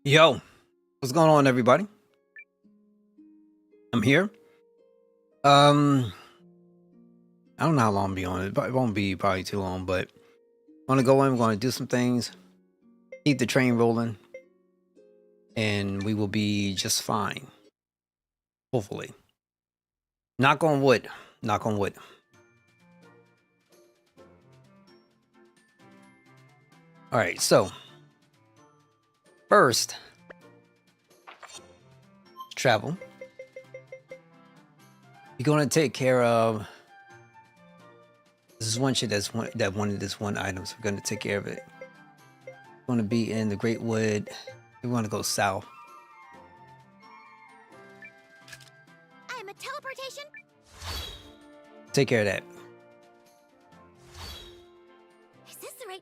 Yo, what's going on, everybody? I'm here. I don't know how long I'll be on it, but it won't be probably too long, but I'm gonna go in, we're gonna do some things, keep the train rolling, and we will be just fine. Hopefully. Knock on wood. Knock on wood. Alright, so first travel. You're gonna take care of this is one shit that wanted this one item, so we're gonna take care of it. We're gonna be in the Great Wood. We wanna go south. I'm a teleportation. Take care of that. Is this the right?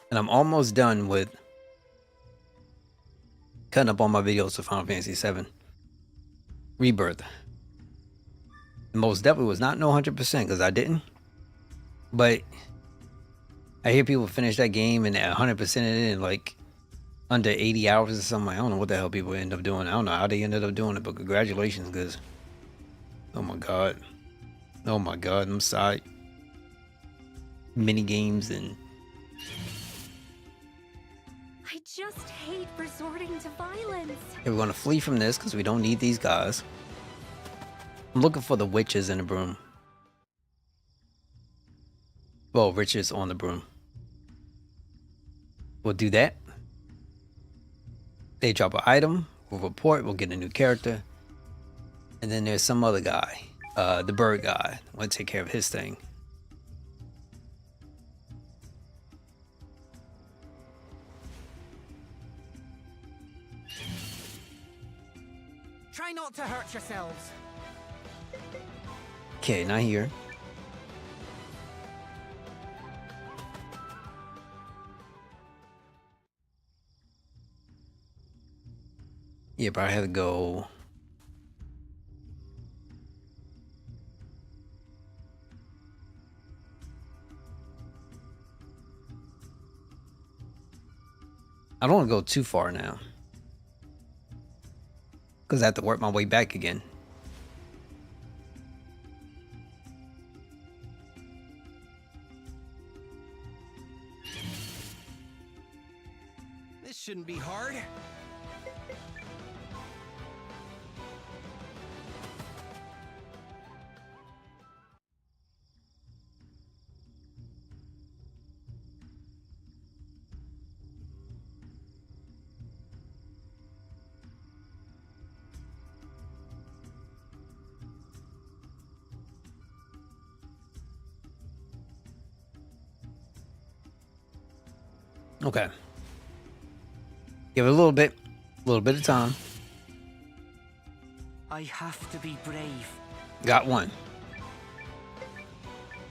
And I'm almost done with cutting up all my videos for Final Fantasy VII Rebirth. Most definitely was not no 100% because I didn't. But I hear people finish that game and 100% it in like under 80 hours or something. I don't know what the hell people end up doing. I don't know how they ended up doing it, but congratulations, because oh my god. Oh my god, I'm sorry. Mini games and I just hate resorting to violence. we're gonna flee from this because we don't need these guys. I'm looking for the witches in the broom. Well, Richard's on the broom. We'll do that. They drop an item, we'll report, we'll get a new character. And then there's some other guy, the bird guy. I want to take care of his thing. Try not to hurt yourselves. Okay, not here. Yeah, but I had to go. I don't want to go too far now, because I have to work my way back again. This shouldn't be hard. Okay. Give it a little bit of time. I have to be brave. Got one. Suck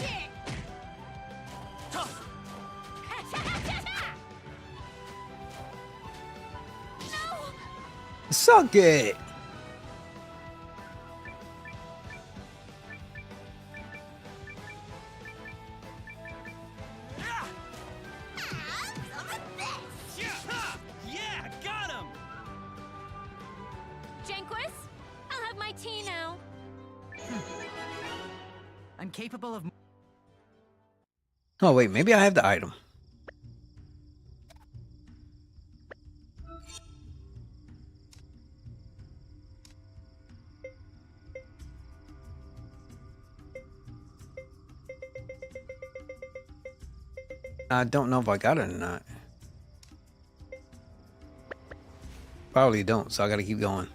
it. No. Suck it. Yeah, got him. Janquis, I'll have my tea now. I'm capable of. Oh wait, maybe I have the item. I don't know if I got it or not. Probably don't, so I gotta keep going.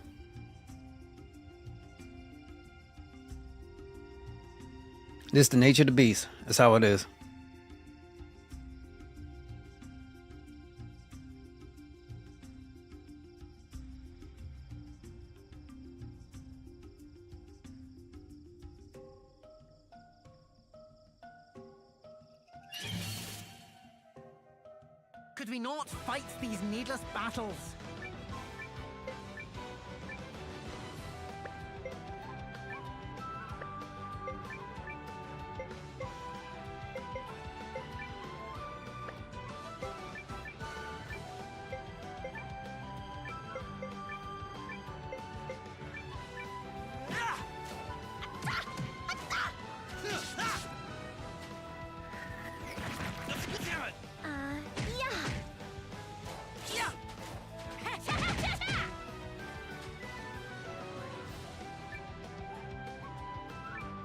This the nature of the beast. That's how it is. Could we not fight these needless battles?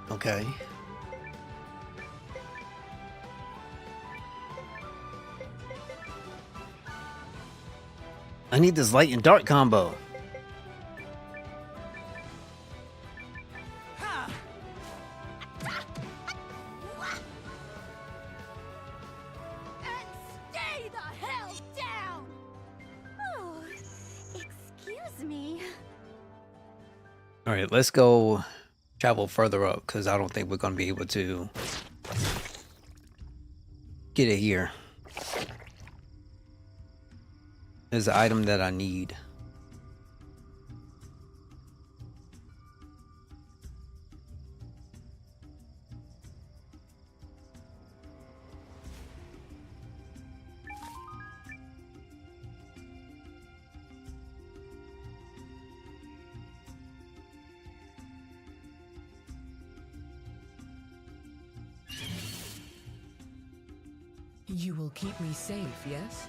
Okay. I need this light and dark combo. And stay the hell down! Oh, excuse me. All right, let's go travel further up because I don't think we're going to be able to get it here. There's an item that I need. You will keep me safe, yes?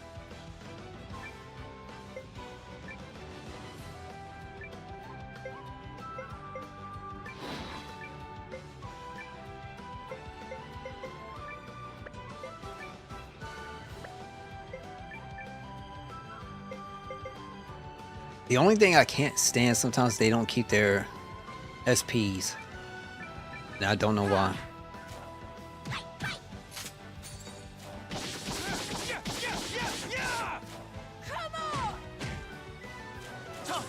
The only thing I can't stand sometimes they don't keep their SPs. And I don't know why. Come on!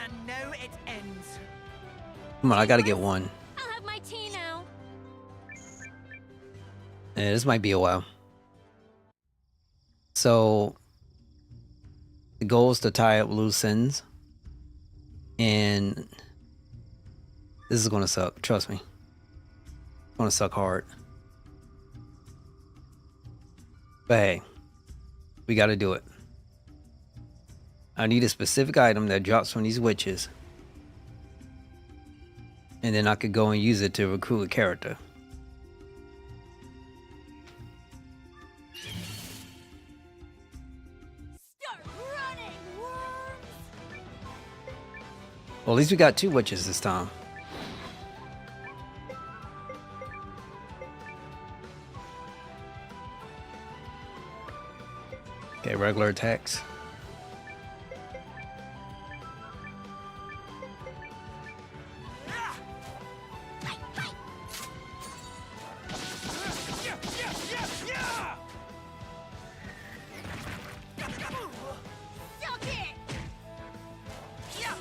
And now it ends. Come on, I gotta get one. I'll have my tea now. Yeah, this might be a while. So the goal is to tie up loose ends. And this is gonna suck, trust me. It's gonna suck hard. But hey, we gotta do it. I need a specific item that drops from these witches. And then I could go and use it to recruit a character. Start running, worms! Well, at least we got 2 witches this time. Okay, regular attacks. Suck it! Yeah.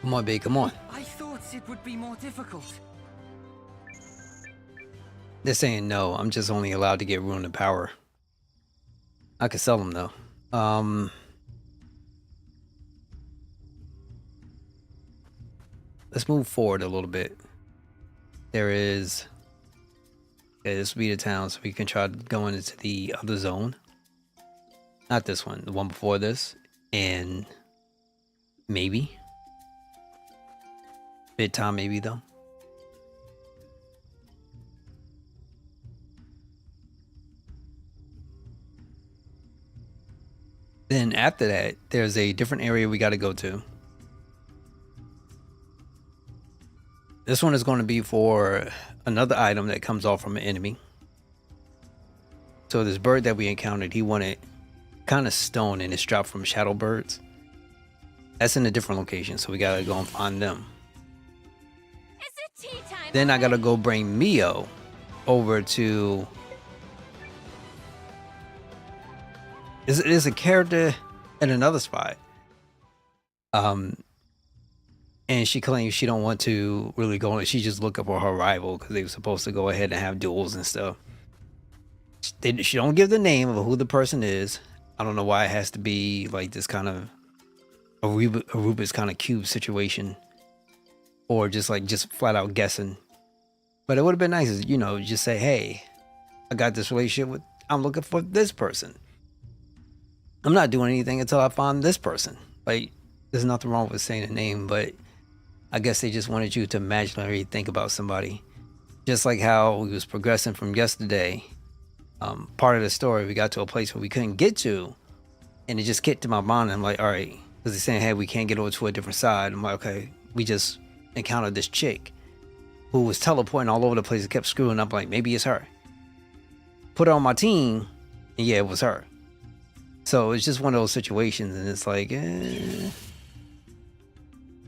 Come on, babe, come on. I thought it would be more difficult. They're saying no. I'm just only allowed to get rune and power. I could sell them though. Let's move forward a little bit. There is. Okay, this will be the town, so we can try going into the other zone. Not this one, the one before this, and maybe. Bit time, maybe though. Then after that, there's a different area we got to go to. This one is going to be for another item that comes off from an enemy. So this bird that we encountered, he wanted kind of stone, and it's dropped from shadow birds. That's in a different location, so we got to go and find them. It's a tea time. Then I got to go bring Mio over to... Is a character in another spot. And she claims she don't want to really go on. She just look up for her rival because they were supposed to go ahead and have duels and stuff. She don't give the name of who the person is. I don't know why it has to be like this kind of a Rubik's kind of cube situation, or just flat out guessing. But it would have been nice, you know, just say, hey, I got this relationship with I'm looking for this person. I'm not doing anything until I find this person. Like, there's nothing wrong with saying a name, but I guess they just wanted you to imaginarily think about somebody. Just like how we was progressing from yesterday. Part of the story, we got to a place where we couldn't get to, and it just kicked to my mind. I'm like, all right, because they're saying, hey, we can't get over to a different side. I'm like, okay, we just encountered this chick who was teleporting all over the place and kept screwing up. Like, maybe it's her. Put her on my team, and yeah, it was her. So it's just one of those situations, and it's like,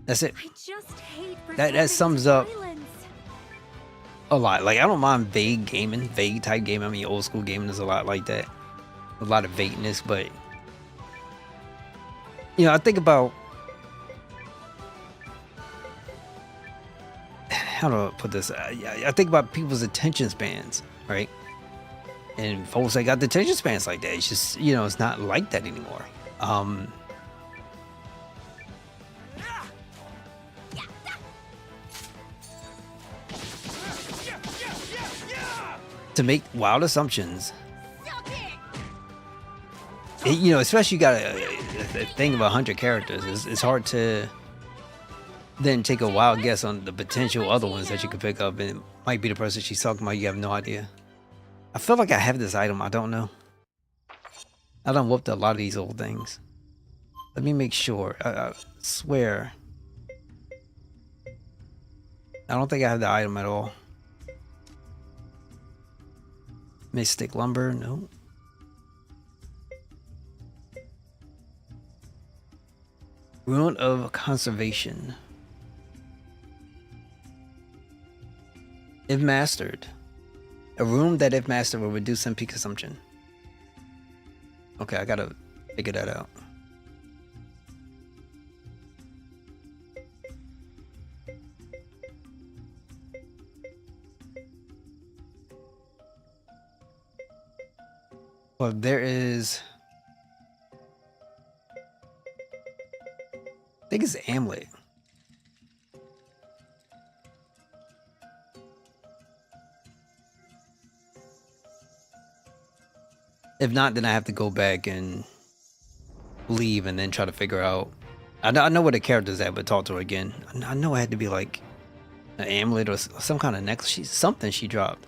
that's it. I just hate That sums up a lot. Like, I don't mind vague type gaming. I mean, old school gaming is a lot like that, a lot of vagueness. But I think about, how do I put this? I think about people's attention spans, right? And folks that got the attention spans like that, it's just, it's not like that anymore. To make wild assumptions, especially you got a thing of 100 characters, it's hard to then take a wild guess on the potential other ones that you could pick up, and it might be the person she's talking about. You have no idea. I feel like I have this item. I don't know. I done whooped a lot of these old things. Let me make sure. I swear. I don't think I have the item at all. Mystic lumber, no. Rune of conservation. If mastered. A rune that, if mastered, will reduce MP consumption. Okay, I gotta figure that out. Well, there is... I think it's amulet. If not, then I have to go back and leave and then try to figure out. I know where the character's at, but talk to her again. I know it had to be like an amulet or some kind of necklace. Something she dropped.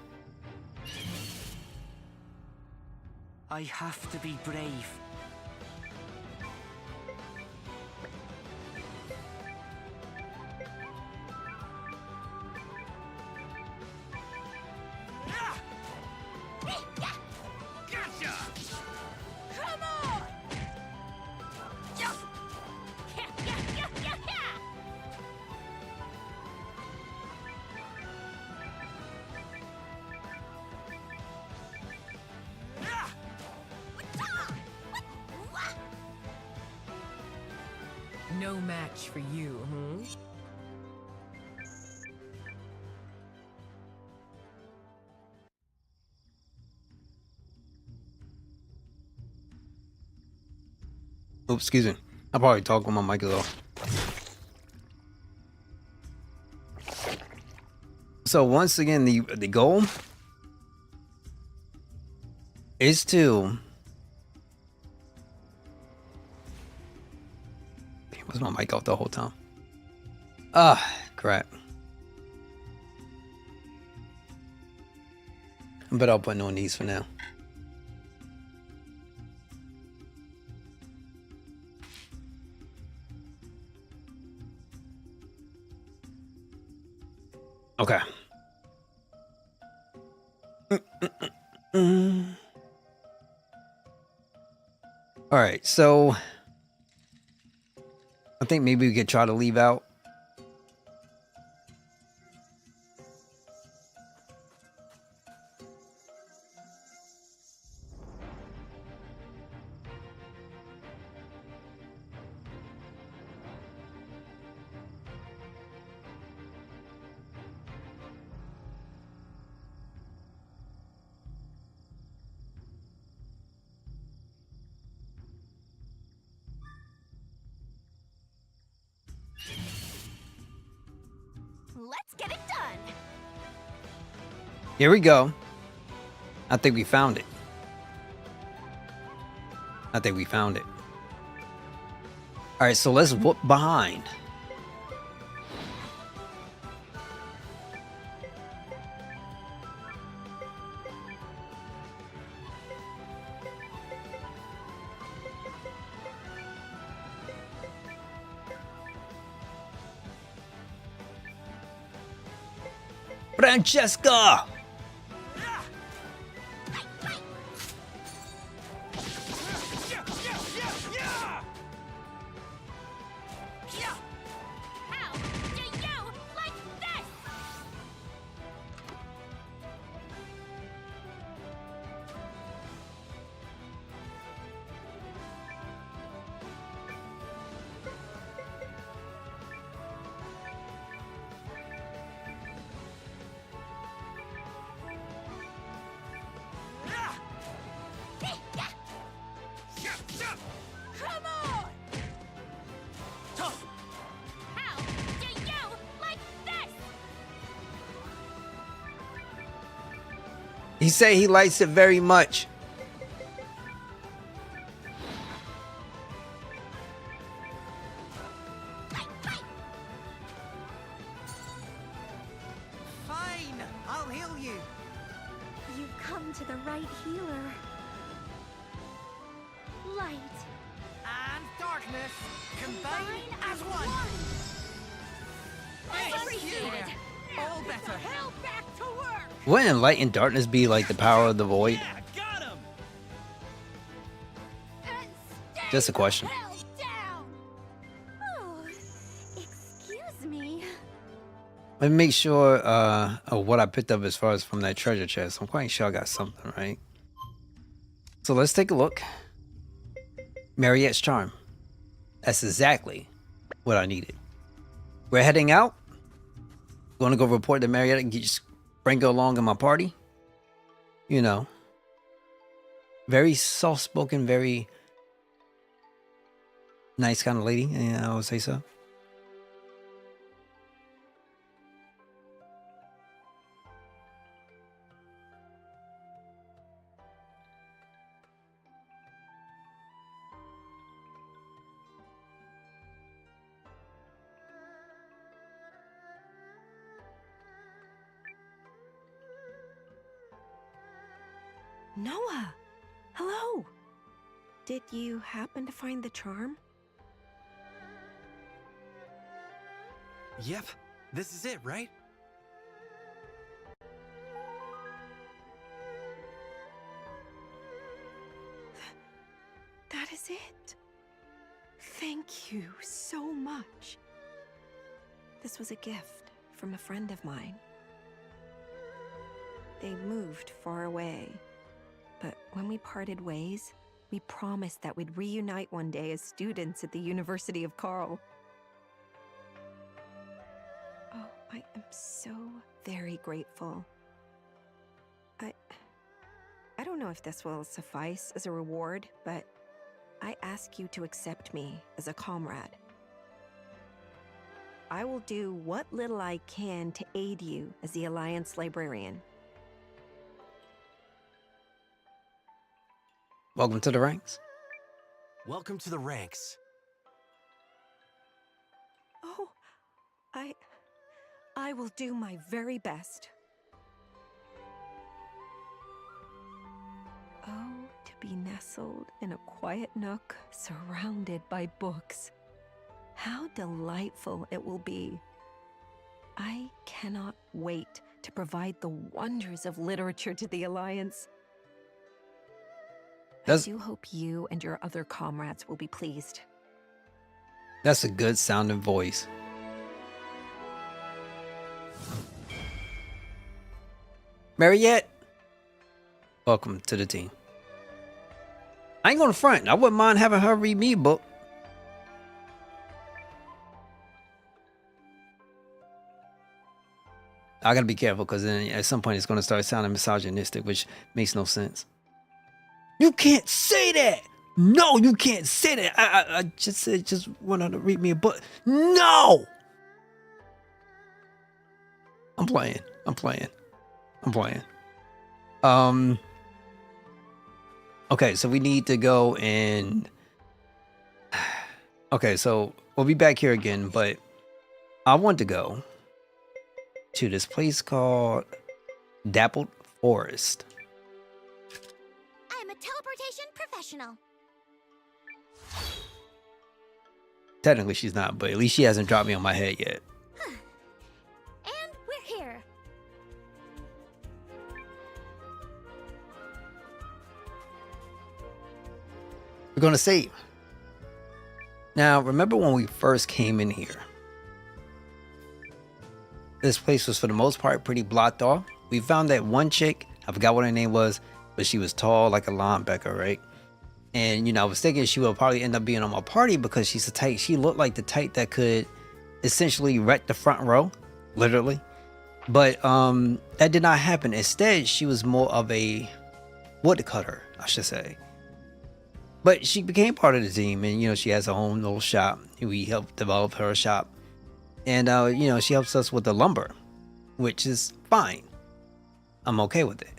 I have to be brave. No match for you, hmm? Oops, excuse me. I probably talk when my mic is off. So once again, the goal is to... Was my mic off the whole time? Ah, crap. But I'll put no these for now. Okay. All right, so I think maybe we could try to leave out. Let's get it done. Here we go. I think we found it. I think we found it. All right, so let's whoop behind. Francesca! How do you like this? Come on! How do you like this? He said he likes it very much. Fine, I'll heal you. You've come to the right healer. Light. And darkness combine as one. Appreciated. All better. Hell back to work. Wouldn't light and darkness be like the power of the void? Got him. And stay Just a the question. hell down. Oh, excuse me. Let me make sure of what I picked up as far as from that treasure chest. I'm quite sure I got something, right? So let's take a look. Mariette's charm. That's exactly what I needed. We're heading out. Going to go report to Mariette and just bring her along in my party. You know. Very soft-spoken, very nice kind of lady. Yeah, I would say so. Noah! Hello! Did you happen to find the charm? Yep, this is it, right? That is it. Thank you so much. This was a gift from a friend of mine. They moved far away, but when we parted ways, we promised that we'd reunite one day as students at the University of Carl. Oh, I am so very grateful. I don't know if this will suffice as a reward, but I ask you to accept me as a comrade. I will do what little I can to aid you as the Alliance librarian. Welcome to the ranks. Welcome to the ranks. Oh, I will do my very best. Oh, to be nestled in a quiet nook, surrounded by books. How delightful it will be. I cannot wait to provide the wonders of literature to the Alliance. I do hope you and your other comrades will be pleased. That's a good sounding voice. Mariette, welcome to the team. I ain't gonna front. I wouldn't mind having her read me a book. I gotta be careful because then at some point it's gonna start sounding misogynistic, which makes no sense. You can't say that. No, you can't say that. I just said just want her to read me a book. No. I'm playing. Okay, so we need to go and... Okay, so we'll be back here again, but I want to go to this place called Dappled Forest. I'm a teleportation professional. Technically, she's not, but at least she hasn't dropped me on my head yet. And we're here. We're gonna save. Now, remember when we first came in here? This place was for the most part pretty blocked off. We found that one chick, I forgot what her name was, but she was tall like a linebacker, right? And you know, I was thinking she would probably end up being on my party because she's a type. She looked like the type that could essentially wreck the front row, literally. But that did not happen. Instead, she was more of a woodcutter, I should say. But she became part of the team, and you know, she has her own little shop. We helped develop her shop, and you know, she helps us with the lumber, which is fine. I'm okay with it.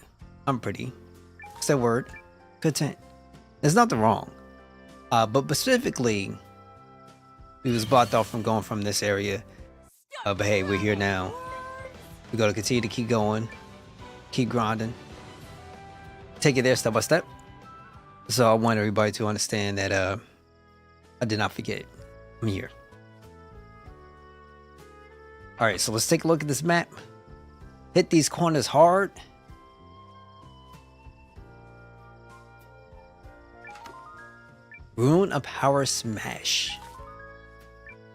I'm pretty, what's that word? Content. There's nothing wrong. But specifically, we was blocked off from going from this area. But hey, we're here now. We gotta continue to keep going, keep grinding, take it there step by step. So I want everybody to understand that I did not forget. I'm here. All right, so let's take a look at this map. Hit these corners hard. Rune of Power Smash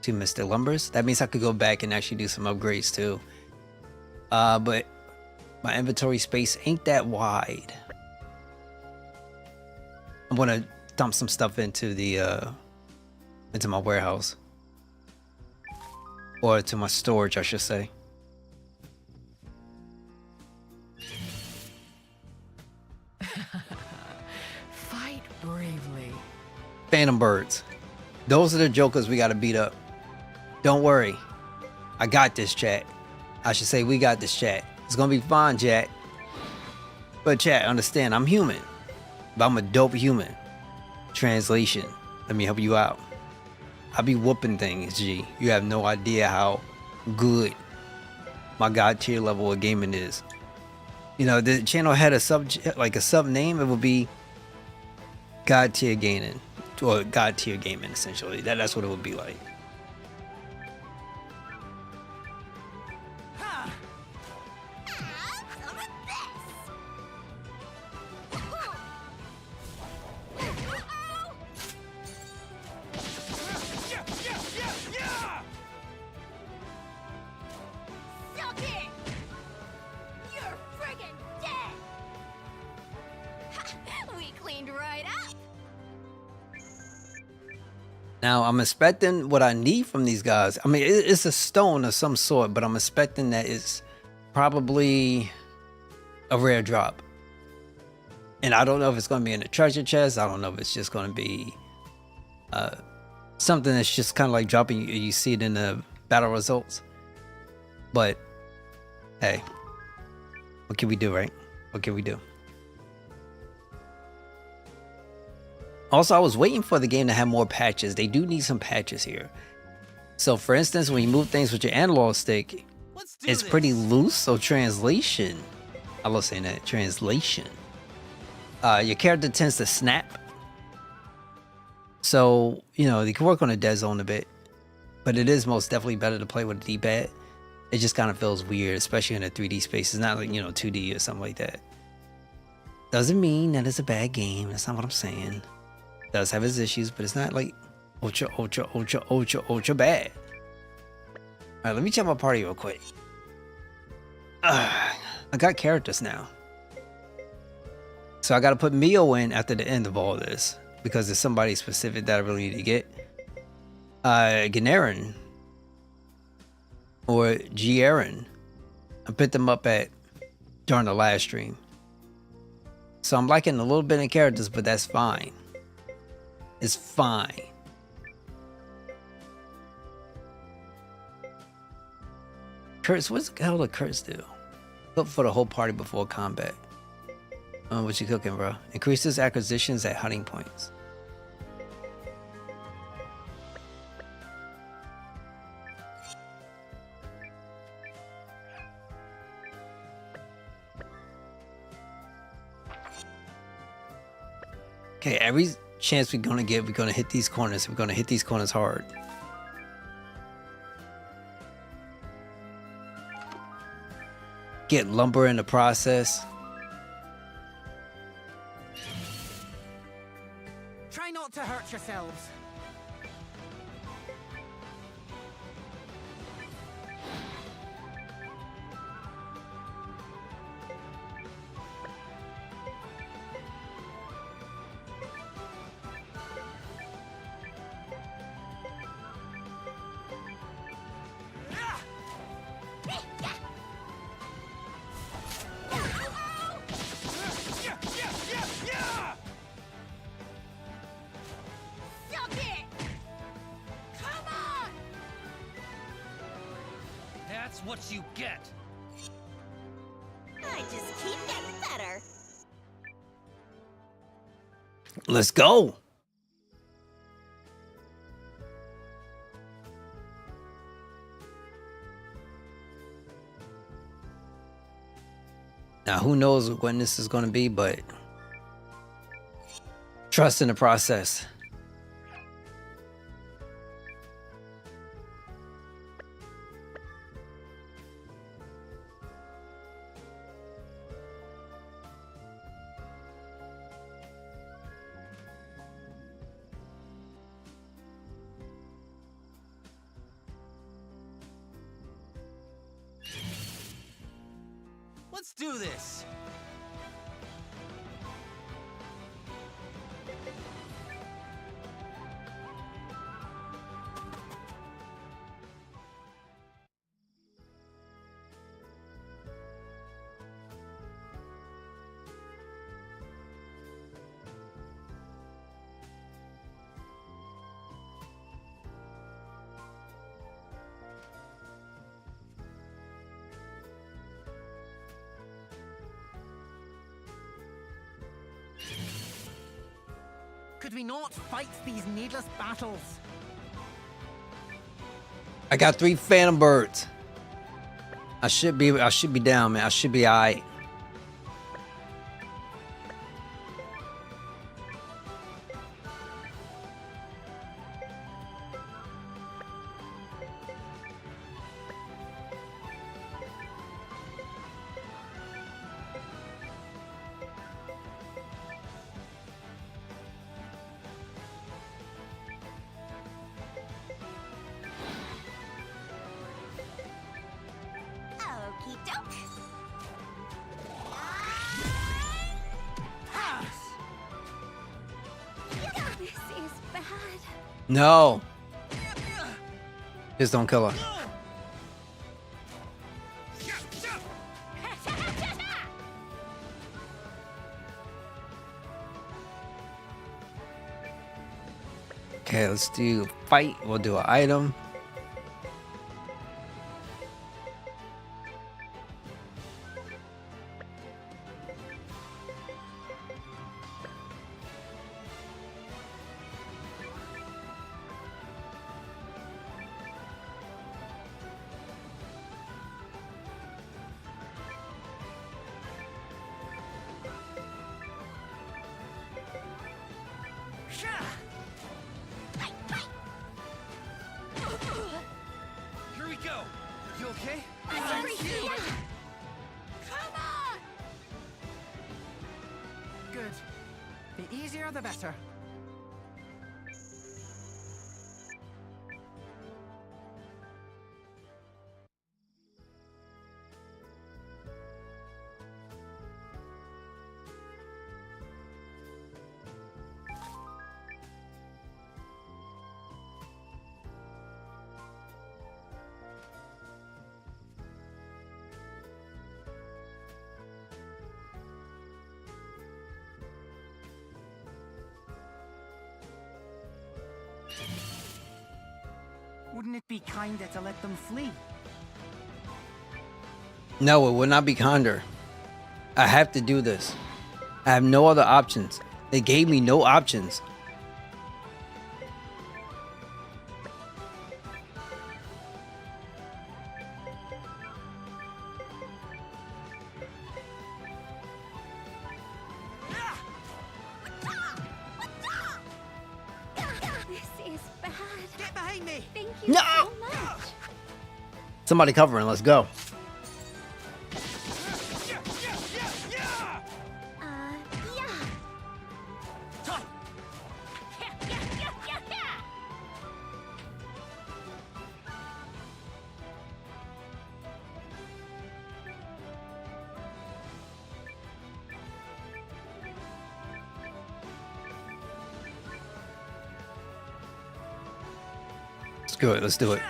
to Mr. Lumbers. That means I could go back and actually do some upgrades too. But my inventory space ain't that wide. I'm gonna dump some stuff into the into my warehouse, or to my storage, I should say. Fight bravely. Phantom birds. Those are the jokers we gotta beat up. Don't worry. I got this, chat. I should say we got this, chat. It's gonna be fine, chat. But chat, understand, I'm human. But I'm a dope human. Translation. Let me help you out. I be whooping things, G. You have no idea how good my god tier level of gaming is. You know, the channel had a sub name, it would be God tier gaming, or God tier gaming, essentially. That's what it would be like. Ha! Some of Yeah, yeah, yeah, yeah! this! Suck it! You're friggin' dead! Ha! We cleaned right up! Now, I'm expecting what I need from these guys. I mean, it's a stone of some sort, but I'm expecting that it's probably a rare drop. And I don't know if it's going to be in a treasure chest. I don't know if it's just going to be something that's just kind of like dropping. You see it in the battle results. But, hey, what can we do, right? What can we do? Also, I was waiting for the game to have more patches. They do need some patches here. So, for instance, when you move things with your analog stick, Let's do it's this. pretty loose. So, translation. I love saying that. Translation. Your character tends to snap. So, you know, you can work on the dead zone a bit. But it is most definitely better to play with a D-pad. It just kind of feels weird, especially in a 3D space. It's not like, you know, 2D or something like that. Doesn't mean that it's a bad game. That's not what I'm saying. Does have its issues, but it's not like ultra bad. All right, let me check my party real quick. I got characters now, so I got to put Mio in after the end of all this because there's somebody specific that I really need to get. Ganarin or Giarin. I picked them up during the last stream, so I'm liking a little bit of characters, but that's fine. It's fine. Curse, what the hell did Curse do? Look for the whole party before combat. What you cooking, bro? Increases acquisitions at hunting points. Okay, every chance we're gonna get, we're gonna hit these corners. We're gonna hit these corners hard. Get lumber in the process. Try not to hurt yourselves. Suck it! Come on! That's what you get. I just keep getting better. Let's go. Now, who knows when this is going to be, but trust in the process. Let's do this. Could we not fight these needless battles? I got 3 phantom birds. I should be down, man. I should be alright. Okey doke. This is bad. No. Just don't kill her. Okay, let's do fight. We'll do an item. Here we go. You okay? Come on! Good. The easier, the better. Wouldn't it be kinder to let them flee? No, it will not be kinder. I have to do this. I have no other options. They gave me no options. This is bad. Get behind me! Thank you No! so much. Somebody covering. Let's go. Yeah. Screw it. Let's do it.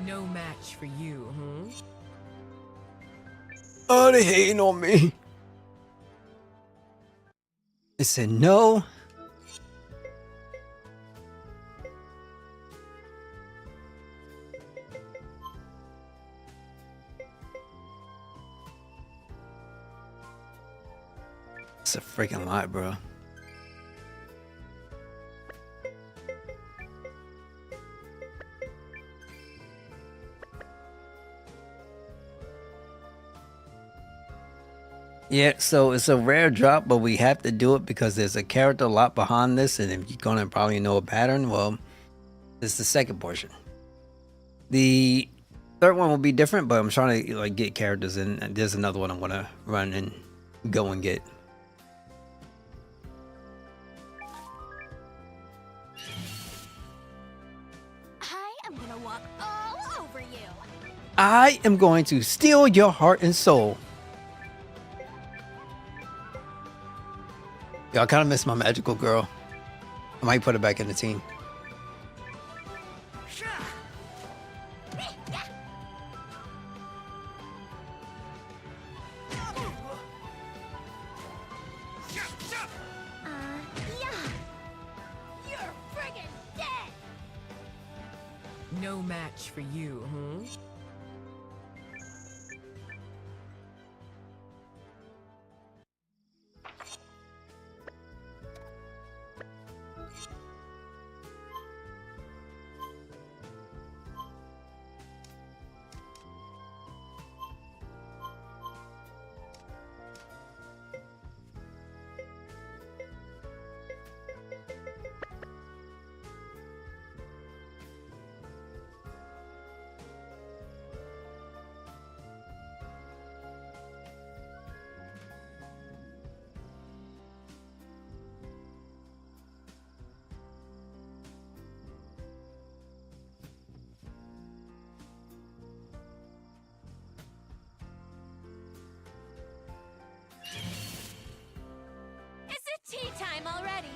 No match for you, hmm? Oh, they hating on me. They said no. It's a freaking lot, bro. Yeah, so it's a rare drop, but we have to do it because there's a character lot behind this, and if you're gonna probably know a pattern, well, this is the second portion. The third one will be different, but I'm trying to like get characters in, and there's another one I'm gonna run and go and get. I am gonna walk all over you. I am going to steal your heart and soul. Yo, I kind of miss my magical girl. I might put her back in the team. Yeah. You're friggin' dead. No match for you, hmm? Is it tea time already?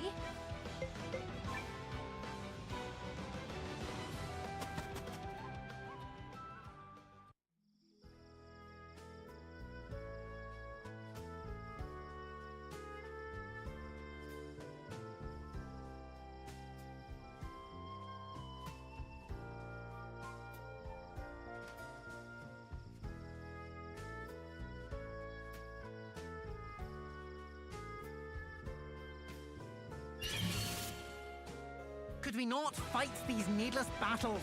Could we not fight these needless battles?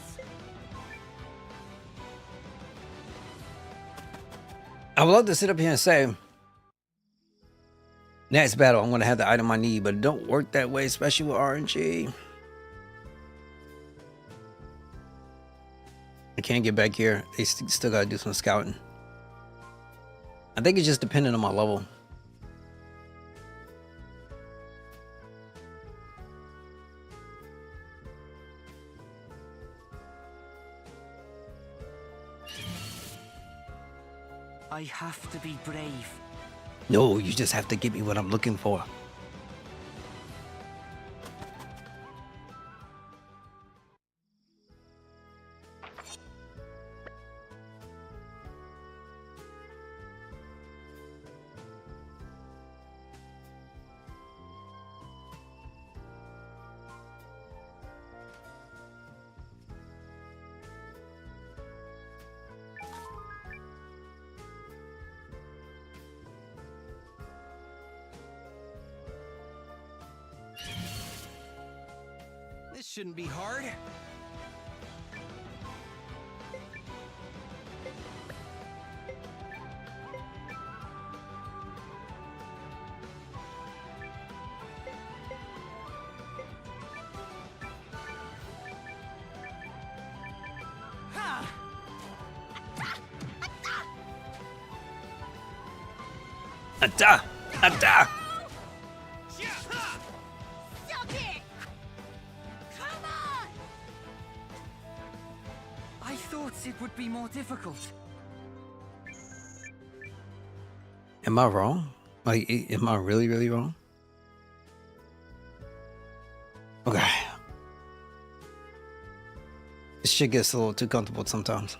I would love to sit up here and say, next battle, I'm going to have the item I need, but it don't work that way, especially with RNG. I can't get back here. They still got to do some scouting. I think it's just dependent on my level. I have to be brave. No, you just have to give me what I'm looking for. shouldn't be hard. Ha! Atta! Atta! Suck it! Come on! I thought it would be more difficult. Am I wrong? Like, am I really, really wrong? Okay. This shit gets a little too comfortable sometimes.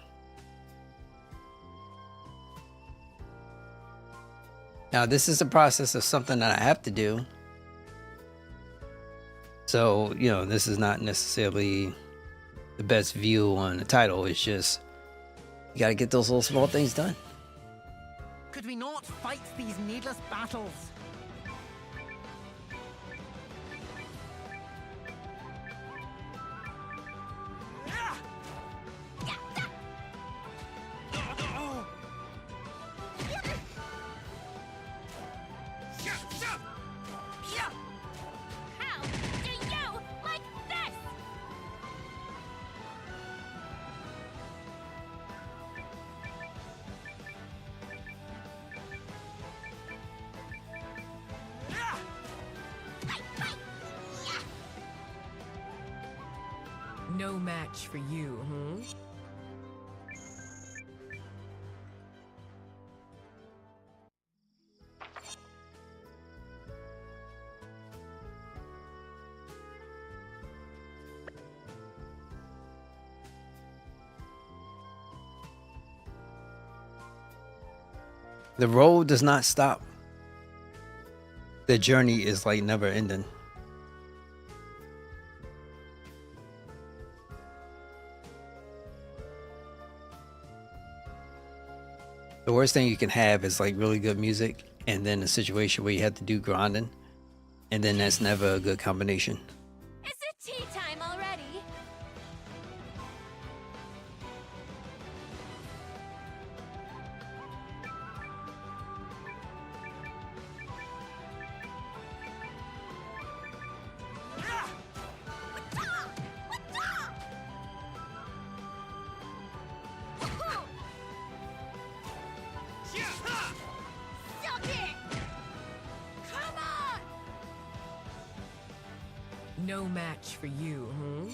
Now, this is a process of something that I have to do. So, you know, this is not necessarily the best view on the title. It's just, you gotta get those little small things done. Could we not fight these needless battles? How do you like this? No match for you, hmm? The road does not stop. The journey is like never ending. The worst thing you can have is like really good music and then a situation where you have to do grinding, and then that's never a good combination. Is it tea time already? Suck it! Come on! No match for you, hmm?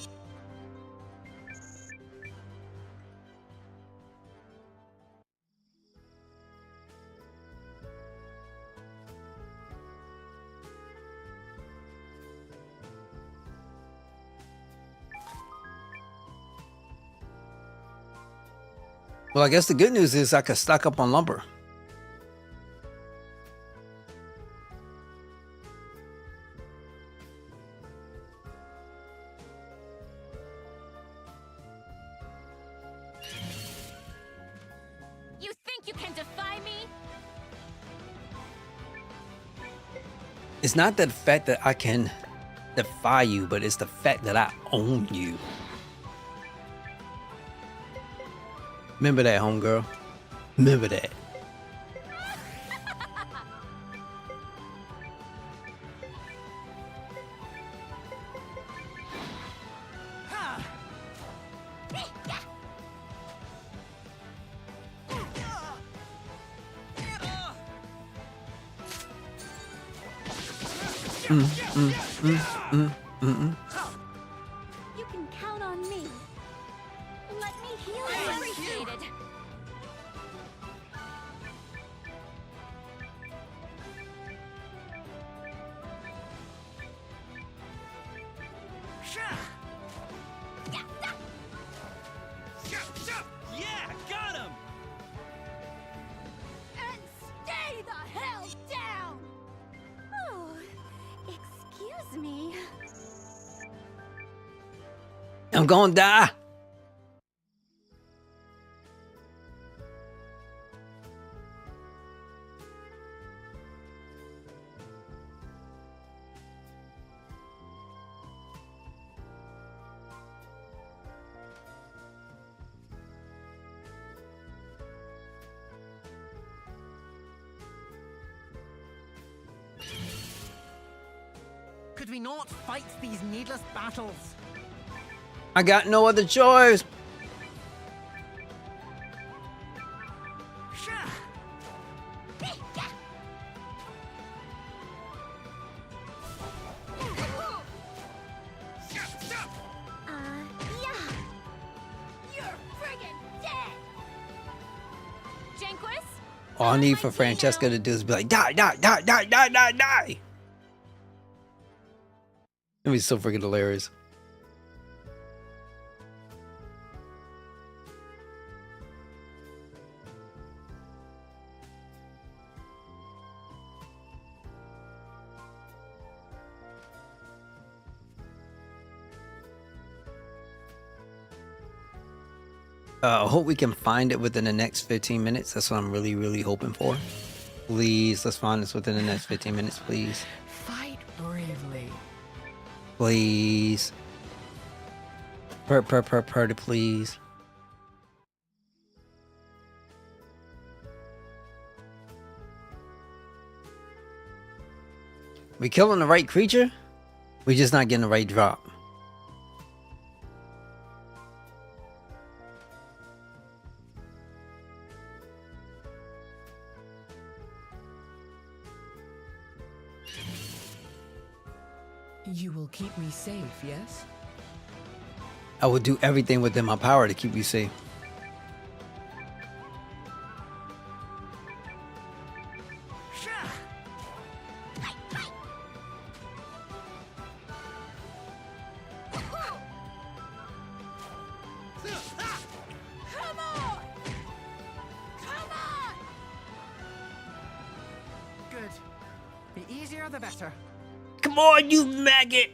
Well, I guess the good news is I could stock up on lumber. You think you can defy me? It's not the fact that I can defy you, but it's the fact that I own you. Remember that, homegirl. Remember that. You can count on me. Let me heal you. Appreciated. Yeah, got him! And stay the hell down! Oh, excuse me. I'm gonna die. Could we not fight these needless battles? I got no other choice. Shah! Yeah. You're friggin' dead. Janquis? All I need for Francesca to do is be like, die, die, die, die, die, die, die. It'd be so freaking hilarious. I hope we can find it within the next 15 minutes. That's what I'm really, really hoping for. Please, let's find this within the next 15 minutes, please. Fight bravely. Please. Please. We killing the right creature? We just not getting the right drop. You will keep me safe, yes? I will do everything within my power to keep you safe. Shah! Come on! Come on! Good. The easier the better. Come on, you maggot!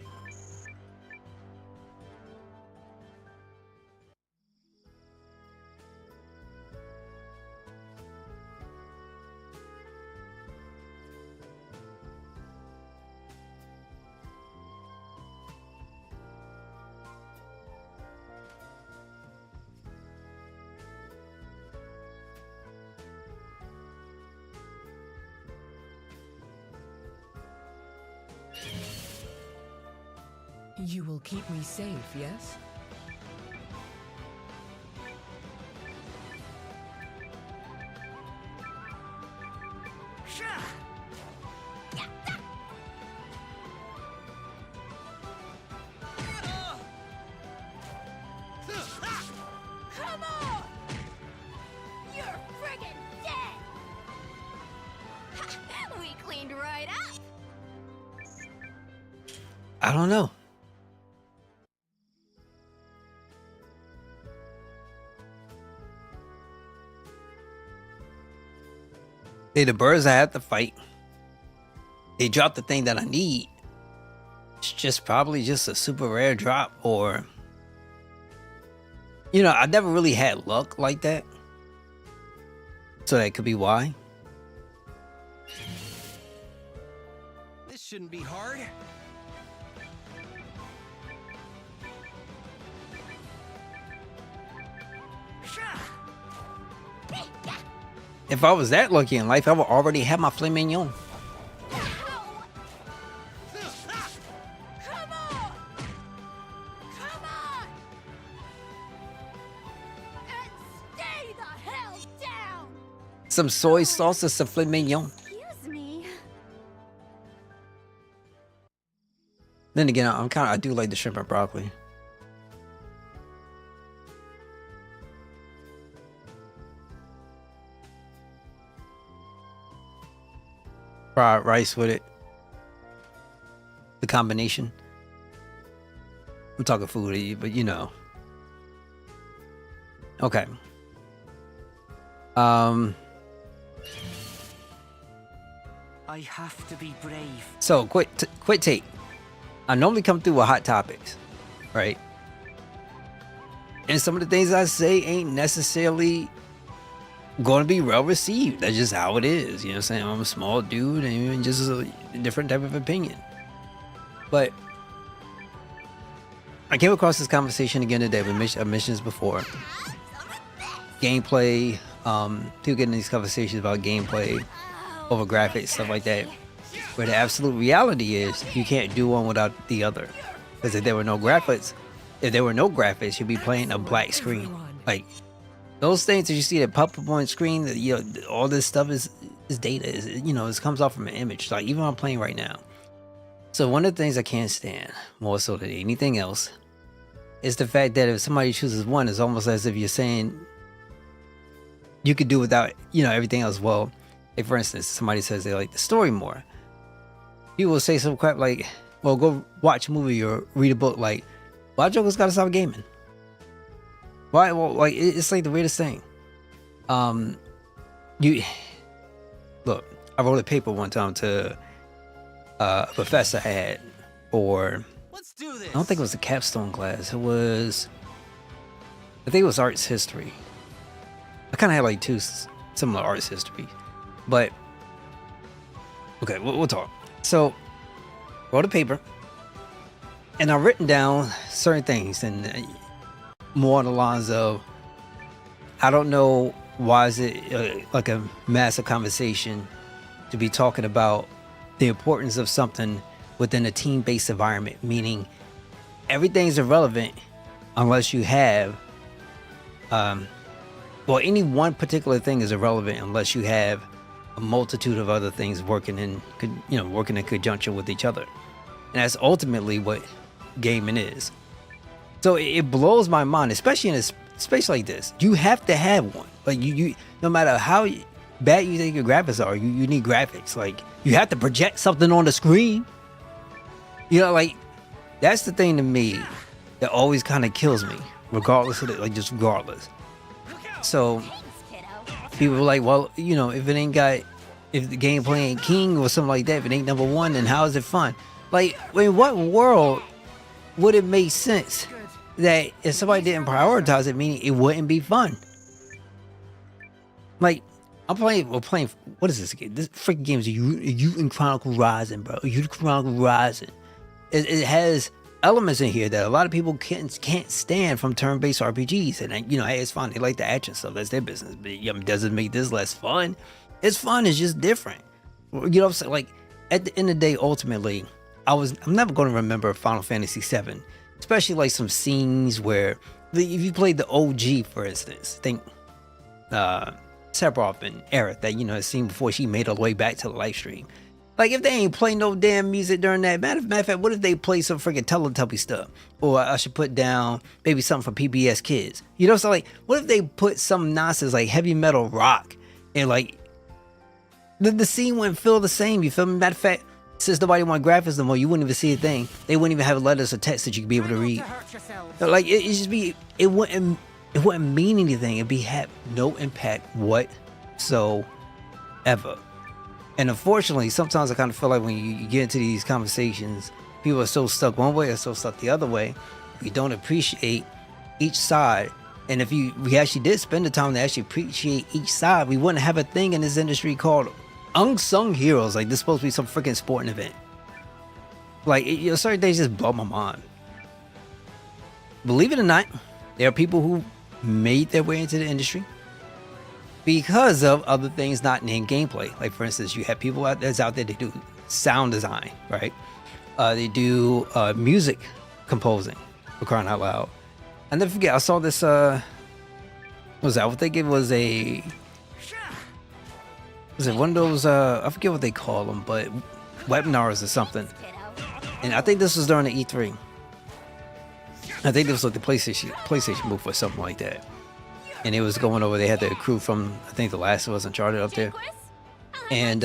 You will keep me safe, yes? Shah! Come on! You're friggin' dead! We cleaned right up! I don't know. They the birds I have to fight. They dropped the thing that I need. It's just probably just a super rare drop, or you know, I never really had luck like that. So that could be why. This shouldn't be hard. Shah! If I was that lucky in life, I would already have my filet mignon. Come on! Come on! And stay the hell down! Some soy sauce and some filet mignon. Excuse me. Then again, I do like the shrimp and broccoli. Fried rice with it. The combination. I'm talking food, but you know. Okay. I have to be brave. So quick take. I normally come through with hot topics, right? And some of the things I say ain't necessarily going to be well received. That's just how it is. You know what I'm saying? I'm a small dude and just a different type of opinion. But I came across this conversation again today. I mentioned this before. Gameplay. People getting these conversations about gameplay over graphics, stuff like that. Where the absolute reality is, you can't do one without the other. Because if there were no graphics, you'd be playing a black screen. Like those things that you see that pop up on screen, that all this stuff is data. It comes off from an image. Like even I'm playing right now. So one of the things I can't stand more so than anything else is the fact that if somebody chooses one, it's almost as if you're saying you could do without everything else. Well, like for instance, somebody says they like the story more. People will say some crap like, well, go watch a movie or read a book. Like, why Joker's gotta stop gaming? Why? Well, like, it's like the weirdest thing. Look, I wrote a paper one time to a professor I had, or Let's do this. I don't think it was a capstone class. I think it was arts history. I kind of had like two similar arts history, but okay, we'll talk. So, wrote a paper, and I've written down certain things, and more on the lines of, I don't know why is it like a massive conversation to be talking about the importance of something within a team-based environment, meaning everything's irrelevant unless you have, any one particular thing is irrelevant unless you have a multitude of other things working in conjunction with each other. And that's ultimately what gaming is. So it blows my mind, especially in a space like this. You have to have one. Like you no matter how bad you think your graphics are, you need graphics. Like you have to project something on the screen. Like that's the thing to me that always kind of kills me, regardless of it, like just regardless. So people are like, well, if the gameplay ain't king or something like that, if it ain't number one, then how is it fun? Like, in what world would it make sense that if somebody didn't prioritize it, meaning it wouldn't be fun? Like, we're playing, what is this game? This freaking game is Eiyuden Chronicle Rising, bro. Eiyuden Chronicle Rising. It has elements in here that a lot of people can't stand from turn-based RPGs, and hey, it's fun. They like the action stuff. That's their business. But doesn't make this less fun. It's fun. It's just different. You know what I'm saying? Like at the end of the day, ultimately, I'm never going to remember Final Fantasy VII, especially like some scenes where if you played the OG, for instance, think Sephiroth and Aerith, that a scene before she made her way back to the live stream. Like, if they ain't play no damn music during that, matter of fact, what if they play some freaking Teletubby stuff? Or I should put down maybe something for PBS Kids. So like, what if they put some nonsense like heavy metal rock, and like, the scene wouldn't feel the same, you feel me? Matter of fact, since nobody want graphics no more, you wouldn't even see a thing. They wouldn't even have letters or text that you could be able to read. Like, it wouldn't mean anything. It'd have no impact whatsoever. And unfortunately, sometimes I kind of feel like when you get into these conversations, people are so stuck one way or so stuck the other way. We don't appreciate each side. And if we actually did spend the time to actually appreciate each side, we wouldn't have a thing in this industry called unsung heroes. Like, this is supposed to be some freaking sporting event. Like, certain things just blow my mind. Believe it or not, there are people who made their way into the industry because of other things not named gameplay. Like, for instance, you have people out there they do sound design, right? They do music composing, for crying out loud. I never forget, I saw this, what was that? I think it was one of those, I forget what they call them, but webinars or something. And I think this was during the E3. I think this was like the PlayStation booth or something like that. And it was going over, they had the crew from, I think, The Last of Us Uncharted up there. And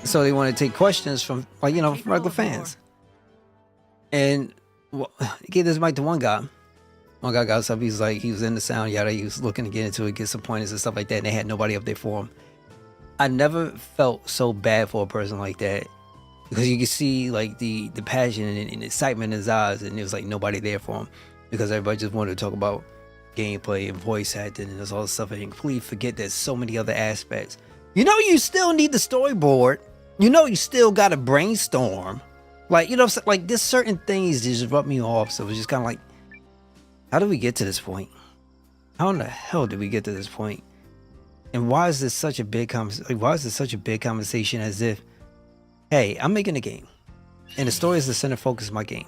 so they wanted to take questions from, like, from regular fans. And he gave this mic to one guy. One guy got up, he was in the sound, yada, he was looking to get into it, get some pointers and stuff like that, and they had nobody up there for him. I never felt so bad for a person like that, because you could see, like, the passion and excitement in his eyes, and there was, like, nobody there for him, because everybody just wanted to talk about gameplay and voice acting and all this stuff, and completely forget there's so many other aspects. You still need the storyboard. You still got to brainstorm. Like, like, there's certain things that just rub me off. So it's just kind of like, how did we get to this point? How in the hell did we get to this point? And why is this such a big conversation? Why is this such a big conversation, as if hey, I'm making a game, and the story is the center focus of my game.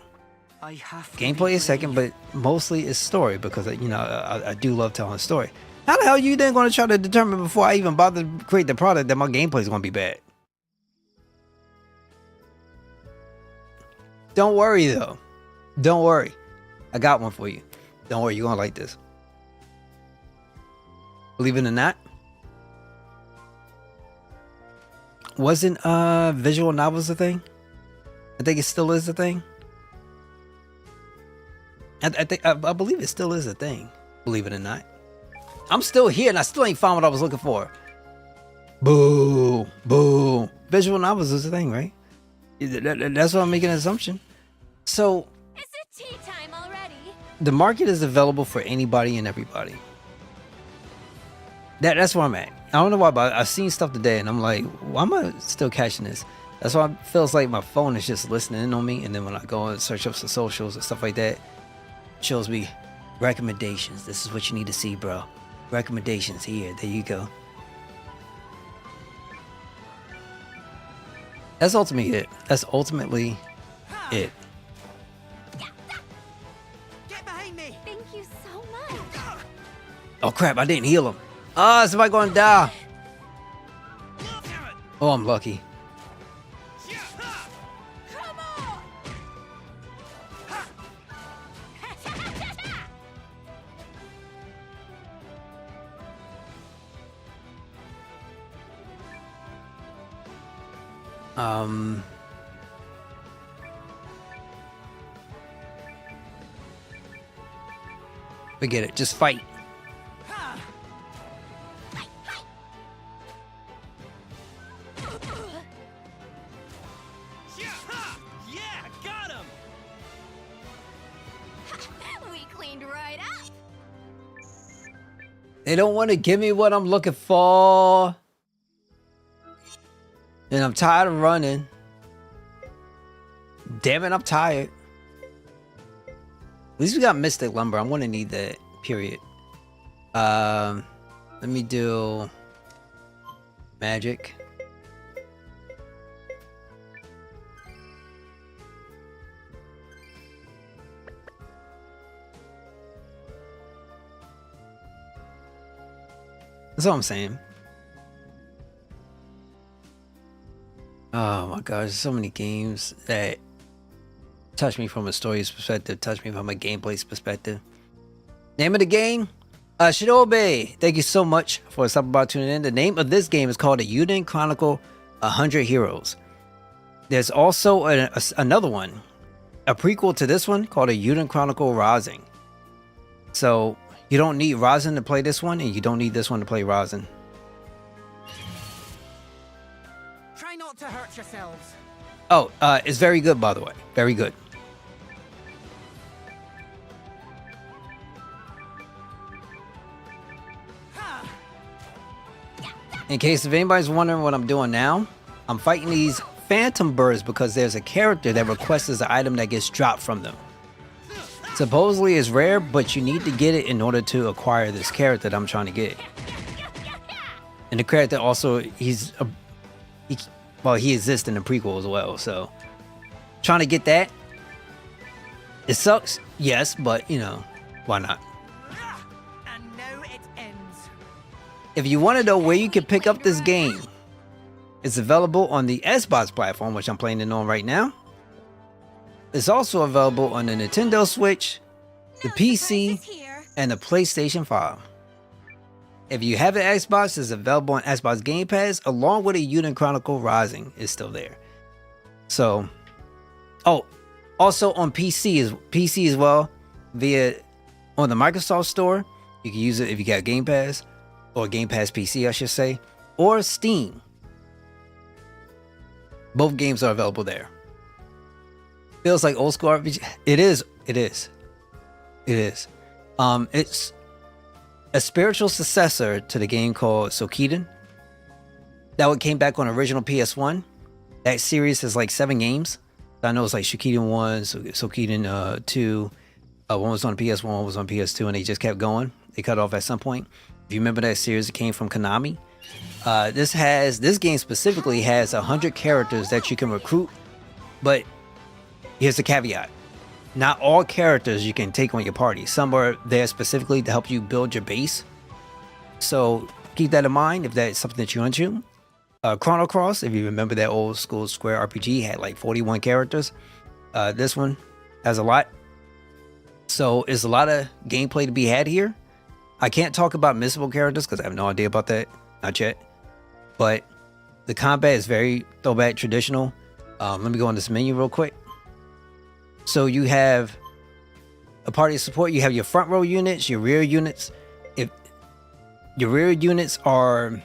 I have to Gameplay is second, but mostly it's story because you know I do love telling a story. How the hell are you then going to try to determine before I even bother to create the product that my gameplay is going to be bad? Don't worry though. Don't worry. I got one for you. Don't worry, you're going to like this. Believe it or not, wasn't visual novels a thing? I think it still is a thing. I believe it still is a thing. Believe it or not. I'm still here and I still ain't found what I was looking for. Boo. Boo. Visual novels is a thing, right? That's what I'm making an assumption. So Is it tea time already? the market is available for anybody and everybody. That's where I'm at. I don't know why, but I've seen stuff today and I'm like, why am I still catching this? That's why it feels like my phone is just listening in on me. And then when I go and search up some socials and stuff like that, it shows me recommendations. This is what you need to see, bro. Recommendations here. There you go. That's ultimately it. That's ultimately it. Get behind me! Thank you so much. Oh crap, I didn't heal him. Ah, somebody gonna die. Oh, I'm lucky. Come on! Forget it. Just fight. Yeah, got him! We cleaned right up. They don't want to give me what I'm looking for. And I'm tired of running. Damn it, I'm tired. At least we got Mystic Lumber. I'm gonna need that, period. Let me do magic. That's all I'm saying. Oh my gosh, there's so many games that touch me from a story's perspective, touch me from a gameplay's perspective. Name of the game? Shinobi. Thank you so much for stopping by tuning in. The name of this game is called Eiyuden Chronicle 100 Heroes. There's also another one, a prequel to this one called Eiyuden Chronicle Rising. So you don't need Rising to play this one, and you don't need this one to play Rising. Try not to hurt yourselves. Oh, it's very good, by the way. Very good. In case if anybody's wondering what I'm doing now, I'm fighting these phantom birds because there's a character that requests an item that gets dropped from them. Supposedly it's rare, but you need to get it in order to acquire this character that I'm trying to get. And the character also, he exists in the prequel as well, so trying to get that. It sucks, yes, but you know, why not? And now it ends. If you want to know where you can pick up this game, it's available on the Xbox platform, which I'm playing it on right now. It's also available on the Nintendo Switch, the PC, and the PlayStation 5. If you have an Xbox, it's available on Xbox Game Pass, along with Eiyuden Chronicle Rising is still there. So, oh, also on PC as well, on the Microsoft Store. You can use it if you got Game Pass, or Game Pass PC, I should say, or Steam. Both games are available there. Feels like old school RPG. It is. It's a spiritual successor to the game called Sokiden. That one came back on original PS1. That series has like 7 games. I know it's like Sokiden 1, Sokiden 2. One was on PS1, one was on PS2, and they just kept going. They cut off at some point. If you remember that series, it came from Konami. This game specifically has 100 characters that you can recruit, but here's the caveat. Not all characters you can take on your party. Some are there specifically to help you build your base. So keep that in mind if that's something that you're into. Chronicle, if you remember that old school Square RPG, had like 41 characters. This one has a lot. So it's a lot of gameplay to be had here. I can't talk about missable characters because I have no idea about that. Not yet. But the combat is very throwback traditional. Let me go on this menu real quick. So you have a party of support. You have your front row units, your rear units. If your rear units are,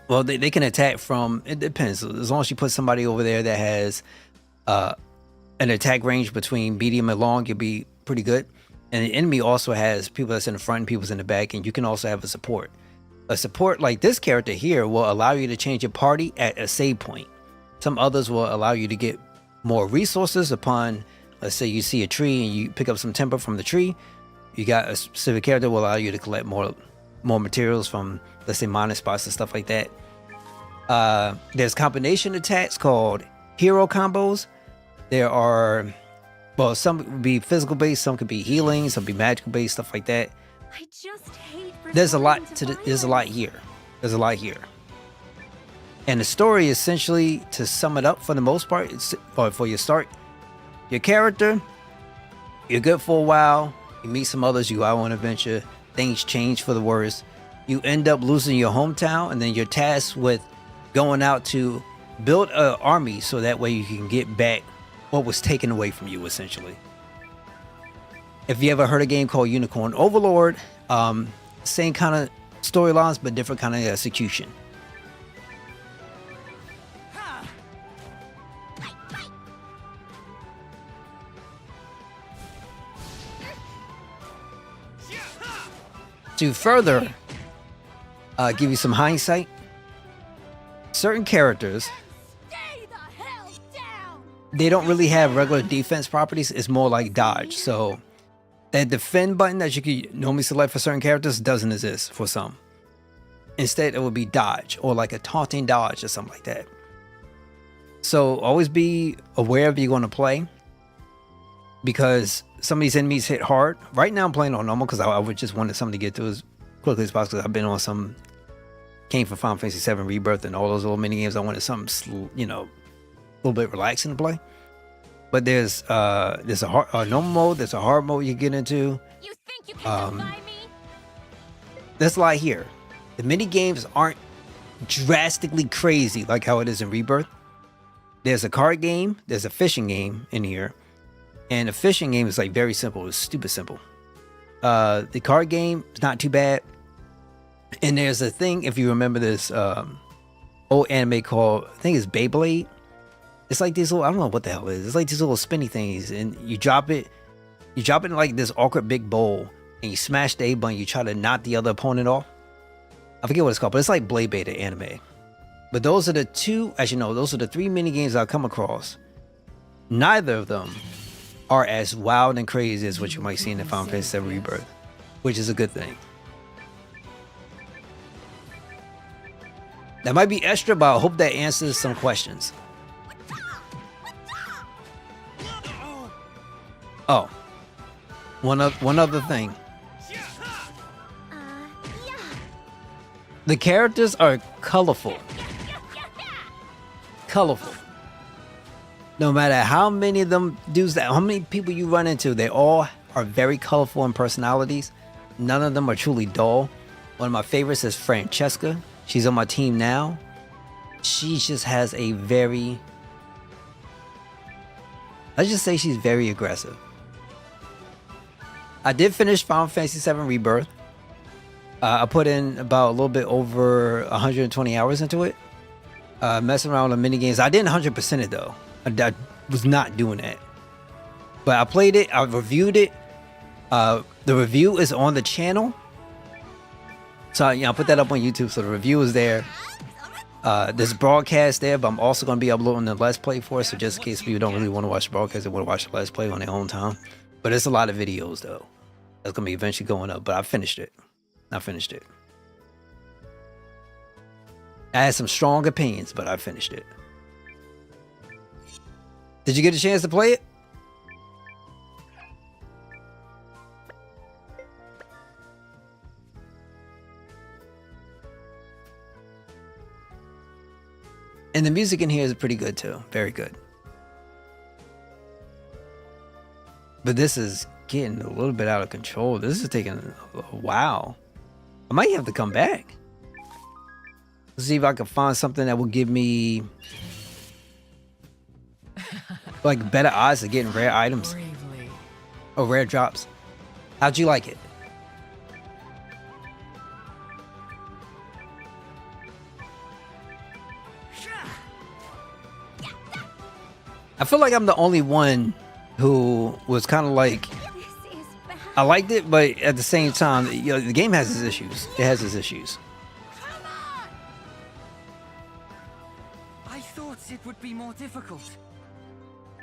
well, they can attack from, it depends. As long as you put somebody over there that has an attack range between medium and long, you'll be pretty good. And the enemy also has people that's in the front and people's in the back, and you can also have a support. A support like this character here will allow you to change your party at a save point. Some others will allow you to get more resources upon, let's say you see a tree and you pick up some timber from the tree. You got a specific character that will allow you to collect more materials from, let's say, mining spots and stuff like that. There's combination attacks called hero combos. There are, well, some could be physical based, some could be healing, some could be magical based, stuff like that. I just hate There's a lot resorting to there's a lot violence. here. There's a lot here. And the story, essentially, to sum it up for the most part, for your start, your character, you're good for a while, you meet some others, you go out on an adventure, things change for the worse. You end up losing your hometown, and then you're tasked with going out to build an army so that way you can get back what was taken away from you, essentially. If you ever heard a game called Unicorn Overlord, same kind of storylines, but different kind of execution. To further give you some hindsight, certain characters, Stay the hell down! they don't really have regular defense properties. It's more like dodge. So that defend button that you could normally select for certain characters doesn't exist for some. Instead, it would be dodge or like a taunting dodge or something like that. So always be aware if you're going to play, because some of these enemies hit hard. Right now I'm playing on normal because I would just wanted something to get through as quickly as possible. I've been on some, came from Final Fantasy VII Rebirth and all those little mini games. I wanted something, you know, a little bit relaxing to play. But there's a normal mode, there's a hard mode you get into. You think you can defy me? There's a lot here. The mini games aren't drastically crazy like how it is in Rebirth. There's a card game, there's a fishing game in here. And the fishing game is like very simple. It's stupid simple. The card game is not too bad. And there's a thing, if you remember this old anime called, I think it's Beyblade. It's like these little, I don't know what the hell it is. It's like these little spinny things, and you drop it in like this awkward big bowl, and you smash the A button, you try to knock the other opponent off. I forget what it's called, but it's like Blade Beta anime. But those are the two, as you know, those are the three mini games I've come across. Neither of them are as wild and crazy as what you might see in the Final Fantasy VII Rebirth, which is a good thing. That might be extra, but I hope that answers some questions. Oh, one other thing. Yeah. The characters are colorful. Colorful. No matter how many of them dudes that, how many people you run into, they all are very colorful in personalities. None of them are truly dull. One of my favorites is Francesca. She's on my team now. She just has a very, let's just say she's very aggressive. I did finish Final Fantasy VII Rebirth. I put in about a little bit over 120 hours into it. Messing around with the mini games. I didn't 100% it though. I was not doing that. But I played it. I reviewed it. The review is on the channel. So I put that up on YouTube. So the review is there. There's broadcast there, but I'm also going to be uploading the Let's Play for it. So just in case people don't really want to watch the broadcast, they want to watch the Let's Play on their own time. But it's a lot of videos though. That's going to be eventually going up. But I finished it. I had some strong opinions, but I finished it. Did you get a chance to play it? And the music in here is pretty good too. Very good. But this is getting a little bit out of control. This is taking a while. I might have to come back. See if I can find something that will give me like better odds of getting rare items Bravely. or rare drops. How'd you like it? I feel like I'm the only one who was kind of like, This is bad. I liked it, but at the same time, you know, the game has its issues. It has its issues. Come on! I thought it would be more difficult.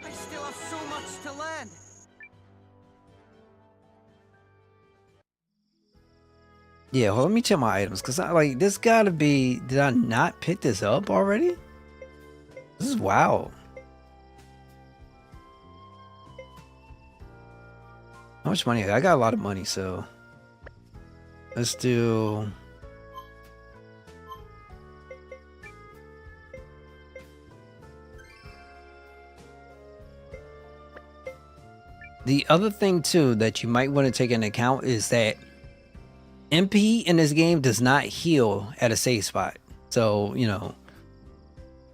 I still have so much to learn. Yeah, well, let me check my items because I like this. Gotta be. Did I not pick this up already? This is wild. How much money? I got a lot of money, so let's do. The other thing too that you might want to take into account is that MP in this game does not heal at a safe spot. So, you know,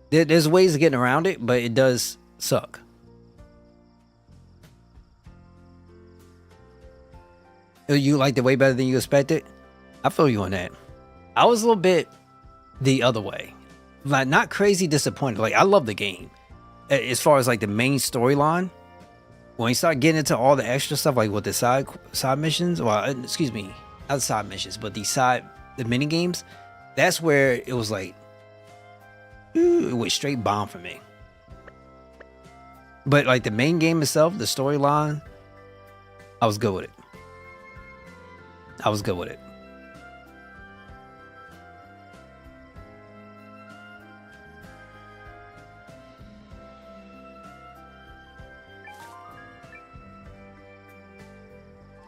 there's ways of getting around it, but it does suck. You liked it way better than you expected? I feel you on that. I was a little bit the other way. Like, not crazy disappointed. Like, I love the game. As far as like the main storyline, when you start getting into all the extra stuff, like with the side missions, well, excuse me, not the side missions, but the mini games, that's where it was like, ooh, it went straight bomb for me. But like the main game itself, the storyline, I was good with it. I was good with it.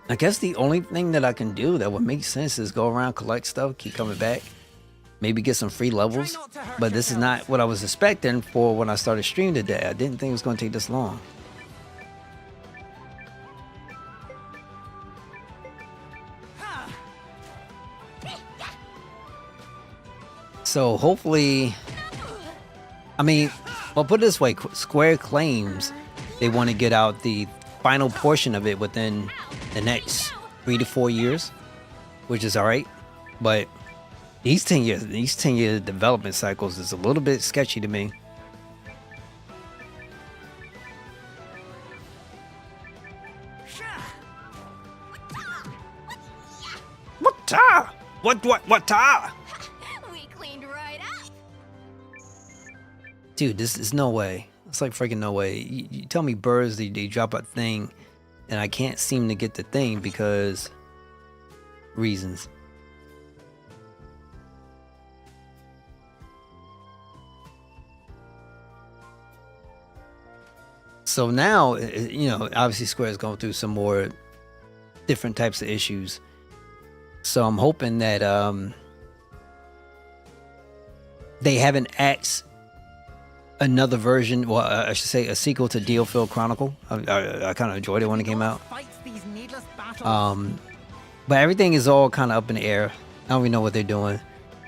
I guess the only thing that I can do that would make sense is go around, collect stuff, keep coming back, maybe get some free levels. But this is not what I was expecting for when I started streaming today. I didn't think it was going to take this long. So hopefully, I mean, well, put it this way, Square claims they want to get out the final portion of it within the next 3 to 4 years, which is all right. But these 10 year development cycles is a little bit sketchy to me. What? We cleaned right up. Dude, this is no way. It's like freaking no way. You tell me birds, they drop a thing, and I can't seem to get the thing because reasons. So now, you know, obviously Square is going through some more different types of issues. So I'm hoping that they haven't asked another version, well, I should say a sequel to Dealfield Chronicle. I kind of enjoyed it when it came out. But everything is all kind of up in the air. I don't even know what they're doing.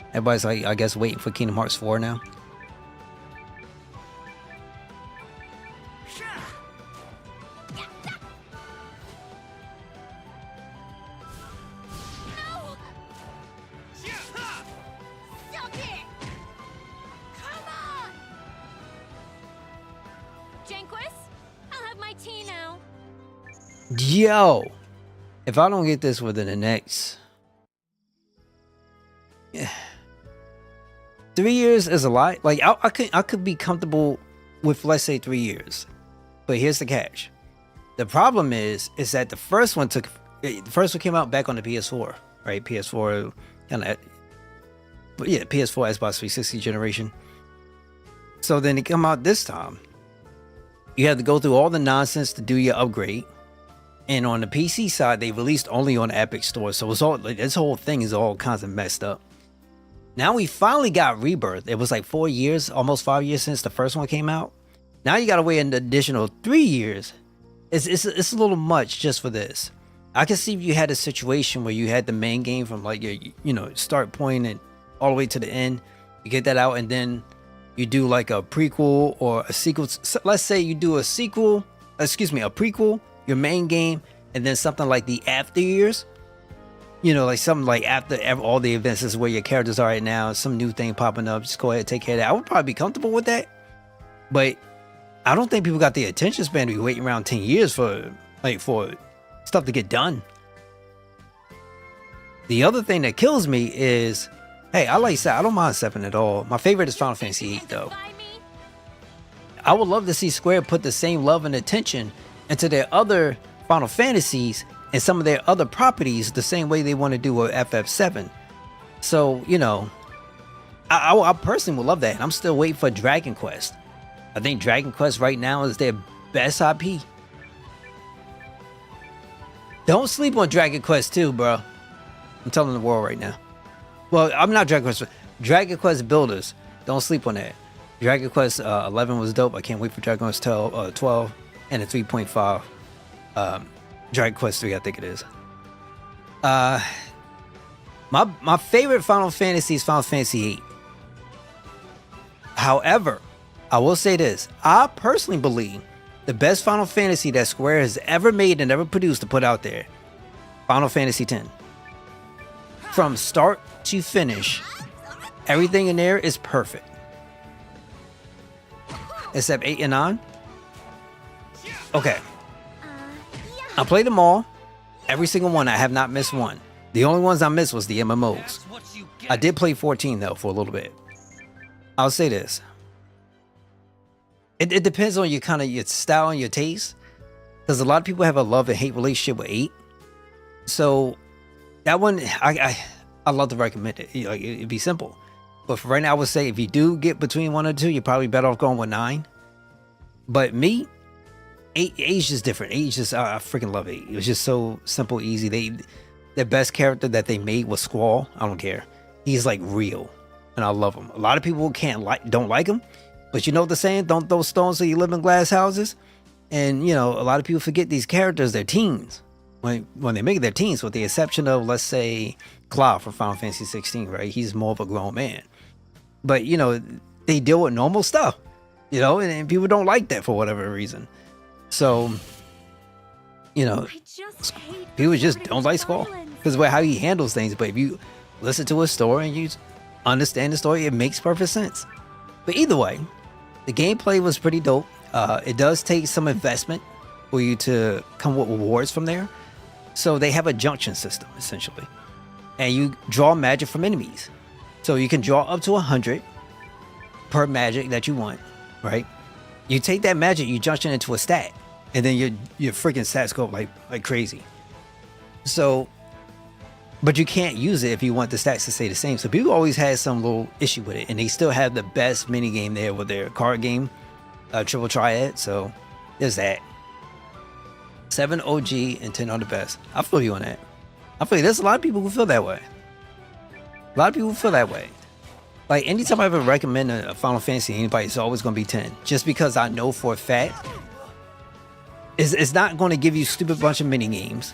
Everybody's like, I guess, waiting for Kingdom Hearts 4 now. Suck it. Come on. Janquist, I'll have my tea now. Yo, if I don't get this within the next 3 years is a lot. Like I could be comfortable with, let's say, 3 years, but here's the catch. The problem is that the first one came out back on the PS4, right? PS4 kind of but yeah, PS4, Xbox 360 generation. So then it come out this time. You have to go through all the nonsense to do your upgrade. And on the PC side, they released only on the Epic Store. So it's all like, this whole thing is all kinds of messed up. Now we finally got Rebirth. It was like 4 years, almost 5 years since the first one came out. Now you gotta wait an additional 3 years. It's a little much just for this. I can see if you had a situation where you had the main game from like your start point and all the way to the end. You get that out and then you do like a prequel or a sequel. So let's say you do a prequel, your main game, and then something like the after years. Like something like after all the events, this is where your characters are right now, some new thing popping up. Just go ahead and take care of that. I would probably be comfortable with that. But I don't think people got the attention span to be waiting around 10 years for stuff to get done. The other thing that kills me is, hey, I don't mind 7 at all. My favorite is Final Fantasy 8 though. I would love to see Square put the same love and attention into their other Final Fantasies and some of their other properties the same way they want to do with FF7. So, I personally would love that. And I'm still waiting for Dragon Quest. I think Dragon Quest right now is their best IP. Don't sleep on Dragon Quest 2, bro. I'm telling the world right now. Well, I'm not Dragon Quest. Dragon Quest builders. Don't sleep on that. Dragon Quest 11 was dope. I can't wait for Dragon Quest 12 and a 3.5. Dragon Quest 3, I think it is. My favorite Final Fantasy is Final Fantasy 8. However, I will say this. I personally believe the best Final Fantasy that Square has ever made and ever produced to put out there, Final Fantasy X. From start to finish, everything in there is perfect. Except 8 and 9. Okay. I played them all. Every single one. I have not missed one. The only ones I missed was the MMOs. I did play 14 though for a little bit. I'll say this. It depends on your style and your taste. Because a lot of people have a love and hate relationship with 8. So that one, I love to recommend it. Like, it'd be simple. But for right now, I would say if you do get between 1 and 2, you're probably better off going with 9. But me, 8 is just different. 8 is just, I freaking love 8. It was just so simple, easy. The best character that they made was Squall. I don't care. He's like real. And I love him. A lot of people don't like him. But you know what they're saying? Don't throw stones so you live in glass houses. And, a lot of people forget these characters, they're teens. When they make it, they're teens, with the exception of, let's say, Cloud from Final Fantasy 16, right? He's more of a grown man. But, they deal with normal stuff, and people don't like that for whatever reason. So, people just don't like Squall because of how he handles things. But if you listen to his story and you understand the story, it makes perfect sense. But either way, the gameplay was pretty dope. It does take some investment for you to come with rewards from there. So they have a junction system, essentially. And you draw magic from enemies. So you can draw up to 100 per magic that you want, right? You take that magic, you junction into a stat. And then your freaking stats go up like crazy. So, but you can't use it if you want the stats to stay the same. So people always had some little issue with it. And they still have the best mini game there with their card game, Triple Triad. So there's that. 7 OG and 10 are the best. I feel you on that. I feel you. There's a lot of people who feel that way. A lot of people feel that way. Like, anytime I ever recommend a Final Fantasy to anybody, it's always going to be 10. Just because I know for a fact it's not going to give you stupid bunch of mini games.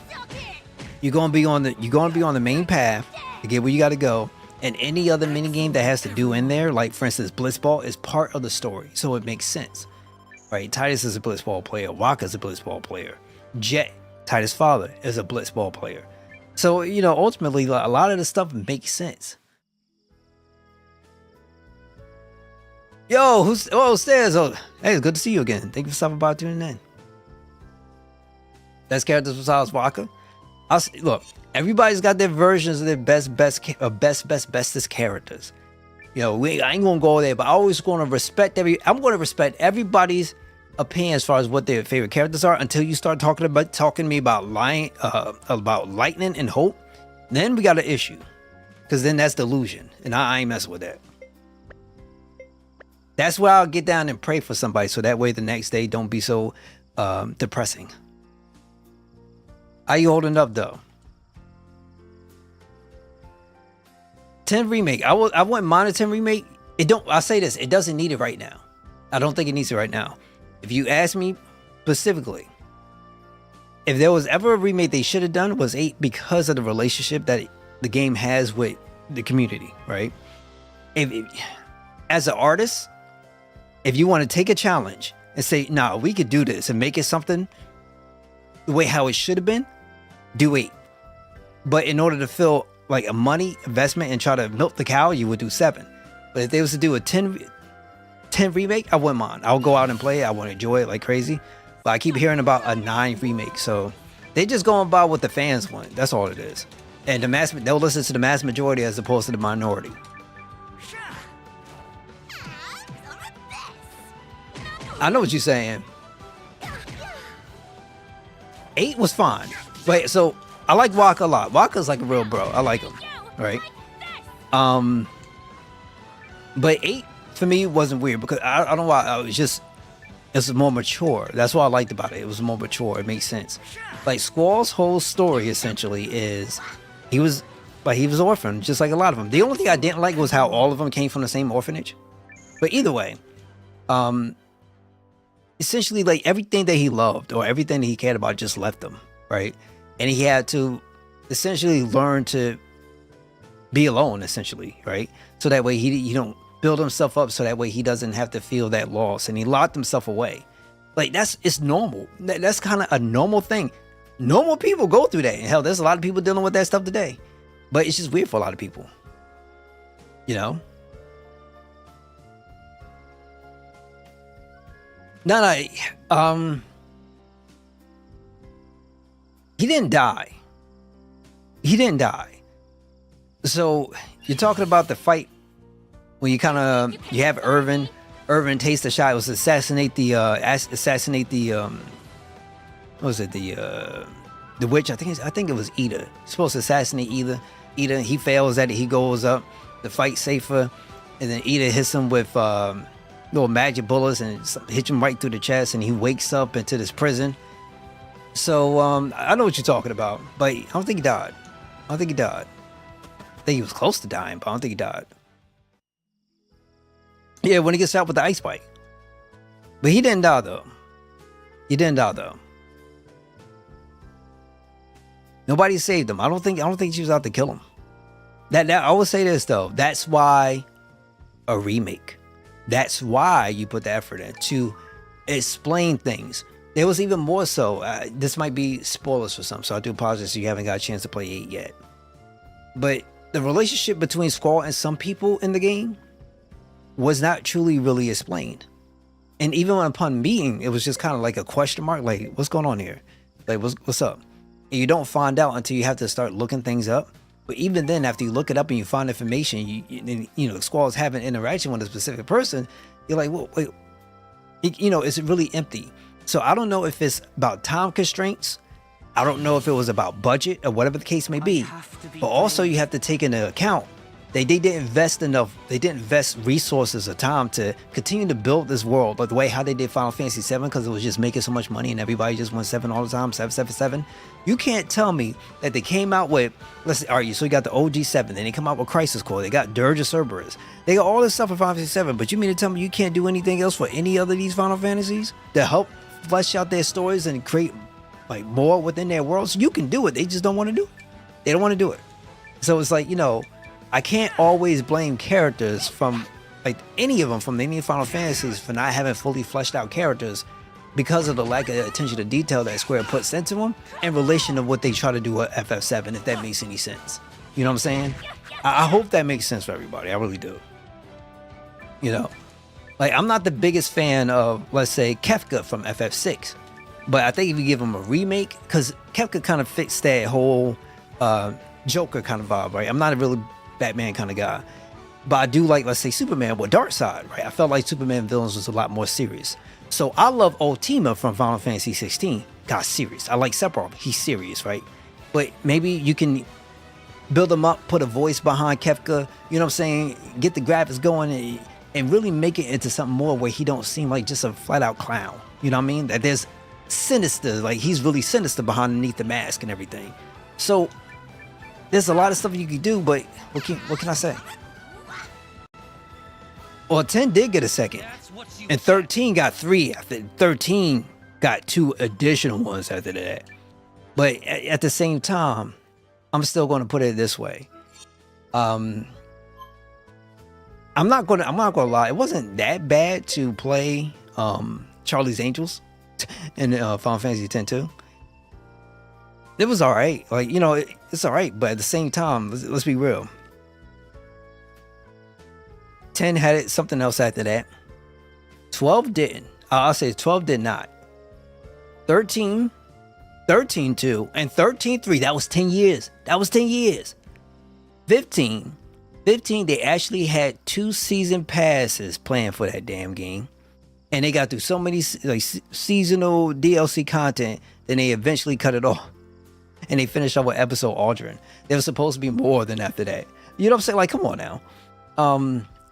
You're going to be on the main path to get where you got to go. And any other mini game that has to do in there, like for instance Blitzball, is part of the story, so it makes sense, right? Titus is a Blitzball player. Waka's a Blitzball player. Jet, Titus' father, is a Blitzball player. So ultimately, a lot of the stuff makes sense. Yo, Stairs? Oh, hey, it's good to see you again. Thank you for stopping by, tuning in. Best characters besides Waka. Look, everybody's got their versions of their bestest characters. I ain't gonna go there, but I'm going to respect everybody's opinion as far as what their favorite characters are until you start talking to me about Lightning and Hope. Then we got an issue. Because then that's delusion. And I ain't messing with that. That's where I'll get down and pray for somebody. So that way the next day don't be so depressing. How you holding up though? 10 remake. I wouldn't mind a 10 remake. I'll say this. It doesn't need it right now. I don't think it needs it right now. If you ask me specifically, if there was ever a remake they should have done, was 8, because of the relationship that the game has with the community, right? As an artist, if you want to take a challenge and say, nah, we could do this and make it something the way how it should have been, do 8. But in order to feel like a money investment and try to milk the cow, you would do 7. But if they was to do a 10 remake, I wouldn't mind. I'll go out and play it. I want to enjoy it like crazy. But I keep hearing about a 9 remake. So they just going by what the fans want. That's all it is. And they'll listen to the mass majority as opposed to the minority. I know what you're saying. 8 was fine. Wait, so I like Waka a lot. Waka's like a real bro. I like him. Right? But 8 for me wasn't weird because I don't know why. It's more mature. That's what I liked about it. It was more mature. It makes sense. Like Squall's whole story essentially is he was orphaned, just like a lot of them. The only thing I didn't like was how all of them came from the same orphanage. But either way, essentially like everything that he loved or everything that he cared about just left him, right? And he had to essentially learn to be alone, essentially, right? So that way he don't build himself up, so that way he doesn't have to feel that loss. And he locked himself away. Like it's normal. That's kind of a normal thing. Normal people go through that. And hell, there's a lot of people dealing with that stuff today. But it's just weird for a lot of people. You know? He didn't die. He didn't die. So you're talking about the fight when you have Irvin takes the shot. It was assassinate the witch. I think it was Ida. He's supposed to assassinate Ida. He fails at it. He goes up to fight Safer, and then Ida hits him with little magic bullets and hits him right through the chest, and he wakes up into this prison. So I know what you're talking about, but I don't think he died. I think he was close to dying, but I don't think he died. Yeah, when he gets out with the ice bite. But he didn't die though. Nobody saved him. I don't think she was out to kill him. That I will say this though. That's why a remake. That's why you put the effort in to explain things. There was even more so. This might be spoilers for some, so I do apologize if you haven't got a chance to play 8 yet. But the relationship between Squall and some people in the game was not truly really explained. And even upon meeting, it was just kind of like a question mark, like, what's going on here? Like, what's up? And you don't find out until you have to start looking things up. But even then, after you look it up and you find information, Squall's having interaction with a specific person, you're like, well, wait, it's really empty. So I don't know if it's about time constraints. I don't know if it was about budget or whatever the case may be. But also you have to take into account they didn't invest enough. They didn't invest resources or time to continue to build this world like the way how they did Final Fantasy 7, because it was just making so much money and everybody just went 7 all the time, 777. You can't tell me that they came out with, so you got the OG 7, then they come out with Crisis Core, they got Dirge of Cerberus, they got all this stuff for Final Fantasy 7, but you mean to tell me you can't do anything else for any other of these Final Fantasies to help flesh out their stories and create like more within their worlds? You can do it, they just don't want to do it. They don't want to do it. So it's like, I can't always blame characters from like any of them from any Final Fantasies for not having fully fleshed out characters because of the lack of attention to detail that Square puts into them in relation to what they try to do with FF7, if that makes any sense. You know what I'm saying? I hope that makes sense for everybody. I really do. Like I'm not the biggest fan of, let's say, Kefka from FF6, but I think if you give him a remake, because Kefka kind of fits that whole Joker kind of vibe, right? I'm not a really Batman kind of guy, but I do like, let's say, Superman with Darkseid, right? I felt like Superman villains was a lot more serious. So I love Ultima from Final Fantasy 16. Got serious. I like Sephiroth. He's serious, right? But maybe you can build them up, put a voice behind Kefka, you know what I'm saying? Get the graphics going and really make it into something more where he don't seem like just a flat out clown. You know what I mean? That there's sinister, like he's really sinister beneath the mask and everything. So there's a lot of stuff you can do, but what can I say? Well, 10 did get a second, and 13 got 3. After 13 got 2 additional ones after that. But at the same time, I'm still going to put it this way. I'm not gonna lie. It wasn't that bad to play Charlie's Angels in Final Fantasy X-2. It was all right. Like, you know, it's all right. But at the same time, let's be real. 10 had it something else after that. 12 didn't. I'll say 12 did not. 13 2, and 13 3. That was 10 years. 15 they actually had 2 season passes playing for that damn game, and they got through so many like seasonal DLC content. Then they eventually cut it off, and they finished up with episode Aldrin. There was supposed to be more than after that. You know what I'm saying? Like, come on now.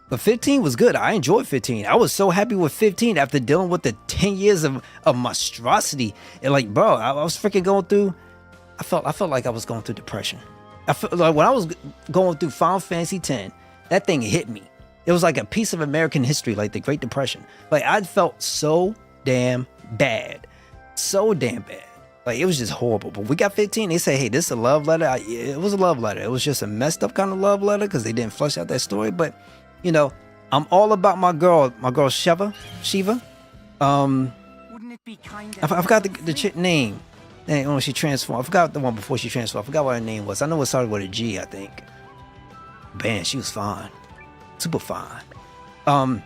But 15 was good. I enjoyed 15. I was so happy with 15 after dealing with the 10 years of monstrosity. And like, bro, I was freaking going through. I felt like I was going through depression. I felt like when I was going through Final Fantasy X, that thing hit me. It was like a piece of American history, like the Great Depression. Like, I felt so damn bad. Like, it was just horrible. But we got 15. They say, hey, this is a love letter. It was a love letter. It was just a messed up kind of love letter because they didn't flesh out that story. But, you know, I'm all about my girl Shiva. Wouldn't it be kind of I forgot the chick name. And when she transformed, I forgot the one before she transformed. I forgot what her name was. I know it started with a G, I think. Man, she was fine. Super fine. I'm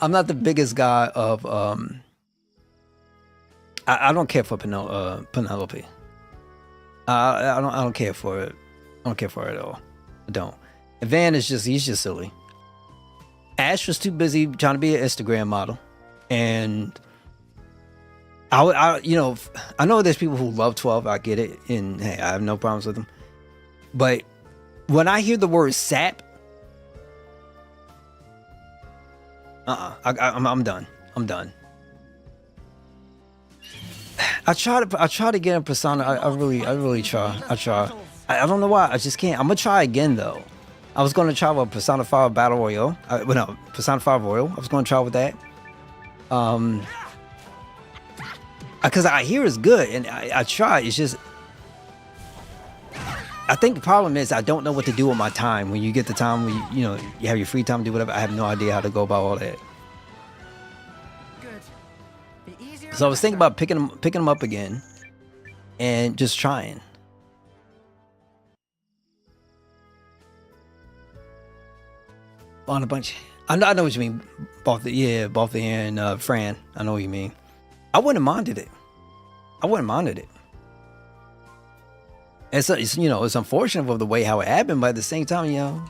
not the biggest guy of I don't care for Penelope. I don't care for it. I don't care for her at all. I don't. And Van he's just silly. Ash was too busy trying to be an Instagram model. And I know there's people who love 12. I get it. And hey, I have no problems with them. But when I hear the word sap, I'm done. I try to get in Persona. I really try. I don't know why. I just can't. I'm gonna try again though. I was gonna try with Persona 5 Battle Royale. Persona 5 Royal. I was gonna try with that. Because I hear it's good, and I try. It's just, I think the problem is I don't know what to do with my time. When you get the time, when you have your free time to do whatever. I have no idea how to go about all that. So I was thinking about picking them up again, and just trying. On a bunch. I know what you mean. Balthier and Fran. I know what you mean. I wouldn't have minded it. It's unfortunate of the way how it happened, but at the same time,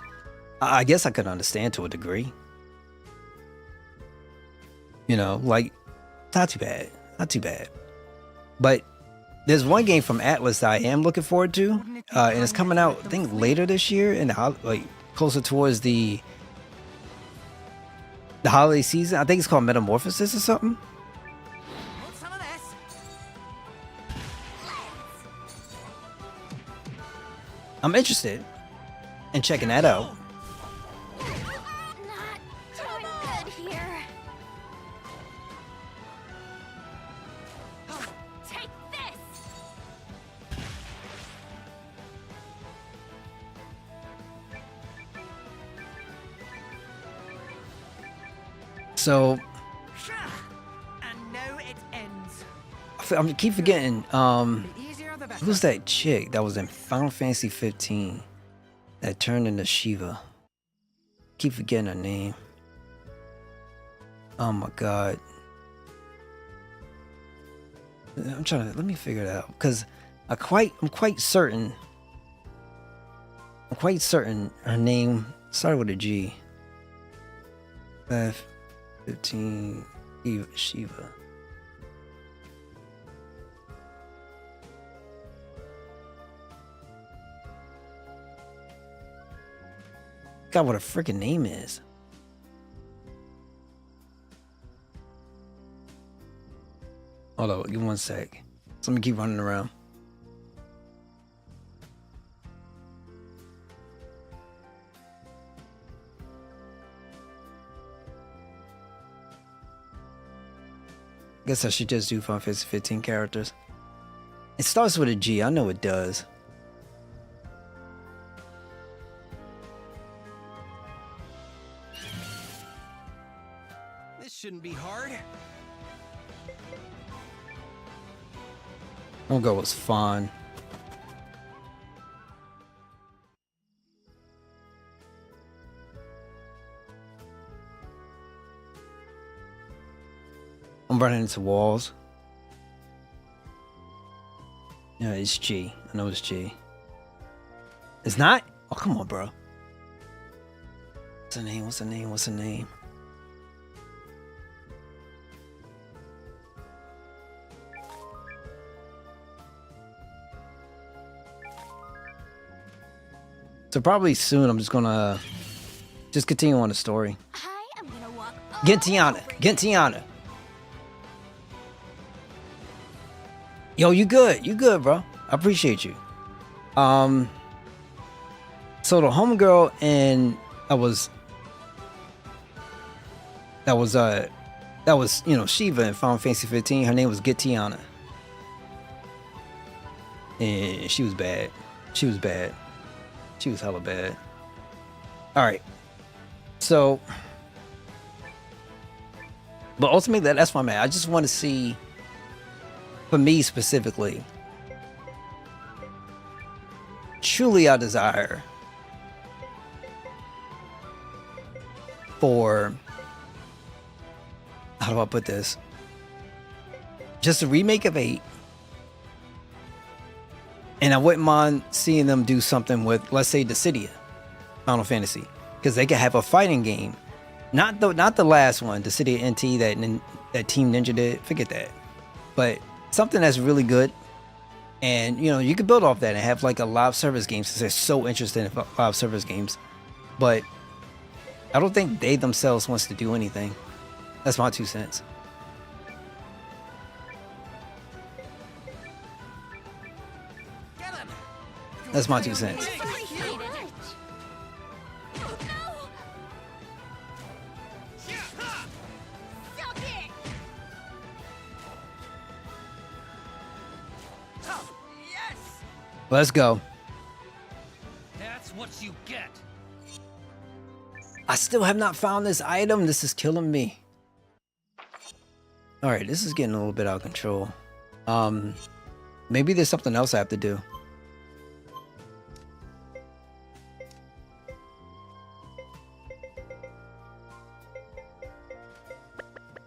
I guess I could understand to a degree. Like, not too bad. But there's one game from Atlas that I am looking forward to, and it's coming out I think later this year, and like closer towards the holiday season. I think it's called Metamorphosis or something. I'm interested in checking that out. Not doing good here. Take this. So And now it ends. I keep forgetting. The easier the better. Who's that chick that was in Final Fantasy 15 that turned into Shiva? Keep forgetting her name. Oh my god. Let me figure it out, because I'm quite certain her name started with a G. 15 Shiva. forgot what her freaking name is. Hold on, give me 1 sec. So let me keep running around. Guess I should just do Final Fantasy 15 characters. It starts with a G. I know it does. This shouldn't be hard. I'm gonna go with Fawn. I'm running into walls. Yeah, it's G. I know it's G. It's not? Oh, come on, bro. What's the name? What's the name? What's the name? So probably soon I'm just gonna continue on the story. I am gonna walk Get all Tiana. over you. Get Tiana. Yo, you good. You good, bro. I appreciate you. So the homegirl and that was you know, Shiva in Final Fantasy 15. Her name was Get Tiana. And she was bad. She was bad. She was hella bad. Alright. So but ultimately that's why I'm at. I just want to see, for me specifically, truly I desire for, how do I put this? Just a remake of 8. And I wouldn't mind seeing them do something with, let's say, Dissidia, Final Fantasy, because they could have a fighting game, not the last one, Dissidia NT that Team Ninja did. Forget that, but something that's really good, and you know you could build off that and have like a live service game since they're so interested in live service games. But I don't think they themselves wants to do anything. That's my 2 cents. That's my 2 cents. Appreciated. Oh, no. Suck it. Yes! Let's go. That's what you get. I still have not found this item. This is killing me. All right, this is getting a little bit out of control. Maybe there's something else I have to do.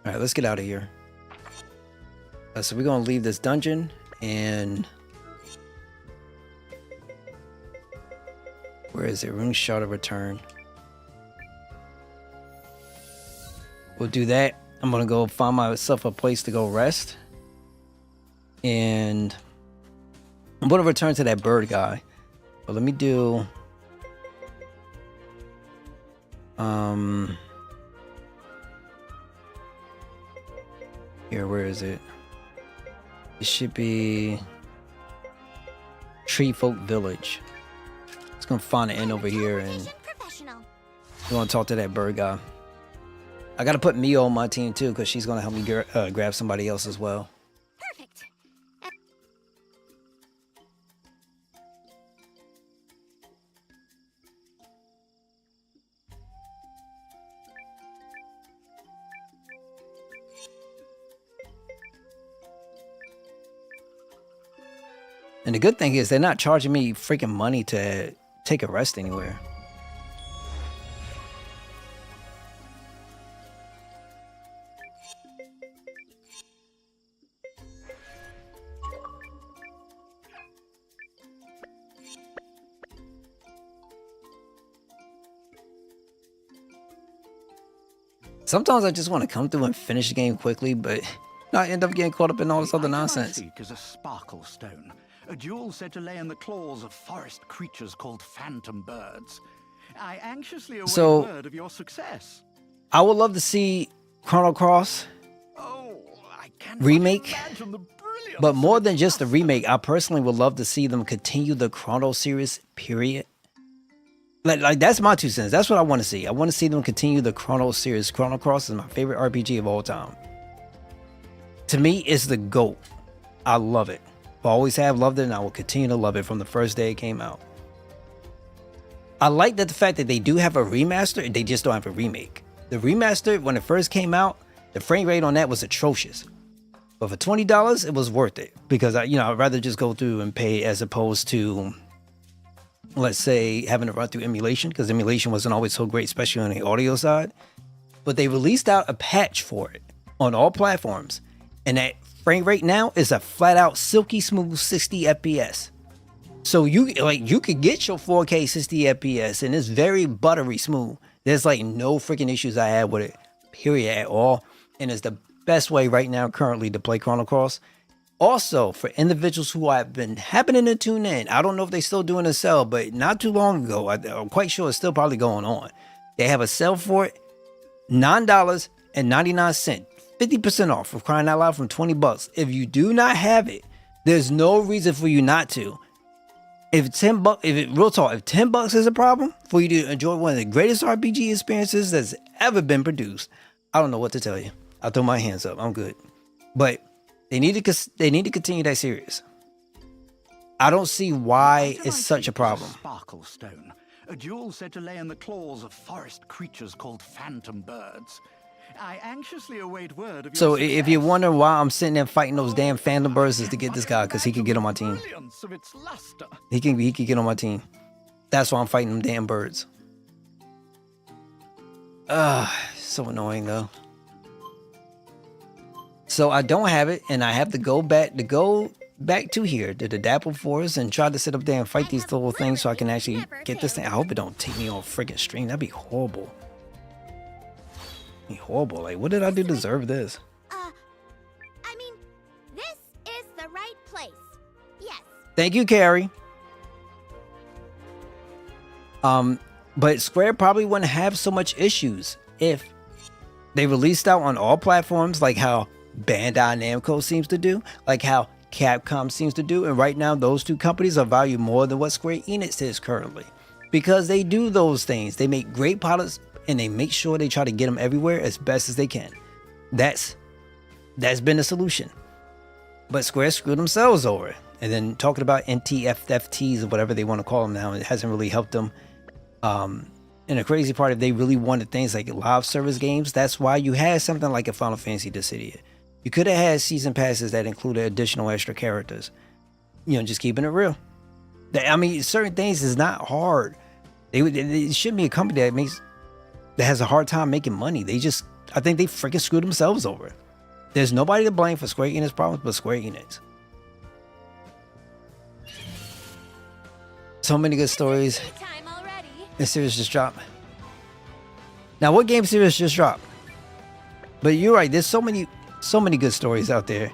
All right, let's get out of here. So we're gonna leave this dungeon and where is it? Rune Shard of Return. We'll do that. I'm gonna go find myself a place to go rest, and I'm gonna return to that bird guy. But let me do here, where is it? It should be Tree Folk Village. It's gonna find an inn over here, and Patient professional. we want to talk to that bird guy. I gotta put Mio on my team too, because she's gonna help me grab somebody else as well. Perfect. And the good thing is they're not charging me freaking money to take a rest anywhere. Sometimes I just want to come through and finish the game quickly, but I end up getting caught up in all this other The item I nonsense. seek is a sparkle stone, a jewel said to lay in the claws of forest creatures called phantom birds. I anxiously await So- word of your success. I would love to see Chrono Cross Oh, I can't remake, imagine the brilliance but of more its than just the luster. remake, I personally would love to see them continue the Chrono series, period. Like that's my 2 cents. That's what I want to see. I want to see them continue the Chrono series. Chrono Cross is my favorite RPG of all time. To me, it's the GOAT. I love it. I always have loved it, and I will continue to love it from the first day it came out. I like that the fact that they do have a remaster, they just don't have a remake. The remaster, when it first came out, the frame rate on that was atrocious. But for $20, it was worth it because I'd rather just go through and pay as opposed to, let's say, having to run through emulation, because emulation wasn't always so great, especially on the audio side. But they released out a patch for it on all platforms, and that frame rate now is a flat out silky smooth 60 FPS. So you could get your 4K 60 FPS, and it's very buttery smooth. There's like no freaking issues I had with it, period, at all. And it's the best way right now currently to play Chrono Cross. Also, for individuals who have been happening to tune in, I don't know if they're still doing a sale, but not too long ago, I'm quite sure it's still probably going on. They have a sale for it, $9.99, 50% off, for crying out loud, from $20. If you do not have it, there's no reason for you not to. If $10 is a problem for you to enjoy one of the greatest RPG experiences that's ever been produced, I don't know what to tell you. I'll throw my hands up. I'm good. But they need to continue that series. I don't see why it's such a problem. Sparkle stone, a jewel said to lay in the claws of forest creatures called phantom birds. I anxiously await word of So your if you're success. wondering why I'm sitting there fighting those damn phantom birds, is to get this guy, because he can get on my team. Brilliance of its luster. He can get on my team. That's why I'm fighting them damn birds. So annoying though. So I don't have it, and I have to go back to here to the Dapple Forest and try to sit up there and fight these little things so I can actually get this thing. I hope it don't take me off freaking stream. That'd be horrible. Horrible. Like, what did I do to deserve this? I mean, this is the right place. Yes. Thank you, Carrie. But Square probably wouldn't have so much issues if they released out on all platforms, like how Bandai Namco seems to do, like how Capcom seems to do. And right now, those two companies are valued more than what Square Enix is currently, because they do those things. They make great products, and they make sure they try to get them everywhere as best as they can. That's been the solution. But Square screwed themselves over. And then talking about NTFFTs or whatever they want to call them now, it hasn't really helped them. And the crazy part, if they really wanted things like live service games, that's why you had something like a Final Fantasy Dissidia. You could have had season passes that included additional extra characters. Just keeping it real. I mean, certain things is not hard. It shouldn't be a company that has a hard time making money. I think they freaking screwed themselves over. There's nobody to blame for Square Enix problems but Square Enix. So many good stories. Time already. This series just dropped. Now, what game series just dropped? But you're right. There's so many good stories out there.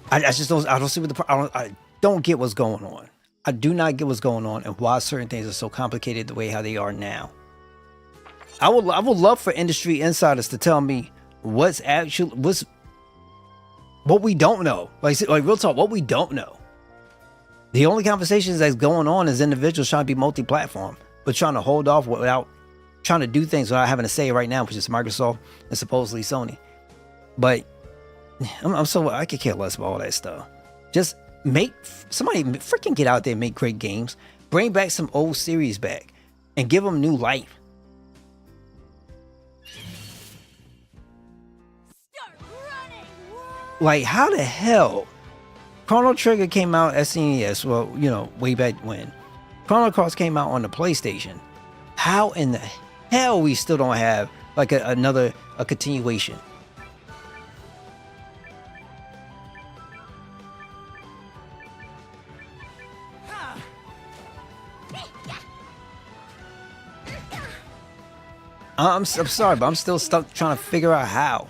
I don't see what I don't get what's going on. I do not get what's going on and why certain things are so complicated the way how they are now. I would love for industry insiders to tell me what we don't know. Like real talk, what we don't know. The only conversations that's going on is individuals trying to be multi-platform, but trying to hold off without trying to do things without having to say it right now, which is Microsoft and supposedly Sony. But I could care less about all that stuff. Just somebody freaking get out there and make great games. Bring back some old series back and give them new life. Start running. Like, how the hell? Chrono Trigger came out at SNES, well, way back when. Chrono Cross came out on the PlayStation. How in the hell we still don't have like a continuation? I'm sorry, but I'm still stuck trying to figure out how.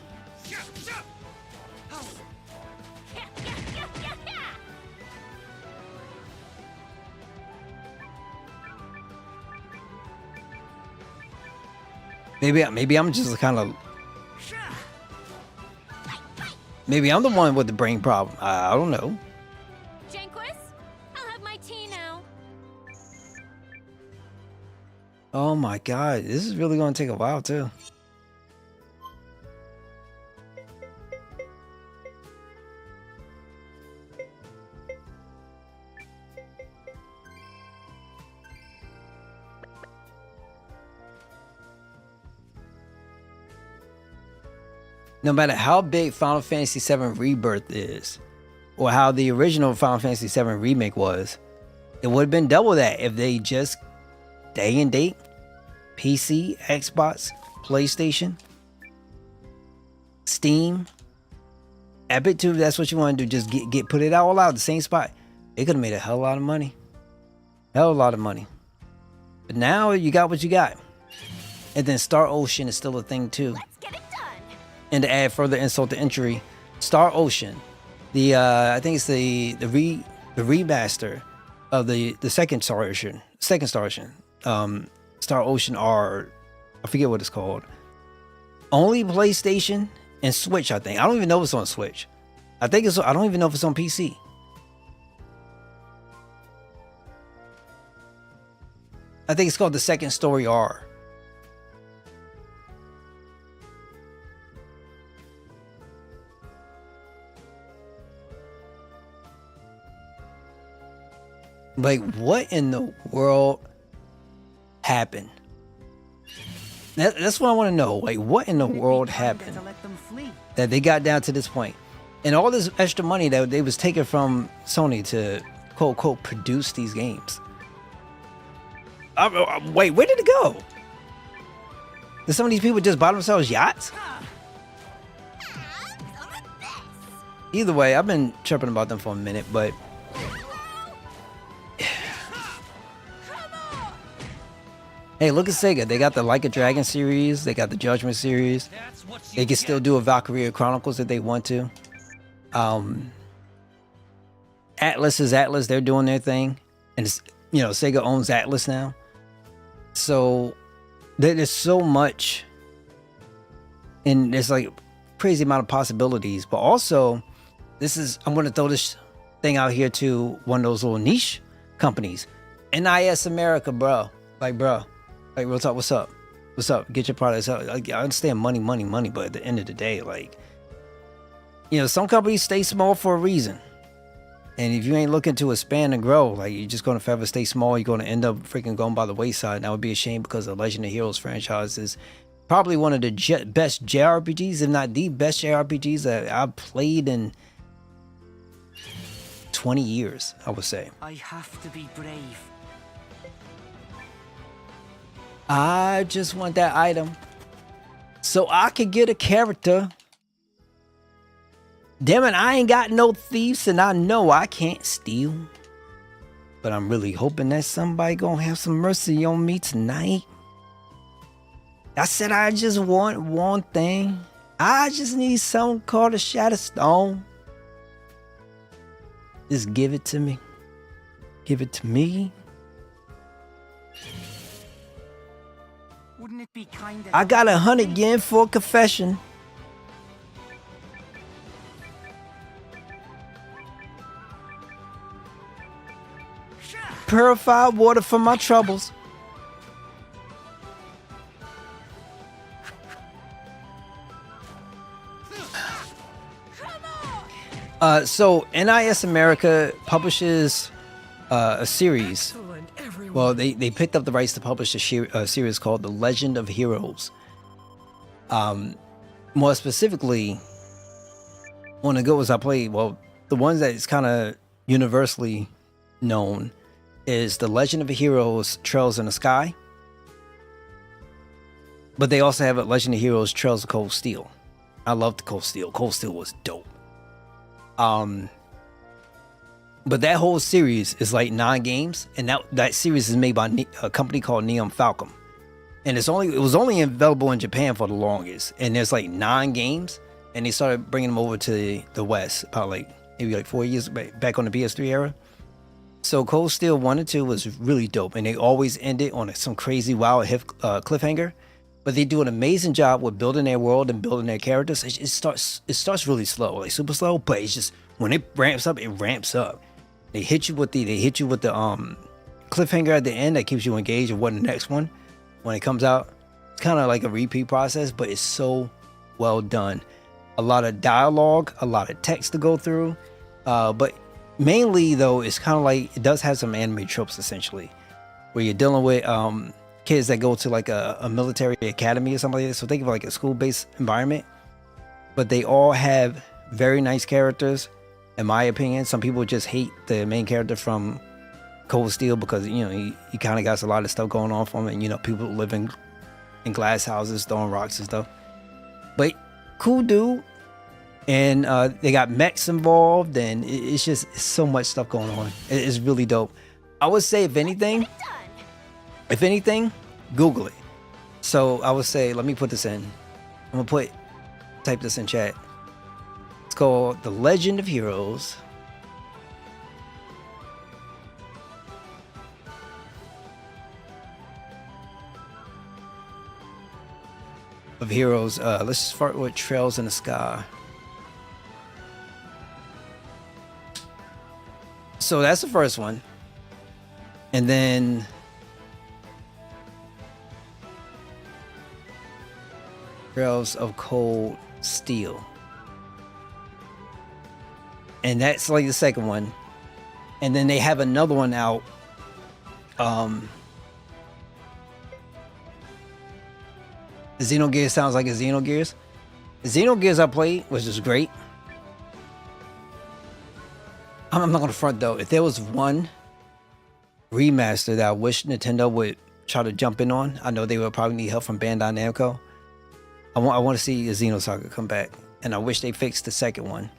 Maybe I'm just kind of. Maybe I'm the one with the brain problem. I don't know. Janquis, I'll have my tea now. Oh my god, this is really gonna take a while too. No matter how big Final Fantasy VII Rebirth is, or how the original Final Fantasy VII Remake was, it would have been double that if they just day and date, PC, Xbox, PlayStation, Steam, Epic too. If that's what you want to do. Just put it all out at the same spot. They could have made a hell of a lot of money. Hell of a lot of money. But now you got what you got. And then Star Ocean is still a thing too. Let's get it done. And to add further insult to injury, Star Ocean, I think it's the remaster of the second Star Ocean, Star Ocean R, I forget what it's called. Only PlayStation and Switch, I think. I don't even know if it's on Switch. I don't even know if it's on PC. I think it's called the Second Story R. Like, what in the world happened? That's what I want to know. Like, what in the world happened To let them flee. that they got down to this point? And all this extra money that they was taking from Sony to quote unquote produce these games. Wait, where did it go? Did some of these people just buy themselves yachts? Either way, I've been chirping about them for a minute, but hey, look at Sega. They got the Like a Dragon series. They got the Judgment series. That's what you They can still do a Valkyria Chronicles if they want to. Atlas is Atlas. They're doing their thing. And it's, Sega owns Atlas now. So there's so much. And there's like crazy amount of possibilities. But also, I'm going to throw this thing out here to one of those little niche companies. NIS America, bro. Like, real talk, what's up? What's up? Get your products out. I understand money, but at the end of the day, like, some companies stay small for a reason. And if you ain't looking to expand and grow, like, you're just going to forever stay small. You're going to end up freaking going by the wayside. And that would be a shame because the Legend of Heroes franchise is probably one of the best JRPGs, if not the best JRPGs that I've played in 20 years, I would say. I have to be brave. I just want that item so I could get a character. Damn it, I ain't got no thieves and I know I can't steal. But I'm really hoping that somebody gonna have some mercy on me tonight. I said I just want one thing. I just need something called a Shadowstone. Just give it to me. Give it to me. Wouldn't it be kind of I got 100 yen for a confession. Purified water for my troubles. So NIS America publishes a series. Excellent, everyone. Well, they picked up the rights to publish a series called The Legend of Heroes. More specifically, one of the good ones I played, well, the ones that is kind of universally known is The Legend of Heroes Trails in the Sky. But they also have a Legend of Heroes Trails of Cold Steel. I loved Cold Steel. Cold Steel was dope. But that whole series is like 9 games, and that series is made by a company called Neon Falcom. And it was only available in Japan for the longest. And there's like 9 games, and they started bringing them over to the West about maybe 4 years back on the PS3 era. So Cold Steel 1 and 2 was really dope, and they always ended on some crazy wild cliffhanger. but they do an amazing job with building their world and building their characters. It starts really slow, like super slow, but it's just when it ramps up, it ramps up. They hit you with the cliffhanger at the end that keeps you engaged with what the next one when it comes out. It's kind of like a repeat process, but it's so well done. A lot of dialogue, a lot of text to go through, but mainly though, it's kind of like it does have some anime tropes essentially, where you're dealing with kids that go to like a military academy or something like that. So think of like a school-based environment, but they all have very nice characters, in my opinion. Some people just hate the main character from Cold Steel because, you know, he kind of got a lot of stuff going on for him, and, you know, people living in glass houses, throwing rocks and stuff. But cool dude, and they got mechs involved, and it's just so much stuff going on. It's really dope. I would say, if anything, Google it. So I would say, let me put this in. I'm gonna type this in chat. It's called The Legend of Heroes. Let's start with Trails in the Sky. So that's the first one. And then Trails of Cold Steel. And that's like the second one. And then they have another one out. Xenogears sounds like a Xenogears. Xenogears I played, which is great. I'm not gonna front though. If there was one remaster that I wish Nintendo would try to jump in on, I know they would probably need help from Bandai Namco. I want to see the Xenosaga come back, and I wish they fixed the second one,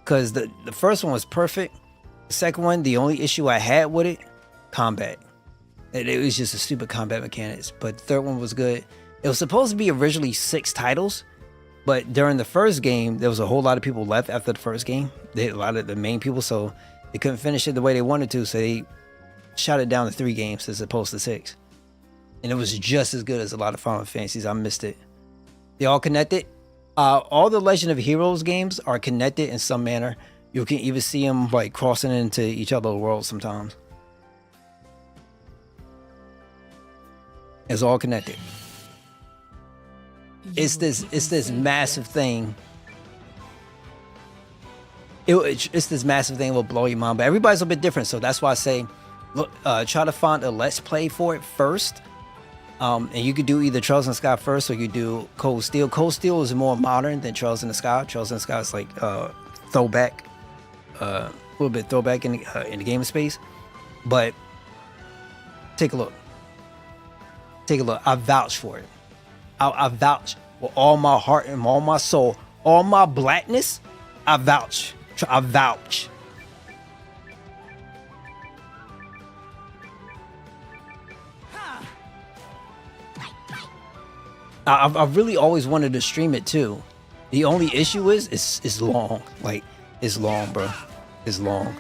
because the first one was perfect. The second one, the only issue I had with it, combat. It was just a stupid combat mechanics. But the third one was good. It was supposed to be originally 6 titles, but during the first game, there was a whole lot of people left after the first game. A lot of the main people, so they couldn't finish it the way they wanted to, so they shot it down to 3 games as opposed to 6. And it was just as good as a lot of Final Fantasies. I missed it. They all connected. All the Legend of Heroes games are connected in some manner. You can even see them like crossing into each other's worlds sometimes. It's all connected. It's this massive thing. It's this massive thing that will blow your mind. But everybody's a bit different, so that's why I say, look, try to find a Let's Play for it first. And you could do either Trails in the Sky first, or you do Cold Steel. Cold Steel is more modern than Trails in the Sky. Trails in the Sky is like throwback, a little bit throwback in the game space. But take a look. Take a look. I vouch for it. I vouch with all my heart and all my soul, all my blackness. I vouch. I vouch. I've really always wanted to stream it too. The only issue is it's long. Like, it's long, bro. It's long.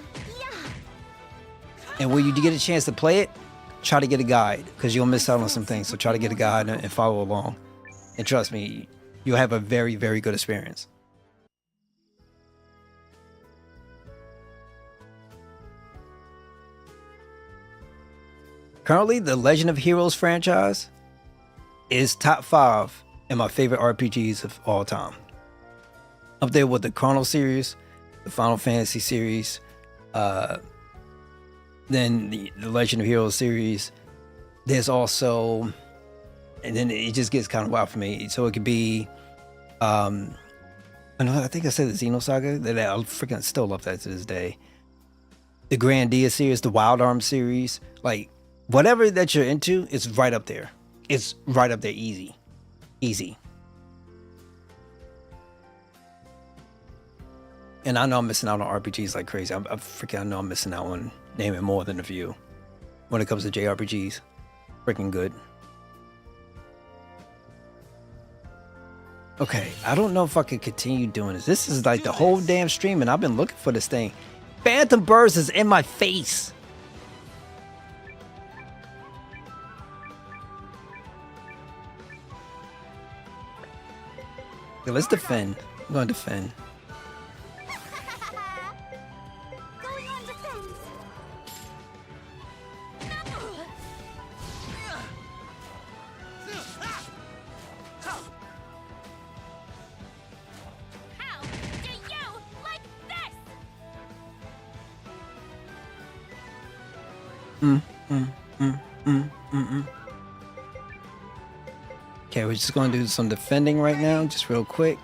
And when you get a chance to play it, try to get a guide, because you'll miss out on some things. So try to get a guide and follow along. And trust me, you'll have a very, very good experience. Currently, the Legend of Heroes franchise is top 5 in my favorite RPGs of all time. Up there with the Chronicle series, the Final Fantasy series, then the Legend of Heroes series. There's also, and then it just gets kind of wild for me. So it could be, I think I said the Xenosaga. That I freaking still love that to this day. The Grandia series, the Wild Arms series, like whatever that you're into, it's right up there. It's right up there, easy. And I know I'm missing out on RPGs like crazy. I know I'm missing out on naming more than a few. When it comes to JRPGs, freaking good. Okay, I don't know if I can continue doing this. This is like the whole damn stream, and I've been looking for this thing. Phantom Burst is in my face. Yeah, let's defend. I'm gonna defend. Going on defense. How do you like this? Okay, we're just gonna do some defending right now, just real quick.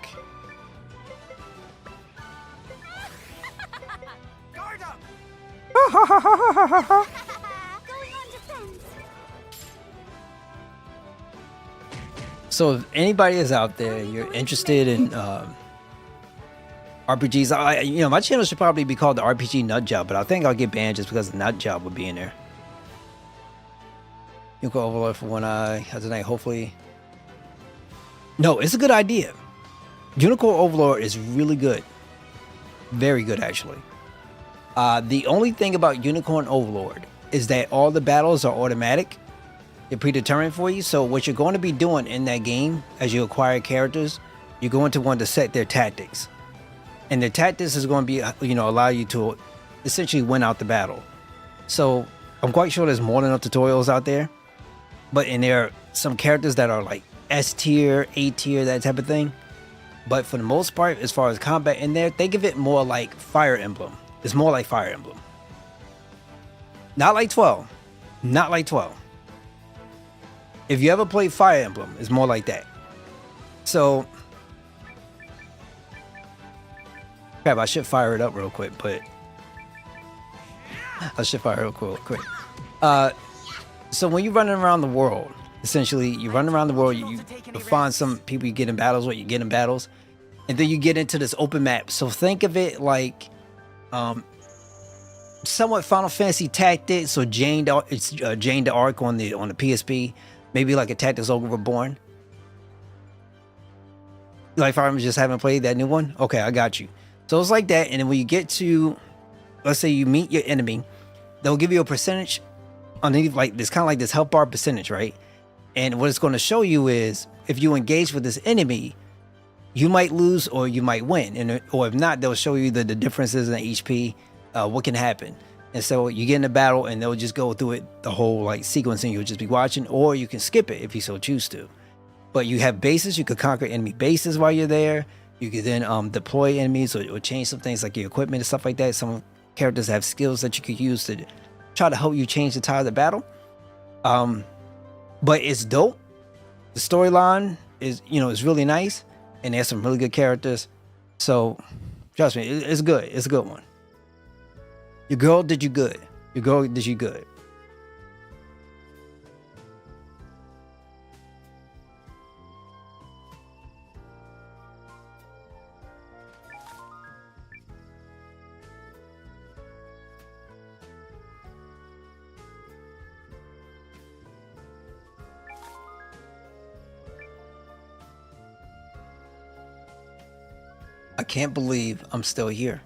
Guard up! Going on defense. So if anybody is out there, you're interested in RPGs, you know, my channel should probably be called the RPG Nut Job, but I think I'll get banned just because the Nut Job would be in there. You go Overlord for one eye, tonight, hopefully. No, it's a good idea. Unicorn Overlord is really good. Very good, actually. The only thing about Unicorn Overlord is that all the battles are automatic. They're predetermined for you. So what you're going to be doing in that game as you acquire characters, you're going to want to set their tactics. And their tactics is going to be, you know, allow you to essentially win out the battle. So I'm quite sure there's more than enough tutorials out there. But and there are some characters that are like S tier, A tier, that type of thing. But for the most part, as far as combat in there, think of it more like Fire Emblem. It's more like Fire Emblem. Not like 12. Not like 12. If you ever played Fire Emblem, it's more like that. So, crap, I should fire it up real quick, but I should fire it real quick. So when you're running around the world, essentially, you run around the world, you find some people you get in battles with, you get in battles, and then you get into this open map. So think of it like somewhat Final Fantasy Tactics or Jane d'Arc on the PSP, maybe like a Tactics Ogre Reborn. Like I just haven't played that new one. Okay, I got you. So it's like that, and then when you get to, let's say you meet your enemy, they'll give you a percentage underneath, like this kind of like this health bar percentage, right? And what it's going to show you is if you engage with this enemy, you might lose or you might win, and or if not, they'll show you the differences in HP, what can happen. And so you get in a battle, and they'll just go through it, the whole like sequence, and you'll just be watching, or you can skip it if you so choose to. But you have bases, you could conquer enemy bases while you're there. You could then deploy enemies or change some things like your equipment and stuff like that. Some characters have skills that you could use to try to help you change the tide of the battle. But it's dope. The storyline is, you know, it's really nice, and there's some really good characters. So trust me, it's good. It's a good one. Your girl did you good. Your girl did you good. I can't believe I'm still here.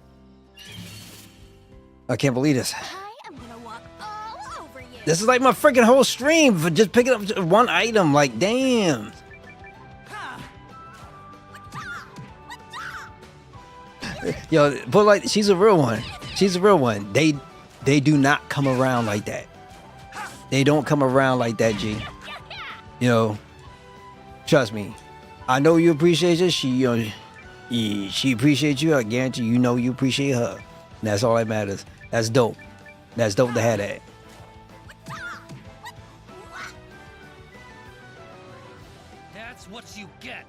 I can't believe this. I am gonna walk all over you. This is like my freaking whole stream for just picking up just one item. Like, damn. Yo, but like, she's a real one. She's a real one. They do not come around like that. They don't come around like that, G. You know, trust me. I know you appreciate her. She appreciates you. I guarantee you know you appreciate her. And that's all that matters. That's dope. That's dope to have that. That's what you get.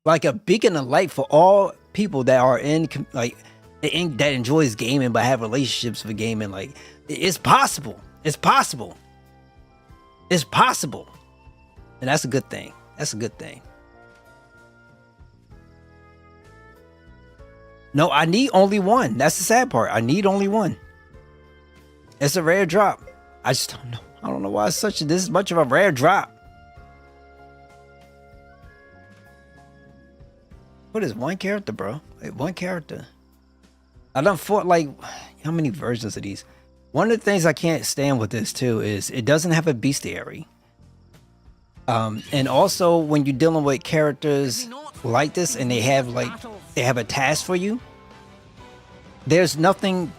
Like a beacon of light for all people that are that enjoys gaming but have relationships with gaming. Like, it's possible. It's possible. It's possible. And that's a good thing. That's a good thing. No, I need only one. That's the sad part. I need only one. It's a rare drop. I just don't know. I don't know why it's this much of a rare drop. What is one character, bro? Like, one character. I done fought like, how many versions of these? One of the things I can't stand with this too is it doesn't have a bestiary. And also when you're dealing with characters like this and they have a task for you, there's nothing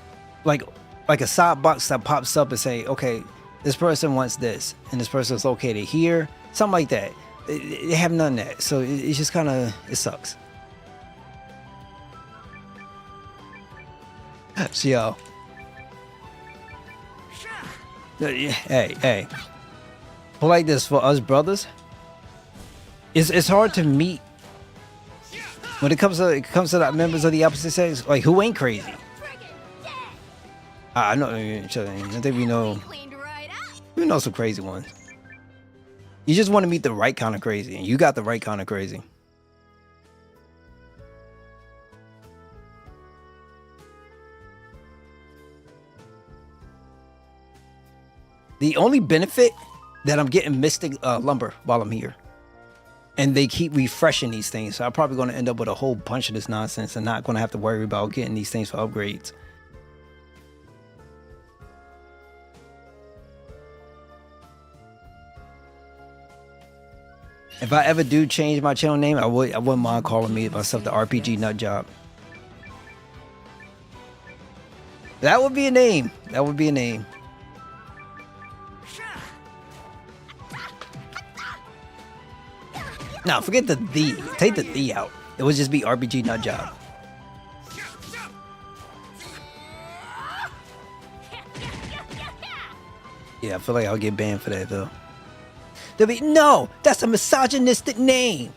like a side box that pops up and say, okay, this person wants this and this person's located here, something like that. They have none of that, so it's just kind of, it sucks. Yo. Hey. But like this, for us brothers, it's hard to meet when it comes to the members of the opposite sex, like who ain't crazy. I know. I think we know. Cleaned right up. We know some crazy ones. You just want to meet the right kind of crazy, and you got the right kind of crazy. The only benefit that I'm getting Mystic Lumber while I'm here. And they keep refreshing these things. So I'm probably going to end up with a whole bunch of this nonsense and not going to have to worry about getting these things for upgrades. If I ever do change my channel name, I wouldn't mind calling myself the RPG Nut Job. That would be a name. That would be a name. Now, forget the "the." Take the "the" out. It would just be RPG Nut Job. Yeah, I feel like I'll get banned for that, though. They'll be, no, that's a misogynistic name.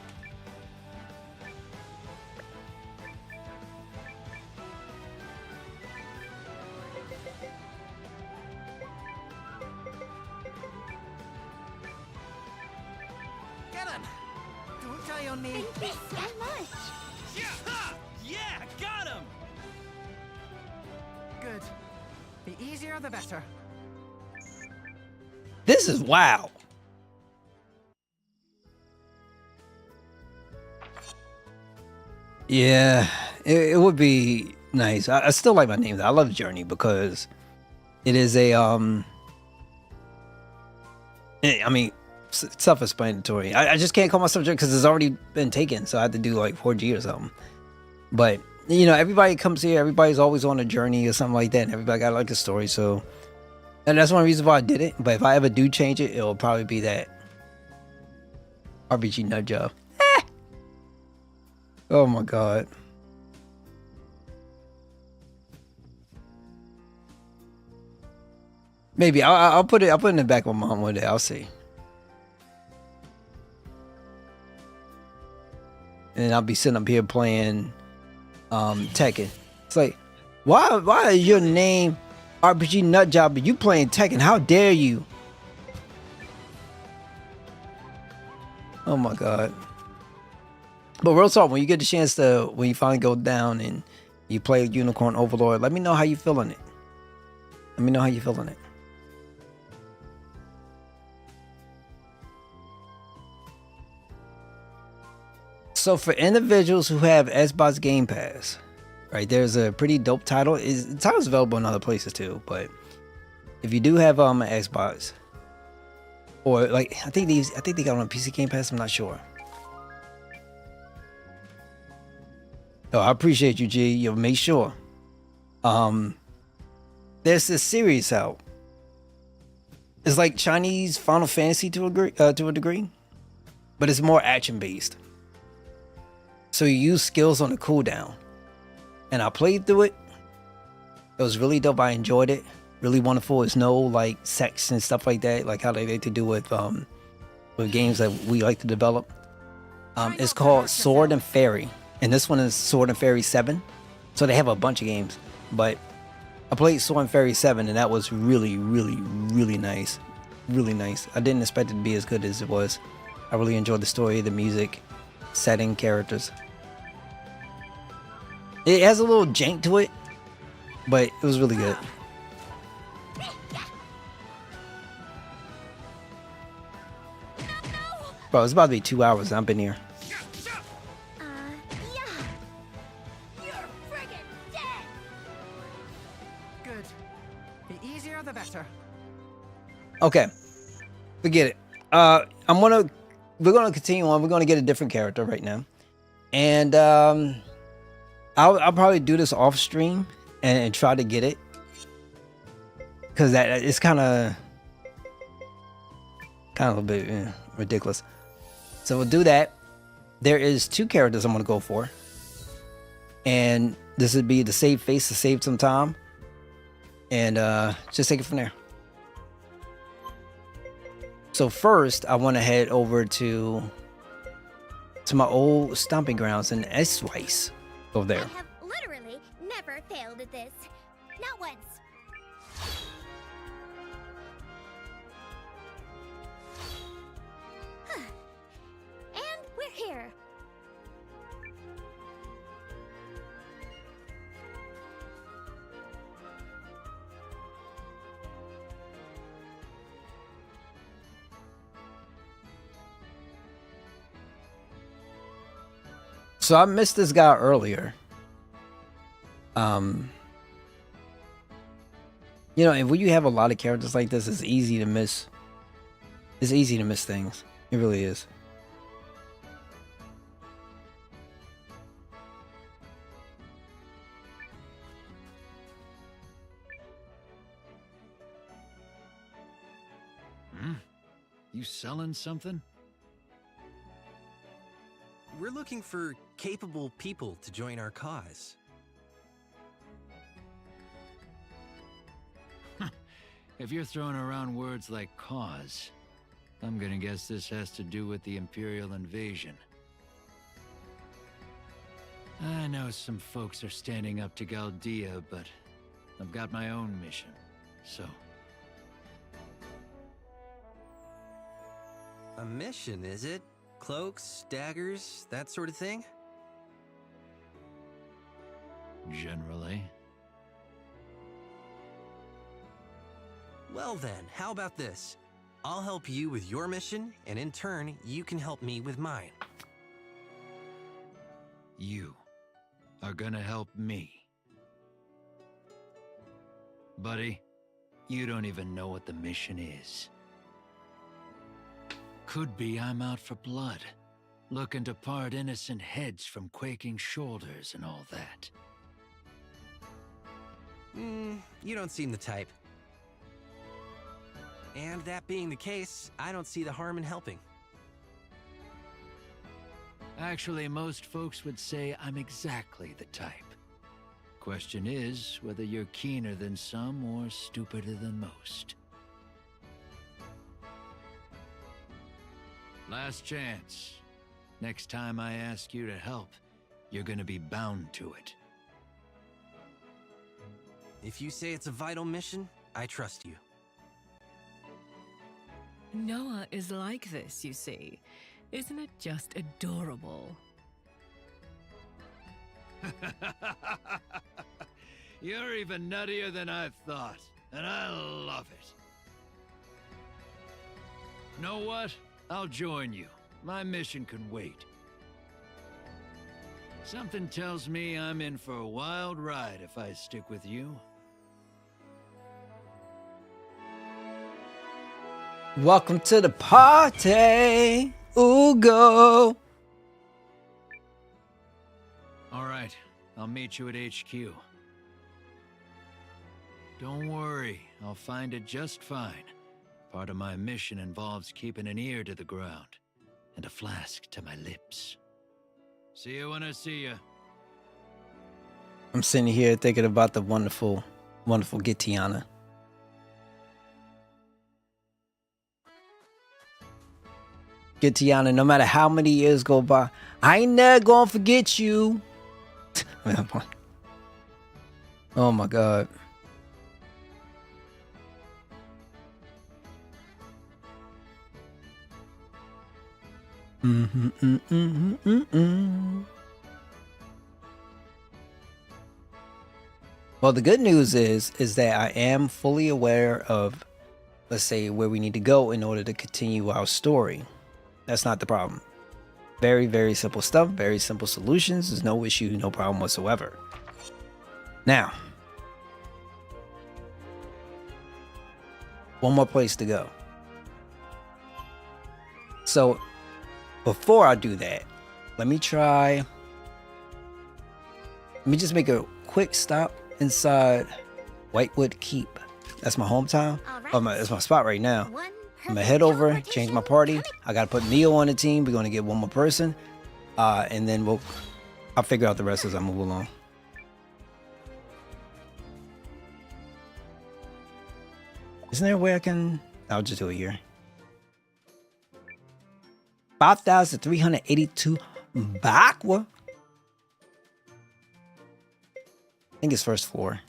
Get him! Don't die on me. Thank you so much. Yeah, got him! Good. The easier, the better. This is wow. Yeah, it would be nice. I still like my name. I love Journey because it is a I mean, self-explanatory. I just can't call myself Journey because it's already been taken, so I had to do like 4G or something. But you know, everybody comes here. Everybody's always on a journey or something like that. And everybody got like a story. So, and that's one reason why I did it. But if I ever do change it, it'll probably be that RPG Nut Job. Oh my god. Maybe I'll put it in the back of my mind one day. I'll see. And then I'll be sitting up here playing Tekken. It's like, why is your name RPG Nut Job but you playing Tekken? How dare you? Oh my god. But real talk, when you get the chance to, when you finally go down and you play Unicorn Overlord, let me know how you feeling it. Let me know how you feeling it. So for individuals who have Xbox Game Pass, right, there's a pretty dope title. The title's available in other places too, but if you do have an Xbox, or like I think they got it on PC Game Pass, I'm not sure. Oh, I appreciate you, G. You'll make sure. There's this series out. It's like Chinese Final Fantasy to a degree, but it's more action based. So you use skills on the cooldown, and I played through it. It was really dope. I enjoyed it. Really wonderful. It's no like sex and stuff like that, like how they like to do with games that we like to develop. It's called Sword and Fairy. And this one is Sword and Fairy 7. So they have a bunch of games. But I played Sword and Fairy 7 and that was really, really, really nice. Really nice. I didn't expect it to be as good as it was. I really enjoyed the story, the music, setting, characters. It has a little jank to it, but it was really good. Bro, it's about to be 2 hours and I've been here. Okay, forget it. we're gonna continue on. We're gonna get a different character right now, and I'll probably do this off stream and try to get it, because that it's kind of a bit ridiculous. So we'll do that. There is 2 characters I'm gonna go for, and this would be the save face to save some time, and just take it from there. So first, I want to head over to my old stomping grounds in Esweiss. Go there. I have literally never failed at this. Not once. And we're here. So I missed this guy earlier. You know, and when you have a lot of characters like this, it's easy to miss. It's easy to miss things. It really is. You selling something? We're looking for capable people to join our cause. If you're throwing around words like cause, I'm gonna guess this has to do with the Imperial invasion. I know some folks are standing up to Galdia, but I've got my own mission, so... A mission, is it? Cloaks, daggers, that sort of thing? Generally. Well then, how about this? I'll help you with your mission, and in turn, you can help me with mine. You are gonna help me. Buddy, you don't even know what the mission is. Could be I'm out for blood, looking to part innocent heads from quaking shoulders and all that. You don't seem the type. And that being the case, I don't see the harm in helping. Actually, most folks would say I'm exactly the type. Question is whether you're keener than some or stupider than most. Last chance. Next time I ask you to help, you're gonna be bound to it. If you say it's a vital mission, I trust you. Noah is like this, you see. Isn't it just adorable? You're even nuttier than I thought, and I love it. Know what? I'll join you. My mission can wait. Something tells me I'm in for a wild ride if I stick with you. Welcome to the party, Ugo. All right, I'll meet you at HQ. Don't worry, I'll find it just fine. Part of my mission involves keeping an ear to the ground and a flask to my lips. See you when I see you. I'm sitting here thinking about the wonderful, wonderful Gitiana. Gitiana, no matter how many years go by, I ain't never gonna forget you. Oh my God. Well, the good news is that I am fully aware of, let's say, where we need to go in order to continue our story. That's not the problem. Very, very simple stuff, very simple solutions. There's no issue, no problem whatsoever. Now, one more place to go. So before I do that, let me just make a quick stop inside Whitewood Keep. That's my hometown. That's my spot right now. I'm gonna head over, change my party. I gotta put Neo on the team. We're gonna get one more person, and then I'll figure out the rest as I move along. Isn't there a way I can? I'll just do it here. 5,382 backward. I think it's first floor.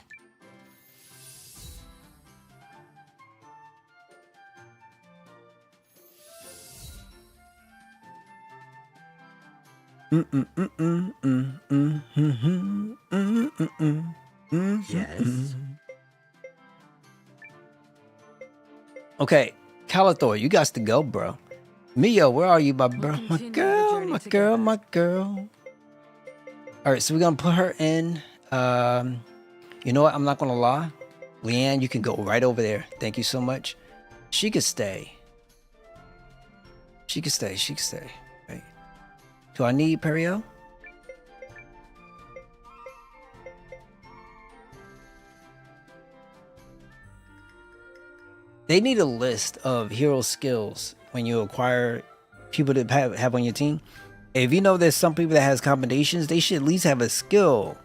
Yes. Okay, Calathor, you got to go, bro. Mio, where are you, my bro? My girl, my girl, my girl. All right, so we're gonna put her in. You know what? I'm not gonna lie. Leanne, you can go right over there. Thank you so much. She could stay. She could stay. She could stay. Right. Do I need Periel? They need a list of hero skills when you acquire people to have on your team. If you know there's some people that has combinations, they should at least have a skill.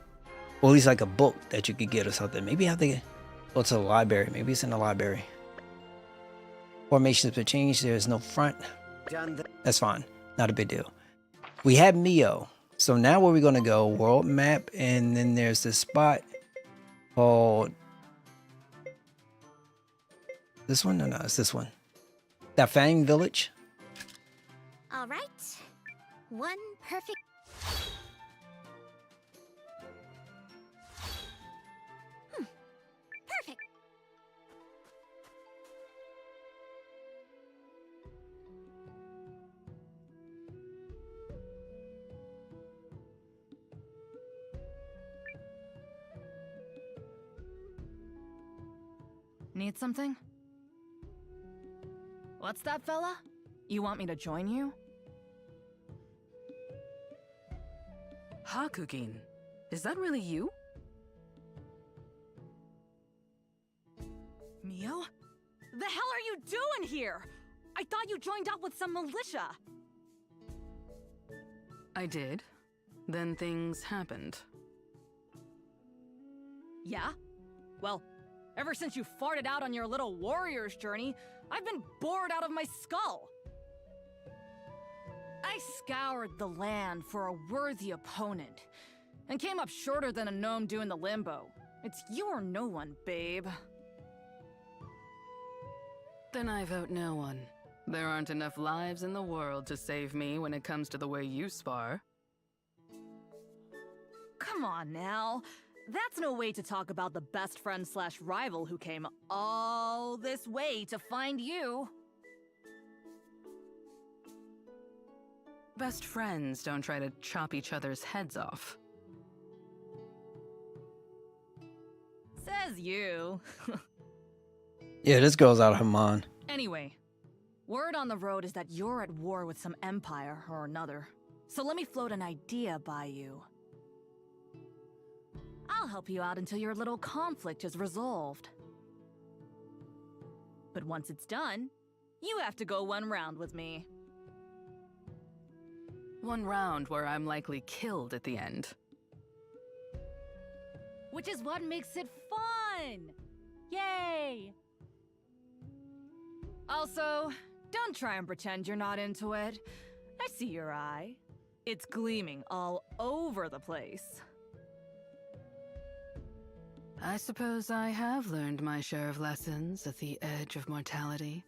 Or at least like a book that you could get or something. Maybe I have to go to the library. Maybe it's in the library. Formations have changed. There's no front. That's fine. Not a big deal. We have Mio. So now where we're going to go, world map. And then there's this spot called... This one? No, it's this one. That Fang Village. All right. One perfect... Perfect. Need something? What's that, fella? You want me to join you? Hakukin, is that really you? Mio? The hell are you doing here? I thought you joined up with some militia. I did. Then things happened. Yeah? Well, ever since you farted out on your little warrior's journey, I've been bored out of my skull. I scoured the land for a worthy opponent, and came up shorter than a gnome doing the limbo. It's you or no one, babe. Then I vote no one. There aren't enough lives in the world to save me when it comes to the way you spar. Come on now. That's no way to talk about the best friend slash rival who came all this way to find you. Best friends don't try to chop each other's heads off. Says you. Yeah, this girl's out of her mind. Anyway, word on the road is that you're at war with some empire or another. So let me float an idea by you. I'll help you out until your little conflict is resolved. But once it's done, you have to go one round with me. One round where I'm likely killed at the end. Which is what makes it fun! Yay! Also, don't try and pretend you're not into it. I see your eye. It's gleaming all over the place. I suppose I have learned my share of lessons at the edge of mortality.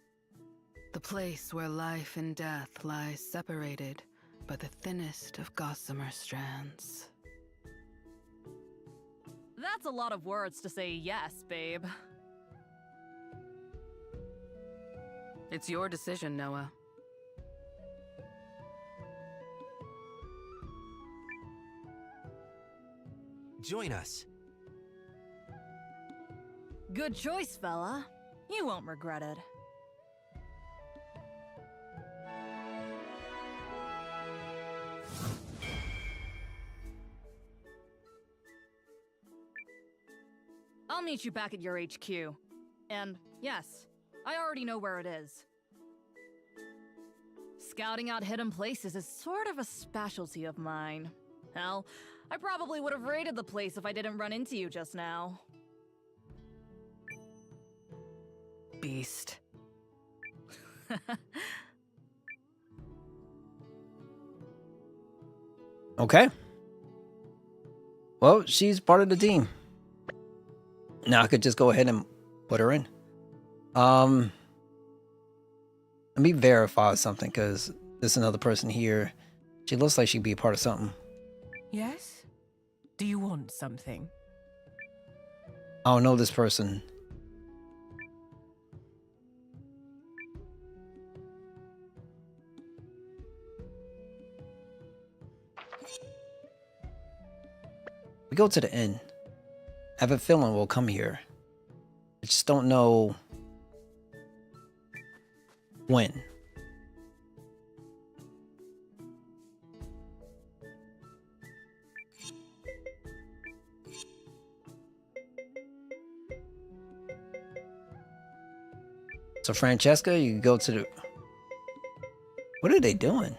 The place where life and death lie separated by the thinnest of gossamer strands. That's a lot of words to say yes, babe. It's your decision, Noah. Join us. Good choice, fella. You won't regret it. I'll meet you back at your HQ. And yes, I already know where it is. Scouting out hidden places is sort of a specialty of mine. Hell, I probably would have raided the place if I didn't run into you just now. Beast. Okay. Well, she's part of the team. Now I could just go ahead and put her in. Let me verify something because there's another person here. She looks like she'd be a part of something. Yes? Do you want something? I don't know this person. We go to the inn. I have a feeling we'll come here. I just don't know when. So Francesca, you go to the... What are they doing?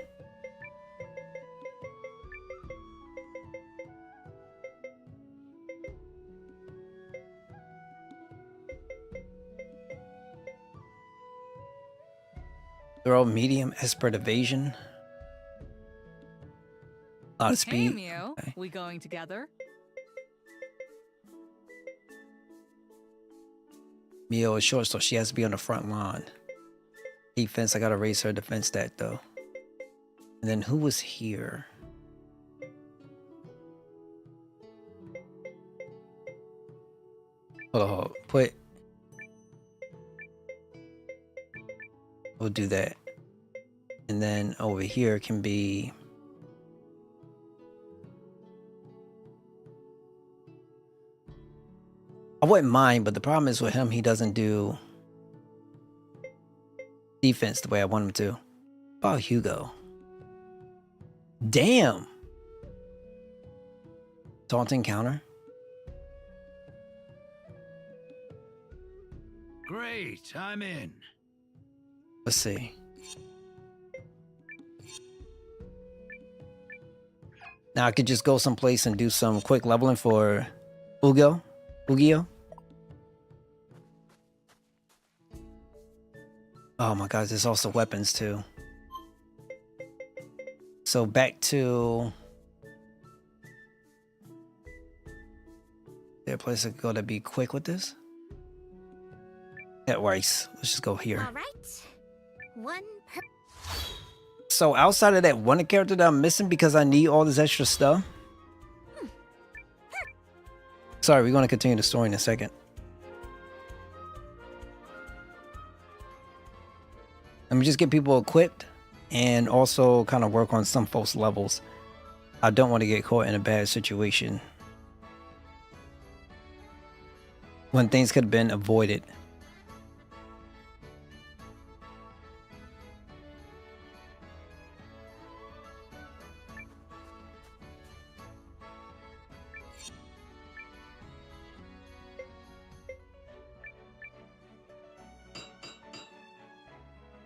Throw medium expert evasion. A lot of Hey, speed. Mew. Okay. We going together? Mio is short, so she has to be on the front line. Defense, I gotta raise her defense stat though. And then who was here? Hold on, put. We'll do that. And then over here can be. I wouldn't mind, but the problem is with him, he doesn't do defense the way I want him to. Oh, Hugo. Damn. Taunting counter. Great, I'm in. Let's see. Now I could just go someplace and do some quick leveling for Ugio. Oh my god, there's also weapons too. So back to... Is there a place I could go to be quick with this? At Rice. Let's just go here. All right. One per... So outside of that one character that I'm missing because I need all this extra stuff. Sorry, we're going to continue the story in a second. Let me just get people equipped and also kind of work on some folks' levels. I don't want to get caught in a bad situation when things could have been avoided.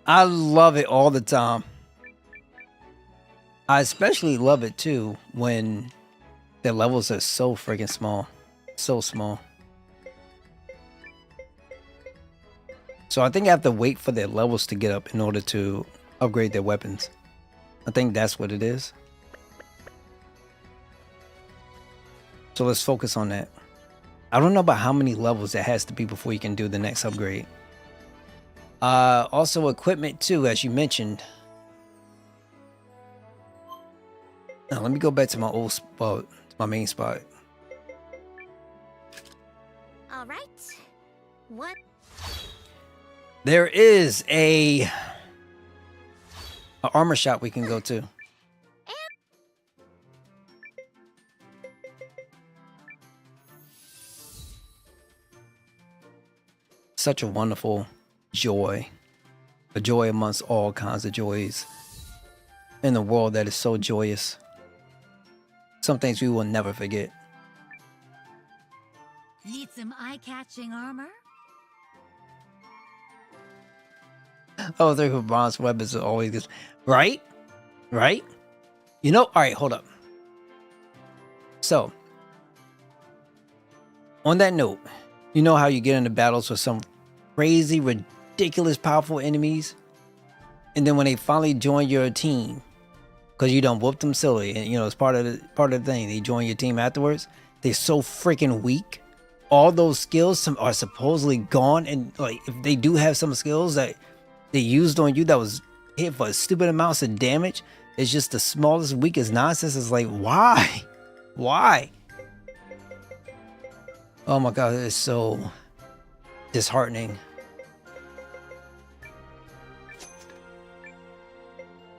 I love it all the time. I especially love it too when the levels are so freaking small. So small. So I think I have to wait for their levels to get up in order to upgrade their weapons. I think that's what it is. So let's focus on that. I don't know about how many levels it has to be before you can do the next upgrade. Also equipment too, as you mentioned. Now let me go back to my old spot, my main spot. All right. One. There is a armor shop we can go to. Such a wonderful joy. A joy amongst all kinds of joys. In a world that is so joyous. Some things we will never forget. Need some eye-catching armor? Oh, three for bronze weapons are always good. Right? Right? You know, alright, hold up. So, on that note, you know how you get into battles with some crazy, ridiculous, powerful enemies? And then when they finally join your team, because you done whooped them silly, and you know, it's part of the thing, they join your team afterwards, they're so freaking weak. All those skills are supposedly gone, and like if they do have some skills that they used on you that was hit for stupid amounts of damage, it's just the smallest, weakest nonsense. It's like, why? Why? Oh my god, it's so disheartening.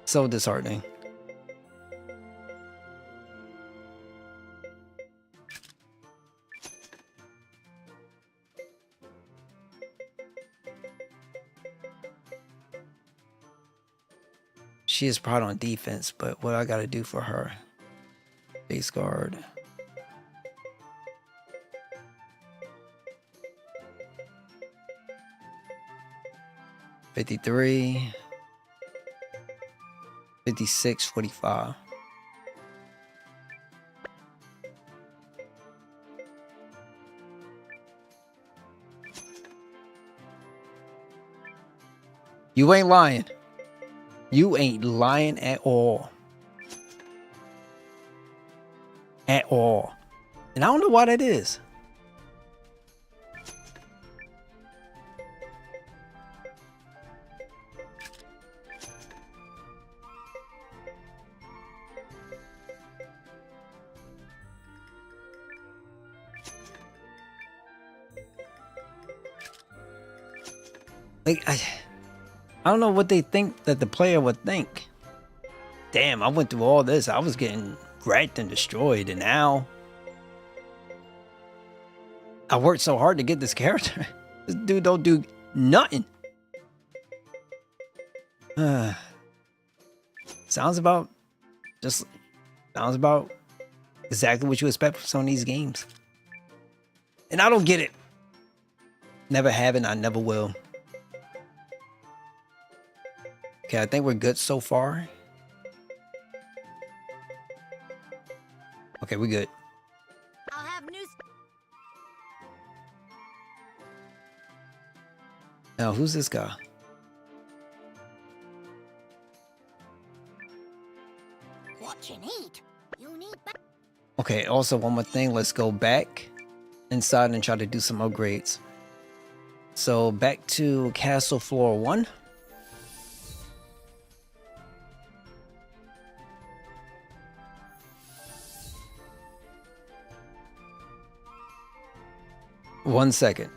So disheartening. She is proud on defense, but what I gotta do for her? Base guard. $53. 56, 45. You ain't lying. You ain't lying at all. At all. And I don't know why that is. Like, I don't know what they think that the player would think. Damn, I went through all this. I was getting wrecked and destroyed, and now I worked so hard to get this character. This dude don't do nothing. Sounds about exactly what you expect from some of these games. And I don't get it. Never have and I never will. Okay, I think we're good so far. Okay, we're good. I'll have news. Now, who's this guy? What you need? You need. Okay, also one more thing. Let's go back inside and try to do some upgrades. So back to castle floor 1. One second.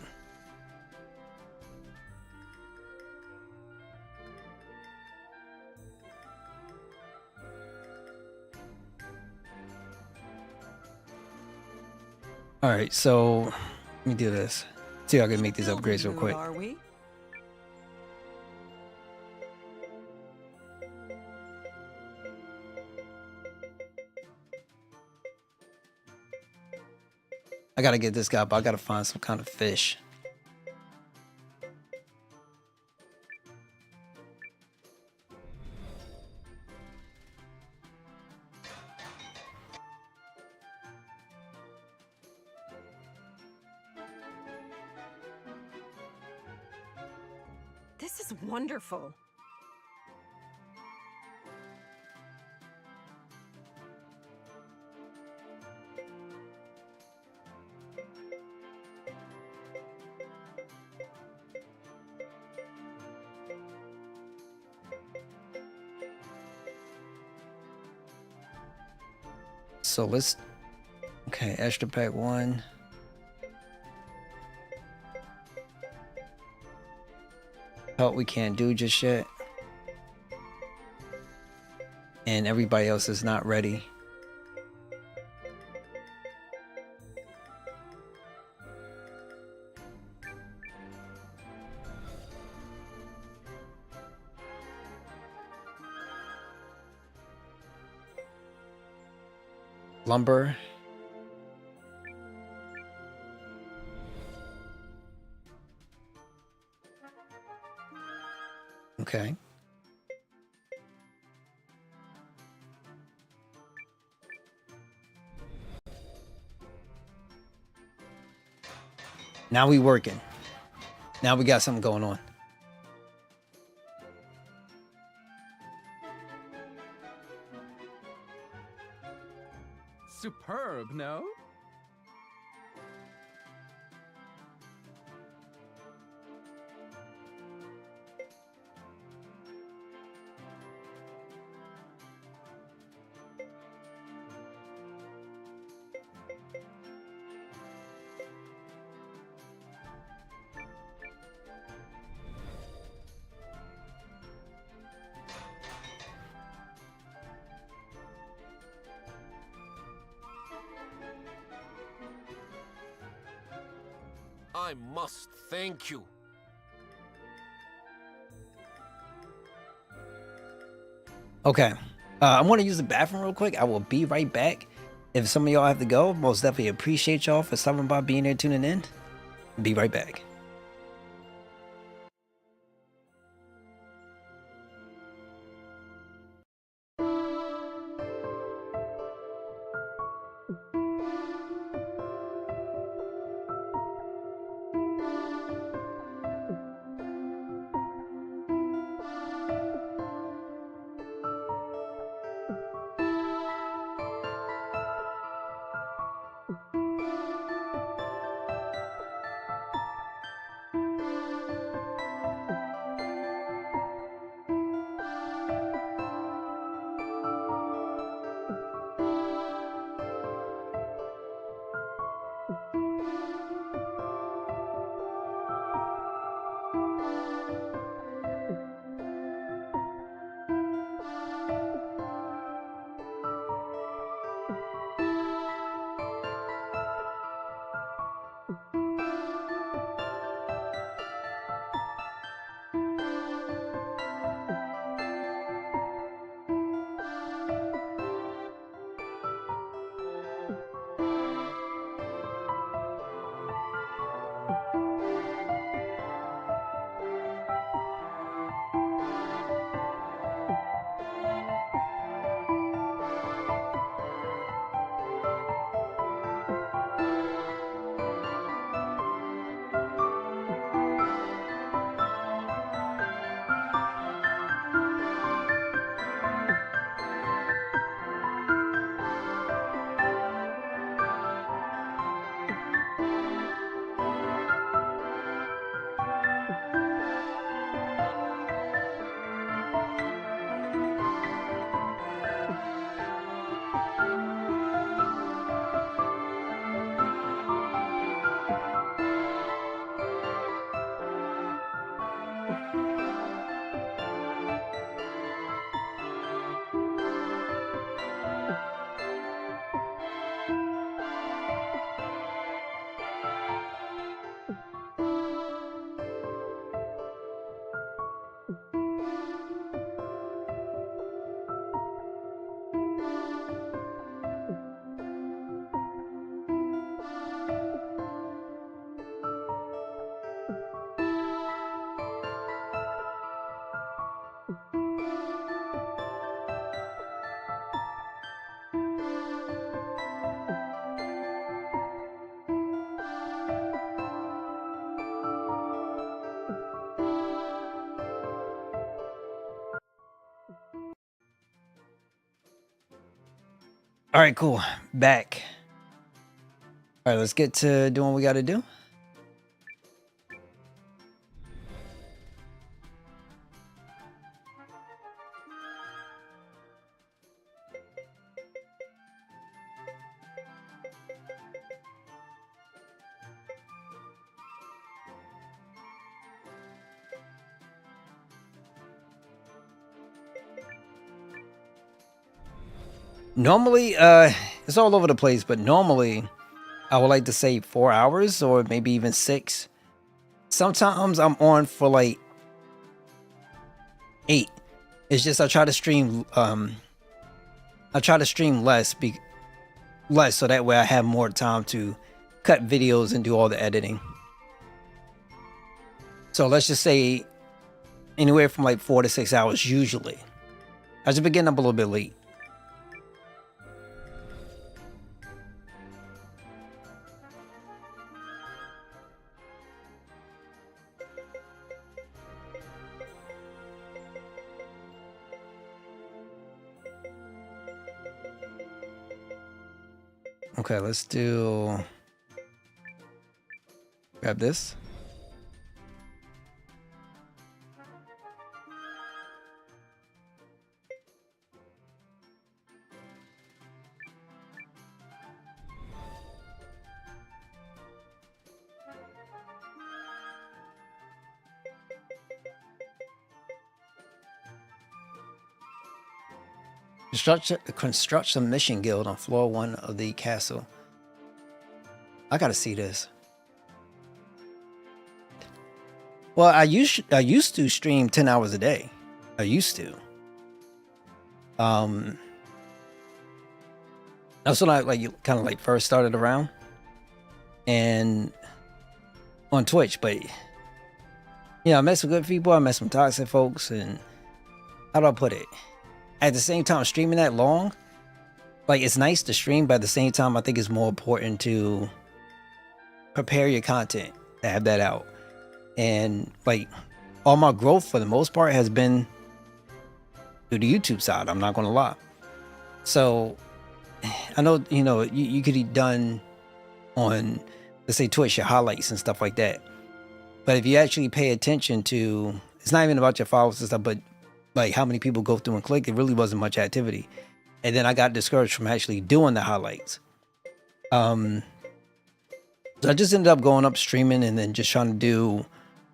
All right, so let me do this. See if I can make these upgrades real quick. Are we? I gotta get this guy, but I gotta find some kind of fish. This is wonderful. So let's, okay, extra pack 1. Help we can't do just yet. And everybody else is not ready. Lumber. Okay. Now we working. Now we got something going on. Superb, no? I must thank you. Okay. I want to use the bathroom real quick. I will be right back. If some of y'all have to go, most definitely appreciate y'all for stopping by, being there, tuning in. Be right back. All right, cool. Back. All right, let's get to doing what we got to do. Normally, it's all over the place, but normally I would like to say 4 hours or maybe even 6. Sometimes I'm on for like 8. It's just I try to stream less so that way I have more time to cut videos and do all the editing. So let's just say anywhere from like 4 to 6 hours usually. I just been getting up a little bit late. Okay, let's grab this. Construct a mission guild on floor 1 of the castle. I gotta see this. Well, I used to stream 10 hours a day. I used to. That's when I kind of first started around and on Twitch, but I met some good people, I met some toxic folks, and how do I put it? At the same time, streaming that long, it's nice to stream, but at the same time, I think it's more important to prepare your content, to have that out. And all my growth for the most part has been through the YouTube side. I'm not gonna lie. So I know, you could have done on, let's say, Twitch, your highlights and stuff like that. But if you actually pay attention to, it's not even about your followers and stuff, but how many people go through and click, it really wasn't much activity. And then I got discouraged from actually doing the highlights. So I just ended up going up streaming and then just trying to do,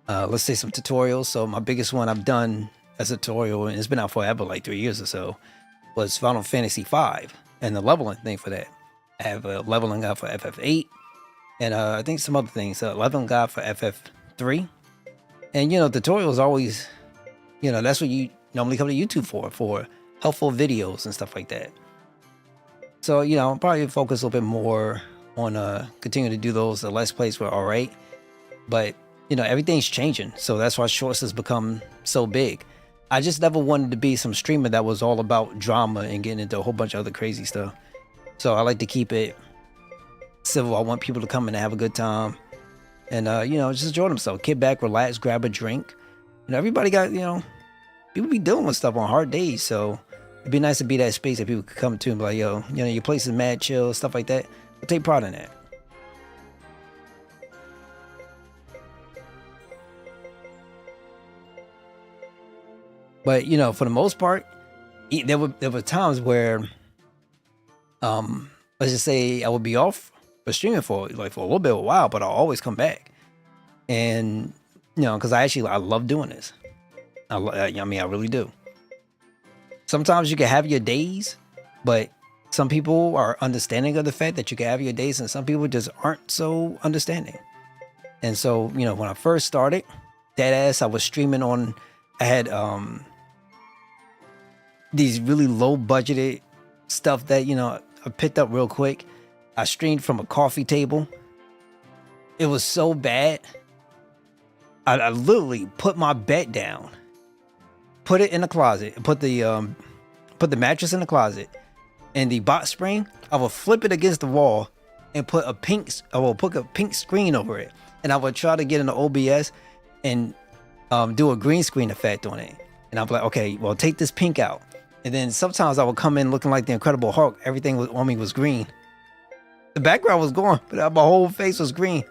let's say, some tutorials. So my biggest one I've done as a tutorial, and it's been out forever, 3 years or so, was Final Fantasy V and the leveling thing for that. I have a leveling guide for FF8 and I think some other things, leveling guide for FF3. And, tutorials always, that's what you normally come to YouTube for helpful videos and stuff like that. So, I'll probably focus a little bit more on continuing to do those. The Let's Plays were alright, but everything's changing, so that's why shorts has become so big. I just never wanted to be some streamer that was all about drama and getting into a whole bunch of other crazy stuff. So I like to keep it civil. I want people to come in and have a good time and just enjoy themselves, kick back, relax, grab a drink. Everybody got, people be dealing with stuff on hard days, so it'd be nice to be that space that people could come to and be like, yo, your place is mad chill, stuff like that. I take pride in that. But for the most part, there were times where, let's just say I would be off for streaming for a little bit of a while, but I'll always come back, and because I love doing this. I really do. Sometimes you can have your days, but some people are understanding of the fact that you can have your days, and some people just aren't so understanding. And so, when I first started, deadass, I was streaming on, I had these really low budgeted stuff that, I picked up real quick. I streamed from a coffee table. It was so bad. I literally put my bed down, put it in the closet, put the mattress in the closet, and the box spring, I would flip it against the wall and put a pink screen over it. And I would try to get into OBS and do a green screen effect on it. And I'd be like, okay, well, take this pink out. And then sometimes I would come in looking like the Incredible Hulk. Everything on me was green. The background was gone, but my whole face was green.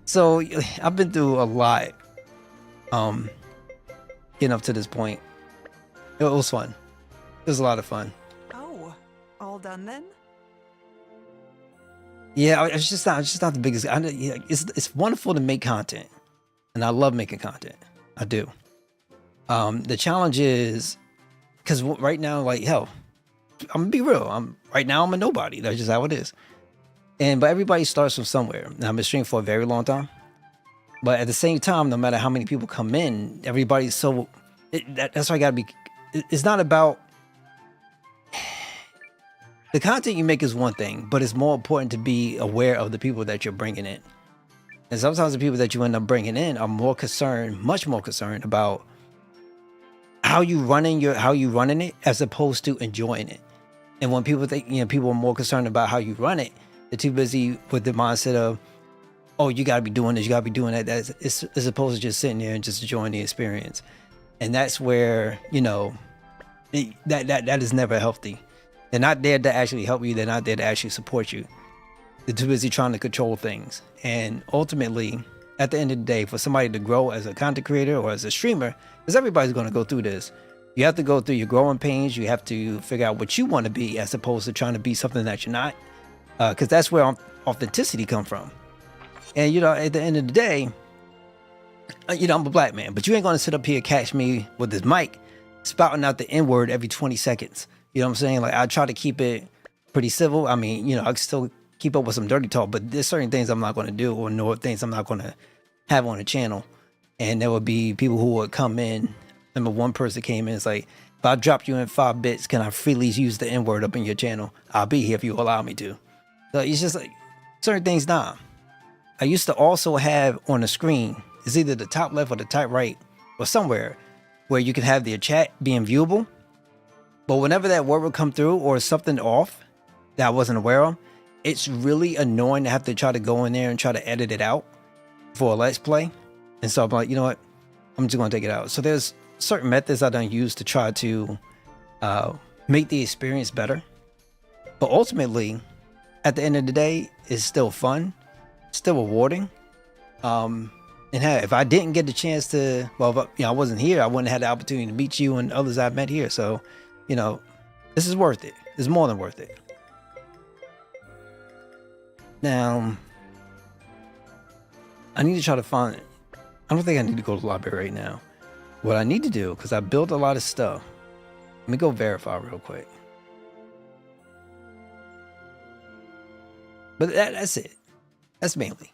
So I've been through a lot getting up to this point. It was fun. It was a lot of fun. Oh, all done then? Yeah, it's just not the biggest. It's wonderful to make content, and I love making content. I do. The challenge is because right now, hell, I'm gonna be real. I'm a nobody. That's just how it is. But everybody starts from somewhere. And I've been streaming for a very long time. But at the same time, no matter how many people come in, everybody's so. That's why I gotta be. It's not about. The content you make is one thing, but it's more important to be aware of the people that you're bringing in. And sometimes the people that you end up bringing in are more concerned, much more concerned about how you running it as opposed to enjoying it. And when people think, people are more concerned about how you run it, they're too busy with the mindset of, oh, you got to be doing this, you got to be doing that. That's as opposed to just sitting there and just enjoying the experience. And that's where, that is never healthy. They're not there to actually help you. They're not there to actually support you. They're too busy trying to control things. And ultimately, at the end of the day, for somebody to grow as a content creator or as a streamer, because everybody's going to go through this, you have to go through your growing pains. You have to figure out what you want to be as opposed to trying to be something that you're not. Because that's where authenticity comes from. And, at the end of the day, I'm a black man, but you ain't going to sit up here, catch me with this mic, spouting out the N-word every 20 seconds. You know what I'm saying? Like, I try to keep it pretty civil. I mean, I can still keep up with some dirty talk, but there's certain things I'm not going to do, or no things I'm not going to have on the channel. And there would be people who would come in. Remember, one person came in, it's like, if I drop you in 5 bits, can I freely use the N-word up in your channel? I'll be here if you allow me to. So it's just like, certain things, nah. I used to also have on the screen, it's either the top left or the top right, or somewhere, where you can have their chat being viewable. But whenever that word would come through or something off that I wasn't aware of, it's really annoying to have to try to go in there and try to edit it out for a Let's Play. And so I'm like, you know what? I'm just going to take it out. So there's certain methods I don't use to try to make the experience better. But ultimately, at the end of the day, it's still fun, still rewarding. And hey, if I didn't get the chance to, I wasn't here, I wouldn't have had the opportunity to meet you and others I've met here. So, this is worth it. It's more than worth it. Now, I need to try to find, I don't think I need to go to the library right now. What I need to do, because I built a lot of stuff. Let me go verify real quick. But that's it. That's mainly,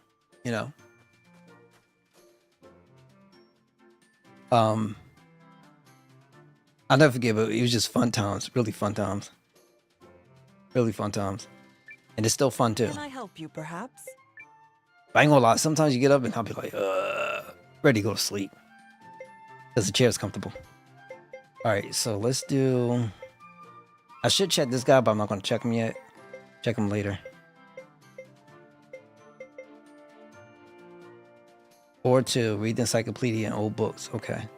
I'll never forget it. It was just fun times, really fun times. Really fun times. And it's still fun too. Can I help you, perhaps? But I ain't gonna lie, sometimes you get up and I'll be like, ready to go to sleep. Because the chair's comfortable. Alright, so let's do... I should check this guy, but I'm not gonna check him yet. Check him later. Or to read the encyclopedia and old books. Okay.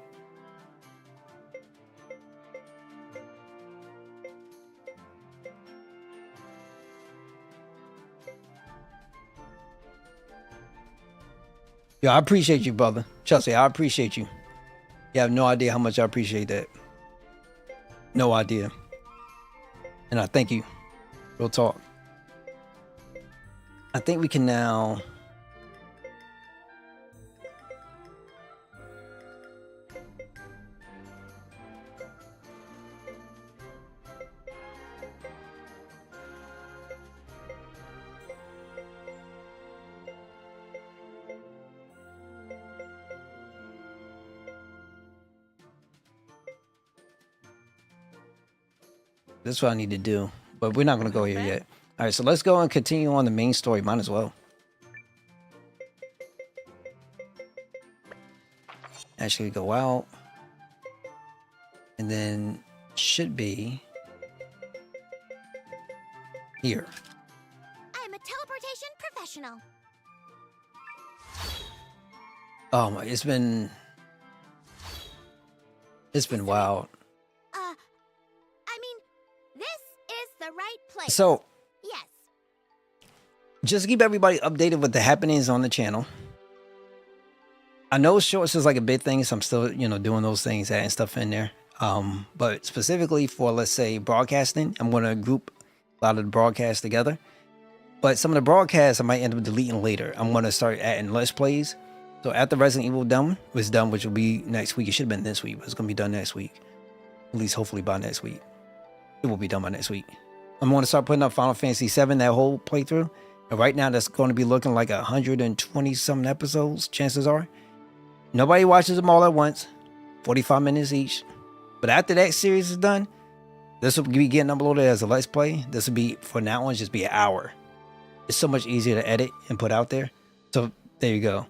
Yo, I appreciate you, brother. Trust me, I appreciate you. You have no idea how much I appreciate that. No idea. And I thank you. Real talk. I think we can now... That's what I need to do. But we're not going to go here yet. All right, so let's go and continue on the main story. Might as well. Actually go out. And then should be here. I'm a teleportation professional. Oh my, it's been wild. Place. So, yes. Just to keep everybody updated with the happenings on the channel. I know shorts is like a big thing, so I'm still, doing those things, adding stuff in there. But specifically for, let's say, broadcasting, I'm going to group a lot of the broadcasts together. But some of the broadcasts I might end up deleting later. I'm going to start adding Let's Plays. So after Resident Evil was done, which will be next week. It should have been this week, but it's going to be done next week. At least hopefully by next week. It will be done by next week. I'm going to start putting up Final Fantasy VII, that whole playthrough. And right now, that's going to be looking like 120-something episodes, chances are. Nobody watches them all at once. 45 minutes each. But after that series is done, this will be getting uploaded as a Let's Play. This will be, for now on, just be an hour. It's so much easier to edit and put out there. So, there you go.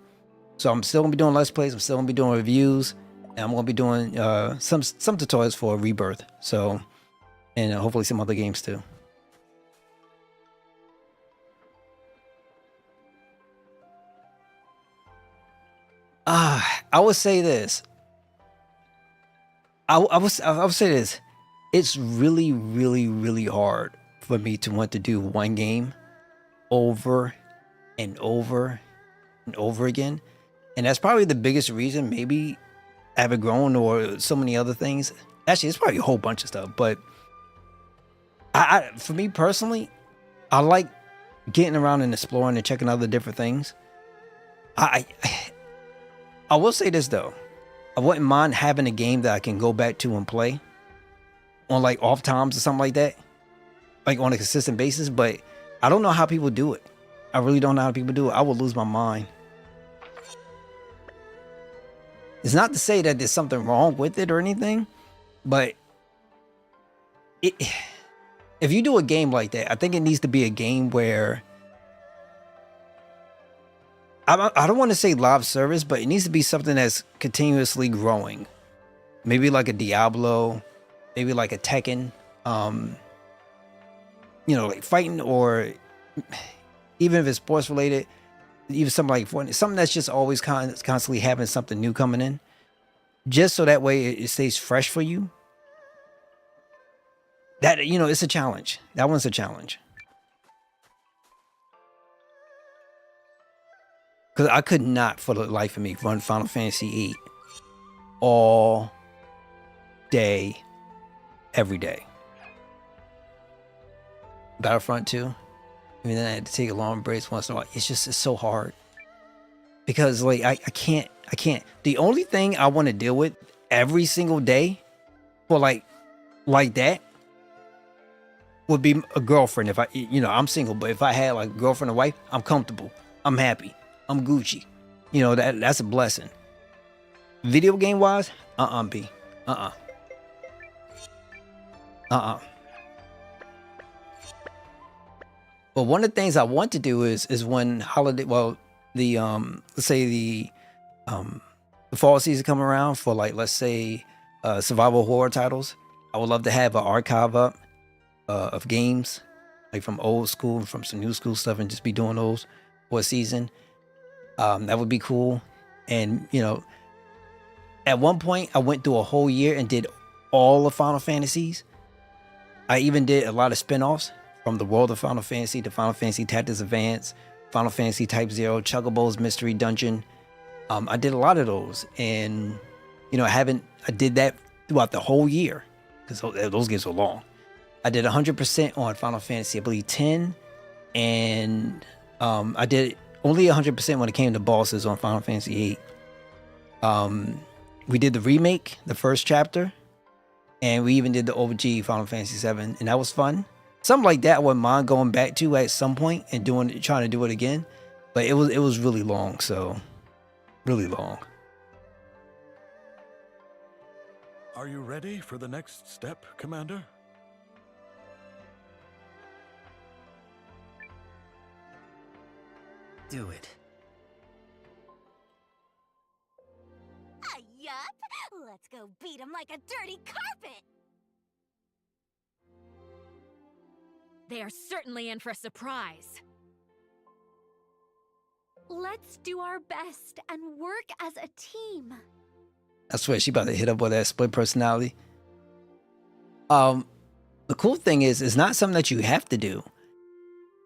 So, I'm still going to be doing Let's Plays. I'm still going to be doing reviews. And I'm gonna be doing some tutorials for Rebirth. So, and hopefully some other games too. I would say this. I would say this. It's really, really, really hard for me to want to do one game over and over and over again. And that's probably the biggest reason. Maybe I haven't grown or so many other things. Actually, it's probably a whole bunch of stuff. But for me personally, I like getting around and exploring and checking out the different things. I will say this though. I wouldn't mind having a game that I can go back to and play on like off times or something like that, like on a consistent basis. But I don't know how people do it. I really don't know how people do it. I would lose my mind. It's not to say that there's something wrong with it or anything, but if you do a game like that, I think it needs to be a game where I don't want to say live service, but it needs to be something that's continuously growing. Maybe like a Diablo, maybe like a Tekken, like fighting, or even if it's sports related, even something like Fortnite, something that's just always constantly having something new coming in, just so that way it stays fresh for you. That, it's a challenge. That one's a challenge. Because I could not, for the life of me, run Final Fantasy VIII all day, every day. Battlefront 2, I mean, I had to take a long break once in a while. It's so hard. Because, like, I can't. The only thing I want to deal with every single day for, like that, would be a girlfriend. If I'm single, but if I had, like, a girlfriend or wife, I'm comfortable. I'm happy. I'm Gucci. That's a blessing. Video game wise, B. But one of the things I want to do is when holiday, let's say the fall season come around for, like, let's say survival horror titles. I would love to have an archive up of games, like from old school, from some new school stuff, and just be doing those for a season. That would be cool. And, at one point I went through a whole year and did all the Final Fantasies. I even did a lot of spin-offs from the world of Final Fantasy to Final Fantasy Tactics Advance, Final Fantasy Type 0, Chocobo's Mystery Dungeon. I did a lot of those. And, I did that throughout the whole year, because those games were long. I did 100% on Final Fantasy, I believe 10. And I did only 100% when it came to bosses on Final Fantasy VIII. We did the remake, the first chapter, and we even did the OG Final Fantasy VII, and that was fun. Something like that I wouldn't mind going back to at some point and trying to do it again, but it was really long, so really long. Are you ready for the next step, Commander? Do it. Yup! Let's go beat him like a dirty carpet! They are certainly in for a surprise. Let's do our best and work as a team. I swear she about to hit up with that split personality. The cool thing is, it's not something that you have to do,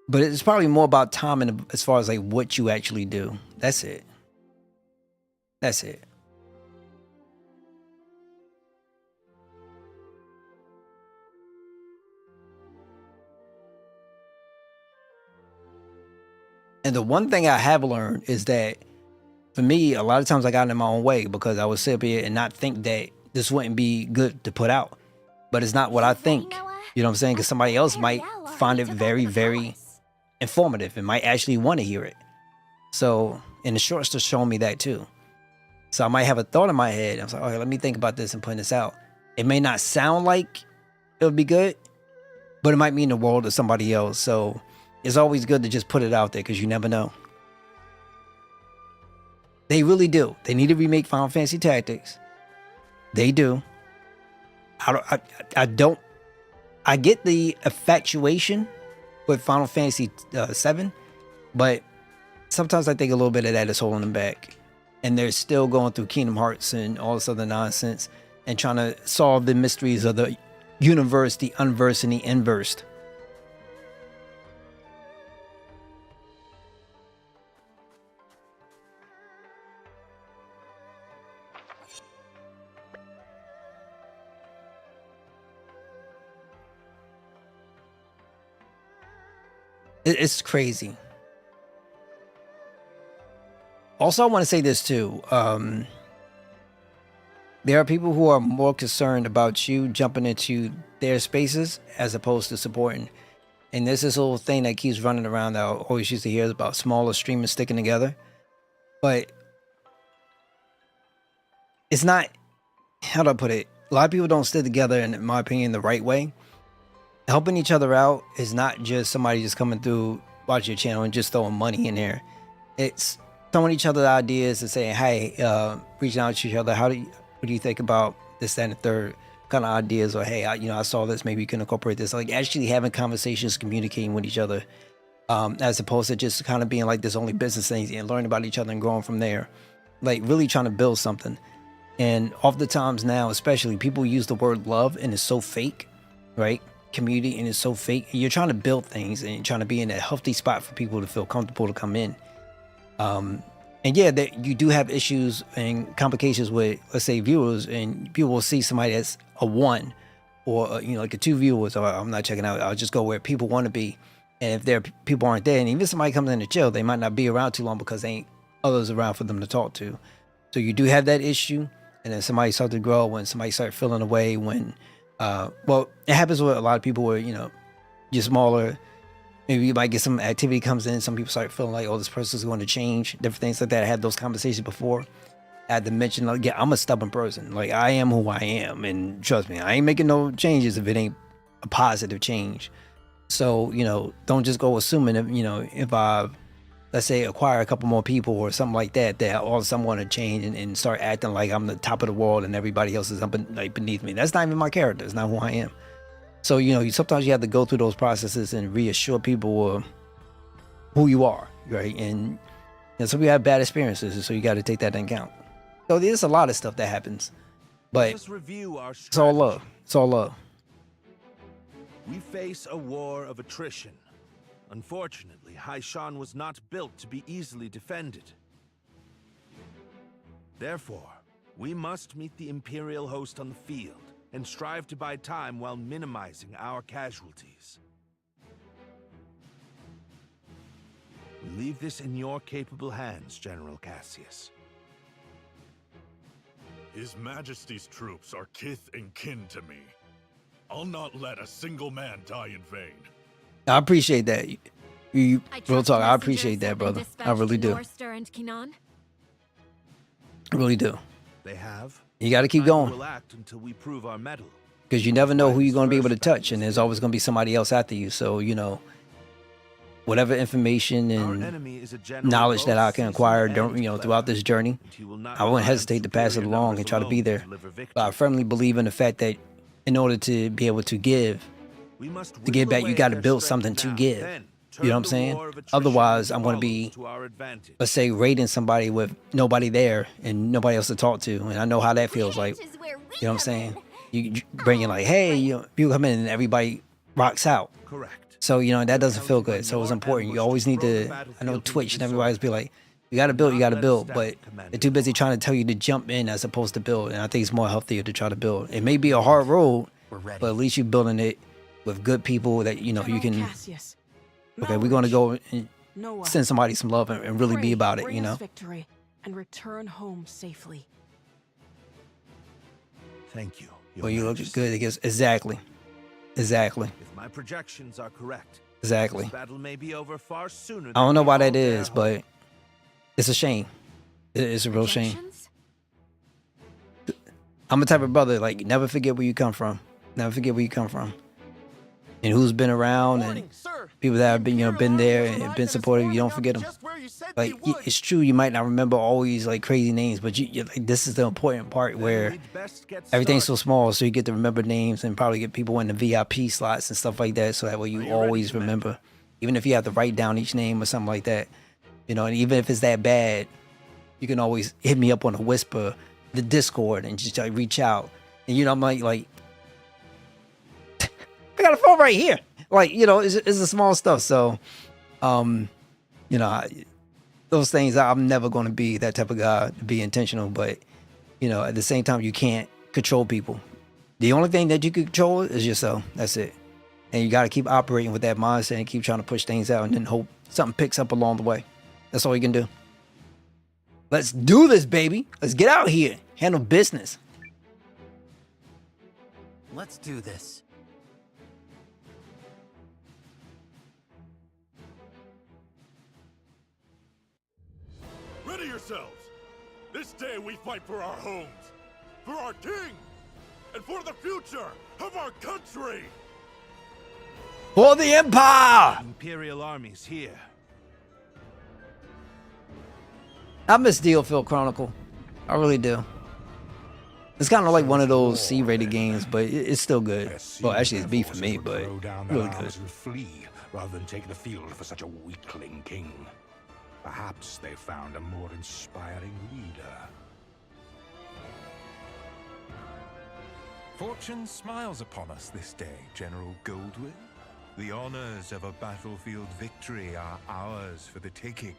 but it's probably more about time and as far as like what you actually do. That's it. That's it. And the one thing I have learned is that for me, a lot of times I got in my own way because I would sit up here and not think that this wouldn't be good to put out. But it's not what I think. You know what I'm saying? Because somebody else might find it very, very informative and might actually want to hear it. So, and the shorts just showing me that too. So I might have a thought in my head. I was like, okay, let me think about this and putting this out. It may not sound like it would be good, but it might mean the world to somebody else. So it's always good to just put it out there because you never know. They really do. They need to remake Final Fantasy Tactics. They do. I don't. I get the infatuation with Final Fantasy 7, but sometimes I think a little bit of that is holding them back, and they're still going through Kingdom Hearts and all this other nonsense and trying to solve the mysteries of the universe, the unversed and the inversed. It's crazy. Also, I want to say this too. There are people who are more concerned about you jumping into their spaces as opposed to supporting. And there's this little thing that keeps running around that I always used to hear about smaller streamers sticking together. But it's not, how do I put it? A lot of people don't stick together, in my opinion, the right way. Helping each other out is not just somebody just coming through, watch your channel and just throwing money in there. It's throwing each other ideas and saying, hey, reaching out to each other. What do you think about this, that, and the third kind of ideas? Or, hey, I saw this, maybe you can incorporate this. Like actually having conversations, communicating with each other, as opposed to just kind of being like this only business things and learning about each other and growing from there. Like really trying to build something. And oftentimes now, especially, people use the word love and it's so fake, right? Community, and it's so fake. And you're trying to build things and trying to be in a healthy spot for people to feel comfortable to come in. And yeah, that you do have issues and complications with, let's say, viewers, and people will see somebody that's a 1 or like a 2 viewers, or I'm not checking out. I'll just go where people want to be. And if there people aren't there, and even somebody comes in to chill, they might not be around too long because there ain't others around for them to talk to. So you do have that issue. And then somebody starts to grow when somebody starts feeling away when, well, it happens with a lot of people where, you're smaller. Maybe you might get some activity comes in. Some people start feeling like, oh, this person's going to change. Different things like that. I had those conversations before. I had to mention, like, yeah, I'm a stubborn person. Like, I am who I am. And trust me, I ain't making no changes if it ain't a positive change. So, don't just go assuming if, if I, let's say, acquire a couple more people or something like that, that all of a sudden want to change and start acting like I'm the top of the world and everybody else is up like beneath me. That's not even my character. It's not who I am. So, sometimes you have to go through those processes and reassure people who you are, right? And some people have bad experiences, so you got to take that into account. So there's a lot of stuff that happens, but it's all love. It's all love. We face a war of attrition. Unfortunately, Haishan was not built to be easily defended. Therefore, we must meet the Imperial host on the field and strive to buy time while minimizing our casualties. We leave this in your capable hands, General Cassius. His Majesty's troops are kith and kin to me. I'll not let a single man die in vain. I appreciate that. Real talk, I appreciate that, brother. I really do. I really do. They have. You got to keep going. We'll act until we prove our mettle. Because you never know who you're going to be able to touch, and there's always going to be somebody else after you. So, whatever information and knowledge that I can acquire, throughout this journey, I wouldn't hesitate to pass it along and try to be there. But I firmly believe in the fact that in order to be able to give back, you got to build something to give. You know what I'm saying? Otherwise, I'm going to be, let's say, raiding somebody with nobody there and nobody else to talk to. And I know how that feels like. You know what I'm saying? You bring in like, hey, you come in and everybody rocks out. Correct. So, that doesn't feel good. So it's important. You always need to, I know Twitch and everybody's be like, you got to build. But they're too busy trying to tell you to jump in as opposed to build. And I think it's more healthier to try to build. It may be a hard road, but at least you're building it with good people that, you can... Okay, we're going to go and send somebody some love and really be about it, victory and return home safely. Thank you. Well, you look good. I guess exactly. If my projections are correct, exactly. This battle may be over far sooner. I don't know why that is, but it's a shame. It's a real shame. I'm the type of brother, like, never forget where you come from. Never forget where you come from. and who's been around and people that have been, been there and been supportive. You don't forget them. Like, it's true, you might not remember always like crazy names, but like, this is the important part where everything's so small, so you get to remember names and probably get people in the VIP slots and stuff like that, so that way you always remember, even if you have to write down each name or something like that, and even if it's that bad, you can always hit me up on a whisper, the Discord, and just like reach out, and I'm like I got a phone right here. Like, it's the small stuff. So, those things, I'm never going to be that type of guy to be intentional. But, at the same time, you can't control people. The only thing that you can control is yourself. That's it. And you got to keep operating with that mindset and keep trying to push things out and then hope something picks up along the way. That's all you can do. Let's do this, baby. Let's get out here. Handle business. Let's do this. Ready yourselves! This day we fight for our homes, for our king, and for the future of our country! For the Empire! Imperial armies here. I miss Dealfield Chronicle. I really do. It's kind of like one of those C-rated games, but it's still good. Well, actually, it's B for me, but really good. And flee rather than take the field for such a weakling king. Perhaps they found a more inspiring leader. Fortune smiles upon us this day, General Goldwyn. The honors of a battlefield victory are ours for the taking.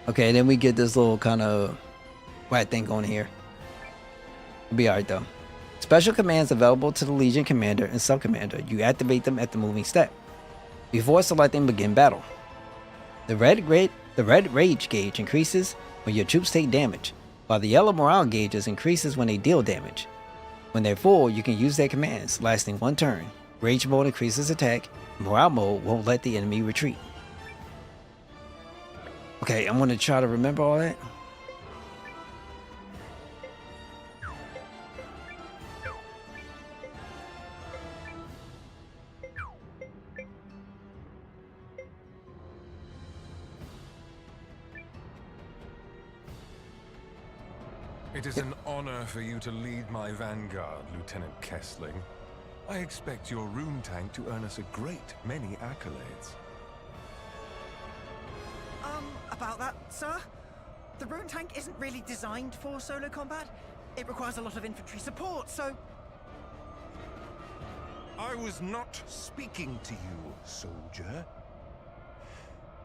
Okay, then we get this little kind of white thing going here. It'll be alright though. Special commands available to the Legion Commander and Sub-Commander. You activate them at the moving step. Before selecting begin battle. The red rage gauge increases when your troops take damage, while the yellow morale gauges increases when they deal damage. When they're full, you can use their commands, lasting 1 turn. Rage mode increases attack. Morale mode won't let the enemy retreat. Okay, I'm going to try to remember all that. It is an honor for you to lead my vanguard, Lieutenant Kessling. I expect your rune tank to earn us a great many accolades. About that, sir? The rune tank isn't really designed for solo combat. It requires a lot of infantry support, so... I was not speaking to you, soldier.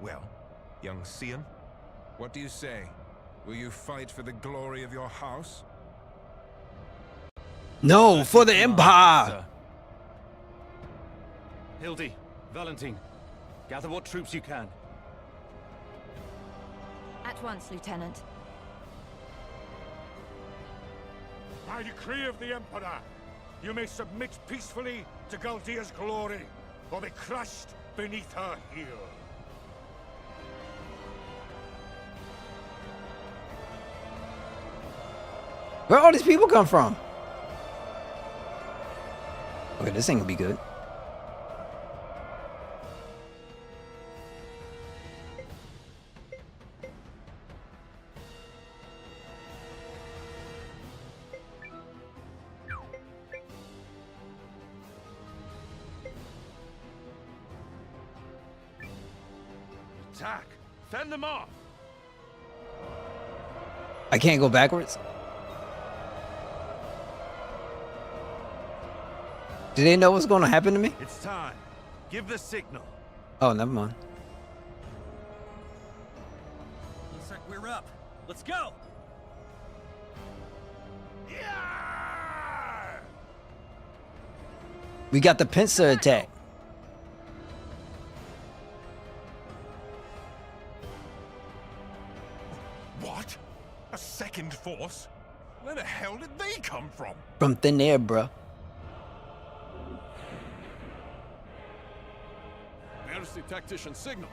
Well, young Sion, what do you say? Will you fight for the glory of your house? No, for the Empire! Hildy, Valentine, gather what troops you can. At once, Lieutenant. By decree of the Emperor, you may submit peacefully to Galdia's glory, or be crushed beneath her heel. Where all these people come from? Okay, this ain't gonna be good. Attack! Fend them off! I can't go backwards? Do they know what's going to happen to me? It's time. Give the signal. Oh, never mind. Looks like we're up. Let's go! We got the pincer attack. What? A second force? Where the hell did they come from? From thin air, bruh. They're Heresy Tactician signal.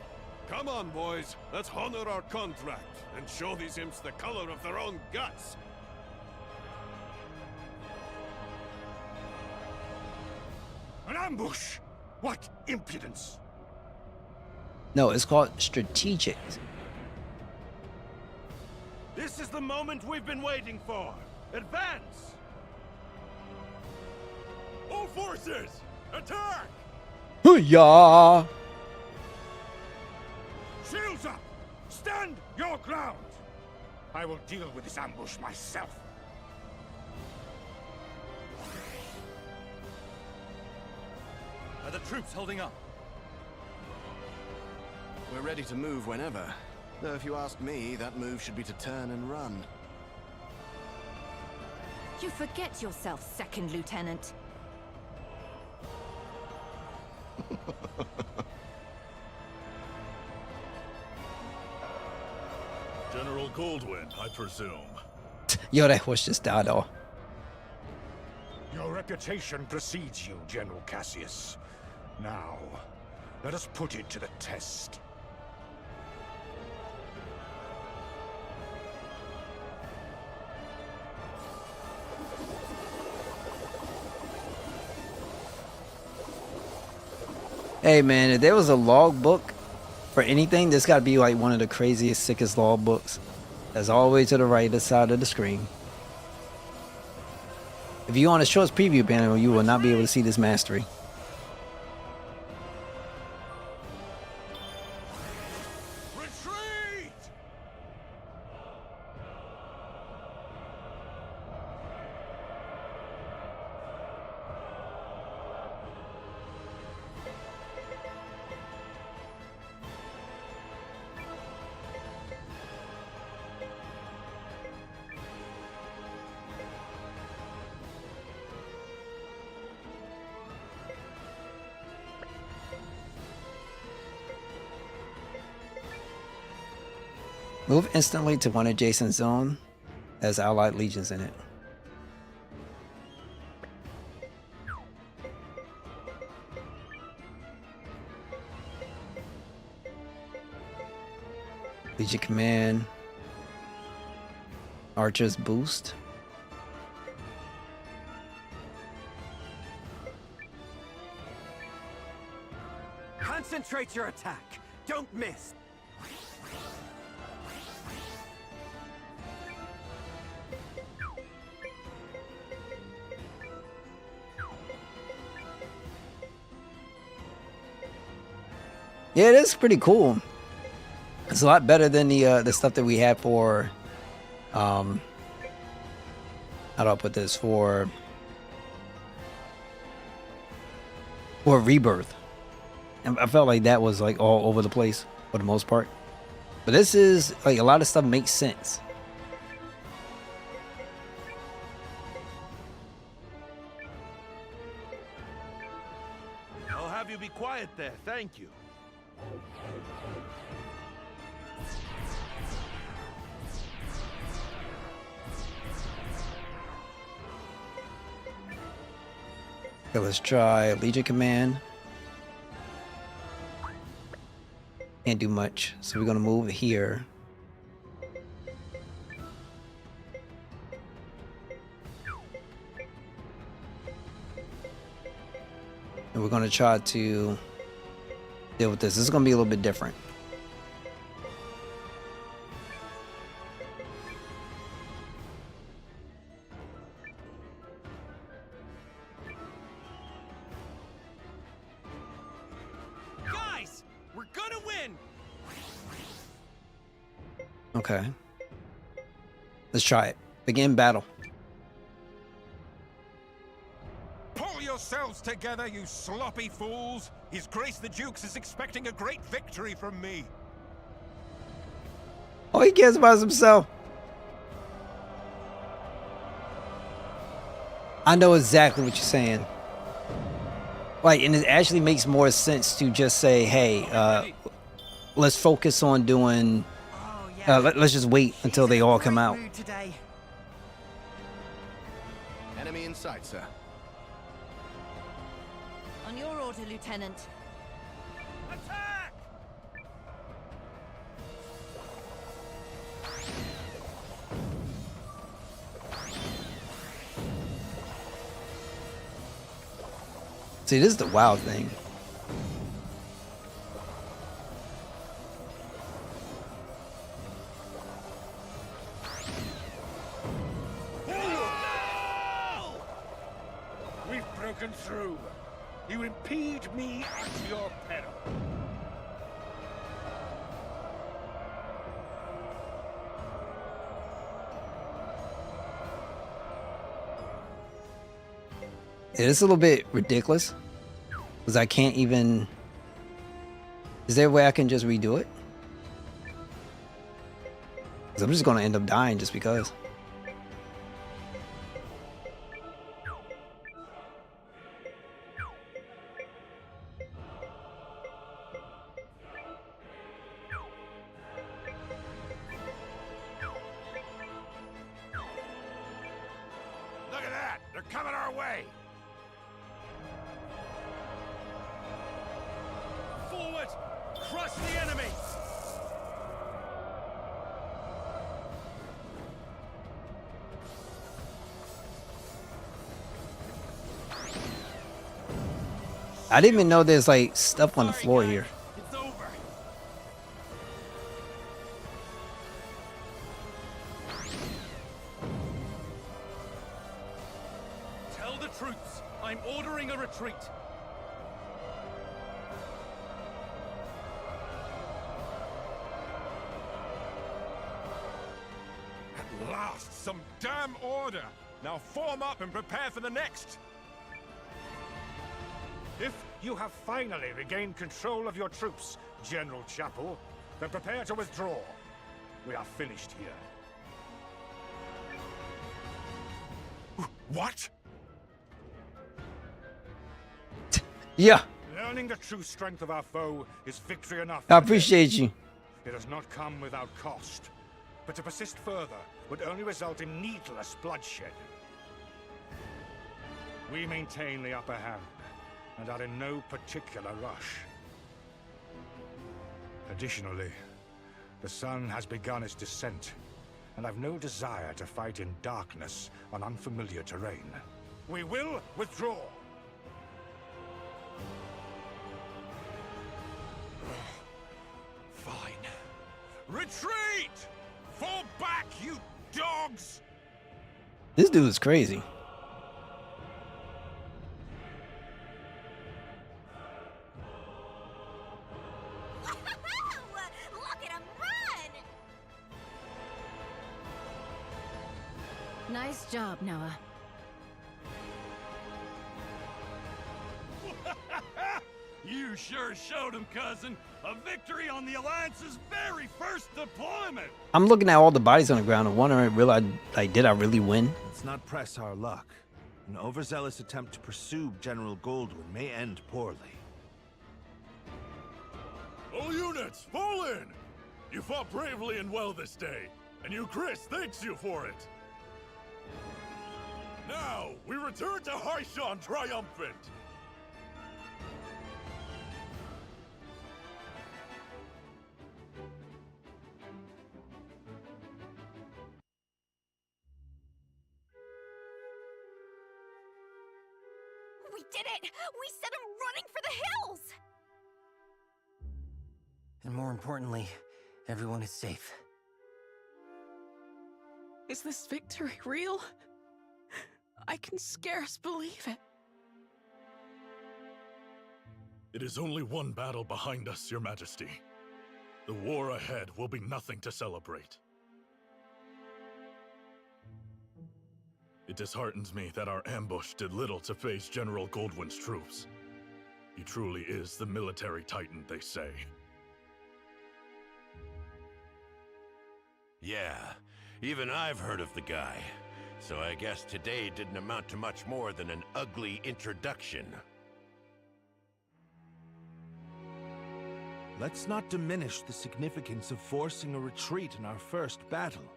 Come on, boys. Let's honor our contract and show these imps the color of their own guts. An ambush! What impudence! No, it's called strategic. This is the moment we've been waiting for. Advance! All forces, attack! Hoo-yah! Shields up! Stand your ground! I will deal with this ambush myself. Are the troops holding up? We're ready to move whenever. Though if you ask me, that move should be to turn and run. You forget yourself, Second Lieutenant. General Goldwyn, I presume. Yo, that horse just died off. Your reputation precedes you, General Cassius. Now, let us put it to the test. Hey man, if there was a logbook for anything, this gotta be like one of the craziest, sickest logbooks. That's all the way to the right side of the screen. If you're on the shorts preview panel, you will not be able to see this mastery. Move instantly to one adjacent zone as allied legions in it. Legion command. Archers boost. Concentrate your attack. Don't miss. Yeah, it is pretty cool. It's a lot better than the stuff that we had for how do I put this, for Rebirth. And I felt like that was like all over the place for the most part. But this is like a lot of stuff makes sense. I'll have you be quiet there, thank you. Okay, let's try Legion Command. Can't do much, so we're gonna move here. And we're gonna try to deal with this. This is gonna be a little bit different. Guys, we're gonna win. Okay. Let's try it. Begin battle. Pull yourselves together, you sloppy fools! His Grace the Dukes is expecting a great victory from me. All he cares about is himself. I know exactly what you're saying. Like, and it actually makes more sense to just say, hey, let's focus on doing, let's just wait until they all come out. Enemy in sight, sir. On your order, Lieutenant. Attack! See, this is the wild thing. We've broken through. You impede me at your peril. Yeah, it's a little bit ridiculous because I can't even. Is there a way I can just redo it? Because I'm just gonna end up dying just because. Look at that! They're coming our way! Forward! Crush the enemy! I didn't even know there's like stuff on the floor here. It's over. Tell the troops I'm ordering a retreat. At last, some damn order! Now form up and prepare for the next! If you have finally regained control of your troops, General Chapel, then prepare to withdraw. We are finished here. What? Yeah. Learning the true strength of our foe is victory enough. I appreciate you. It has not come without cost, but to persist further would only result in needless bloodshed. We maintain the upper hand and are in no particular rush. Additionally, the sun has begun its descent, and I've no desire to fight in darkness on unfamiliar terrain. We will withdraw. Fine. Retreat! Fall back, you dogs! This dude is crazy. Look at him run! Nice job, Noah. You sure showed him, cousin. A victory on the Alliance's very first deployment. I'm looking at all the bodies on the ground and wondering, did I really win? Let's not press our luck. An overzealous attempt to pursue General Goldwyn may end poorly. All units, fall in! You fought bravely and well this day, and you, Chris, thanks you for it. Now, we return to Haishan triumphant. We did it! We set him running for the hills! And more importantly, everyone is safe. Is this victory real? I can scarce believe it. It is only one battle behind us, Your Majesty. The war ahead will be nothing to celebrate. It disheartens me that our ambush did little to face General Goldwyn's troops. He truly is the military titan, they say. Yeah, even I've heard of the guy. So I guess today didn't amount to much more than an ugly introduction. Let's not diminish the significance of forcing a retreat in our first battle.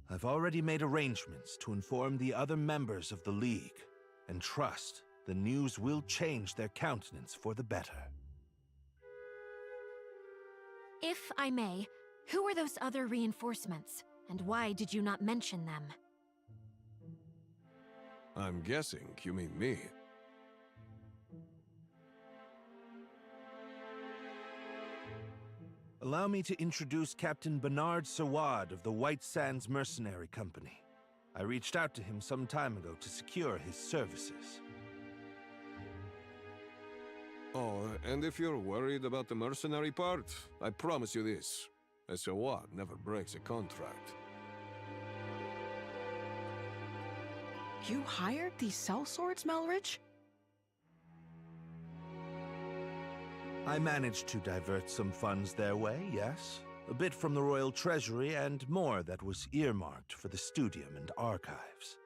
I've already made arrangements to inform the other members of the League, and trust the news will change their countenance for the better. If I may, who are those other reinforcements? And why did you not mention them? I'm guessing you mean me. Allow me to introduce Captain Bernard Sawad of the White Sands Mercenary Company. I reached out to him some time ago to secure his services. Oh, and if you're worried about the mercenary part, I promise you this. A Sawad never breaks a contract. You hired these sellswords, Melridge? I managed to divert some funds their way, yes. A bit from the royal treasury and more that was earmarked for the studium and archives.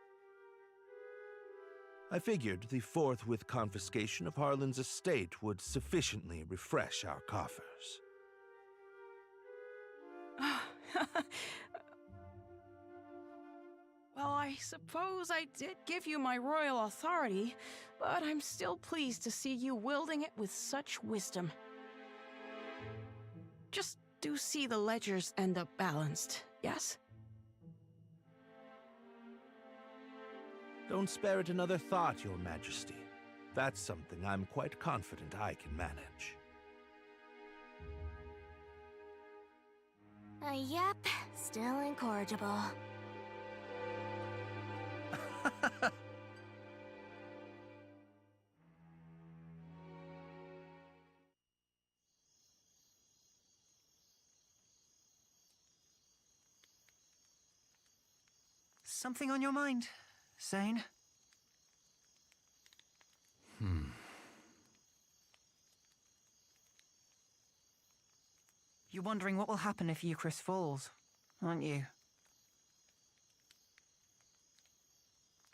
I figured the forthwith confiscation of Harlan's estate would sufficiently refresh our coffers. Well, I suppose I did give you my royal authority, but I'm still pleased to see you wielding it with such wisdom. Just do see the ledgers end up balanced, yes? Don't spare it another thought, Your Majesty. That's something I'm quite confident I can manage. Yep, still incorrigible. Something on your mind, Sane? You're wondering what will happen if Eucharist falls, aren't you?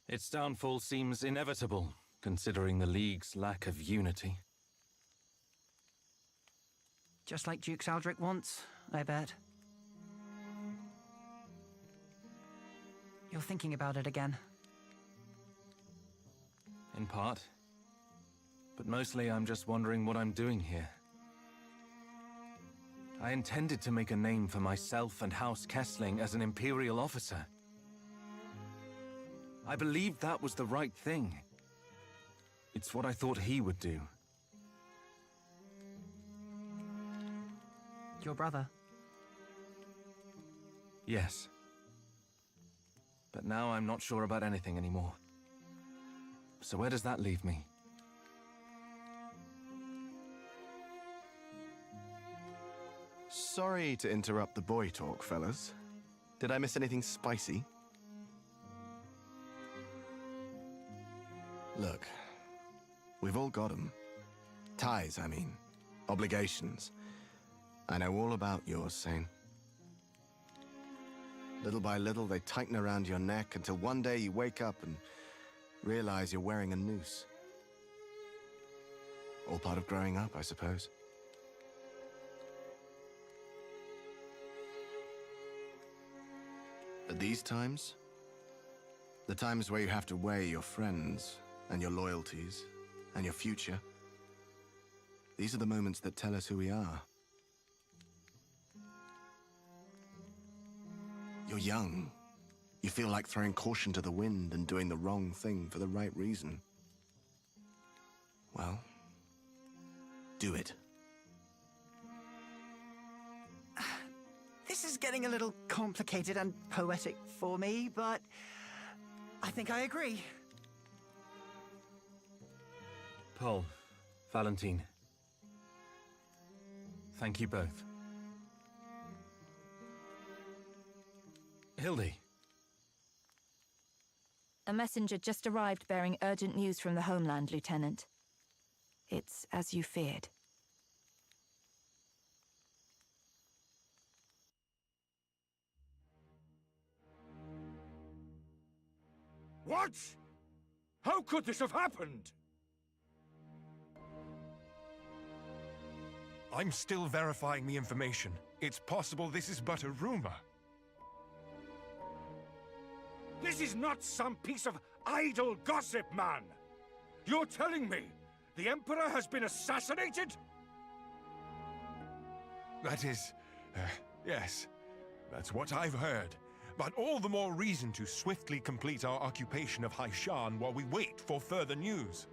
Its downfall seems inevitable, considering the League's lack of unity. Just like Duke Saldric wants, I bet. You're thinking about it again. In part. But mostly I'm just wondering what I'm doing here. I intended to make a name for myself and House Kessling as an Imperial officer. I believed that was the right thing. It's what I thought he would do. Your brother? Yes. But now I'm not sure about anything anymore. So where does that leave me? Sorry to interrupt the boy talk, fellas. Did I miss anything spicy? Look, we've all got 'em. Ties, I mean. Obligations. I know all about yours, Sane. Little by little, they tighten around your neck until one day you wake up and realize you're wearing a noose. All part of growing up, I suppose. But these times, the times where you have to weigh your friends and your loyalties and your future, these are the moments that tell us who we are. You're young. You feel like throwing caution to the wind and doing the wrong thing for the right reason. Well, do it. This is getting a little complicated and poetic for me, but I think I agree. Paul, Valentine. Thank you both. Hildy. A messenger just arrived bearing urgent news from the homeland, Lieutenant. It's as you feared. What? How could this have happened? I'm still verifying the information. It's possible this is but a rumor. This is not some piece of idle gossip, man! You're telling me the Emperor has been assassinated? That is... yes. That's what I've heard. But all the more reason to swiftly complete our occupation of Haishan while we wait for further news.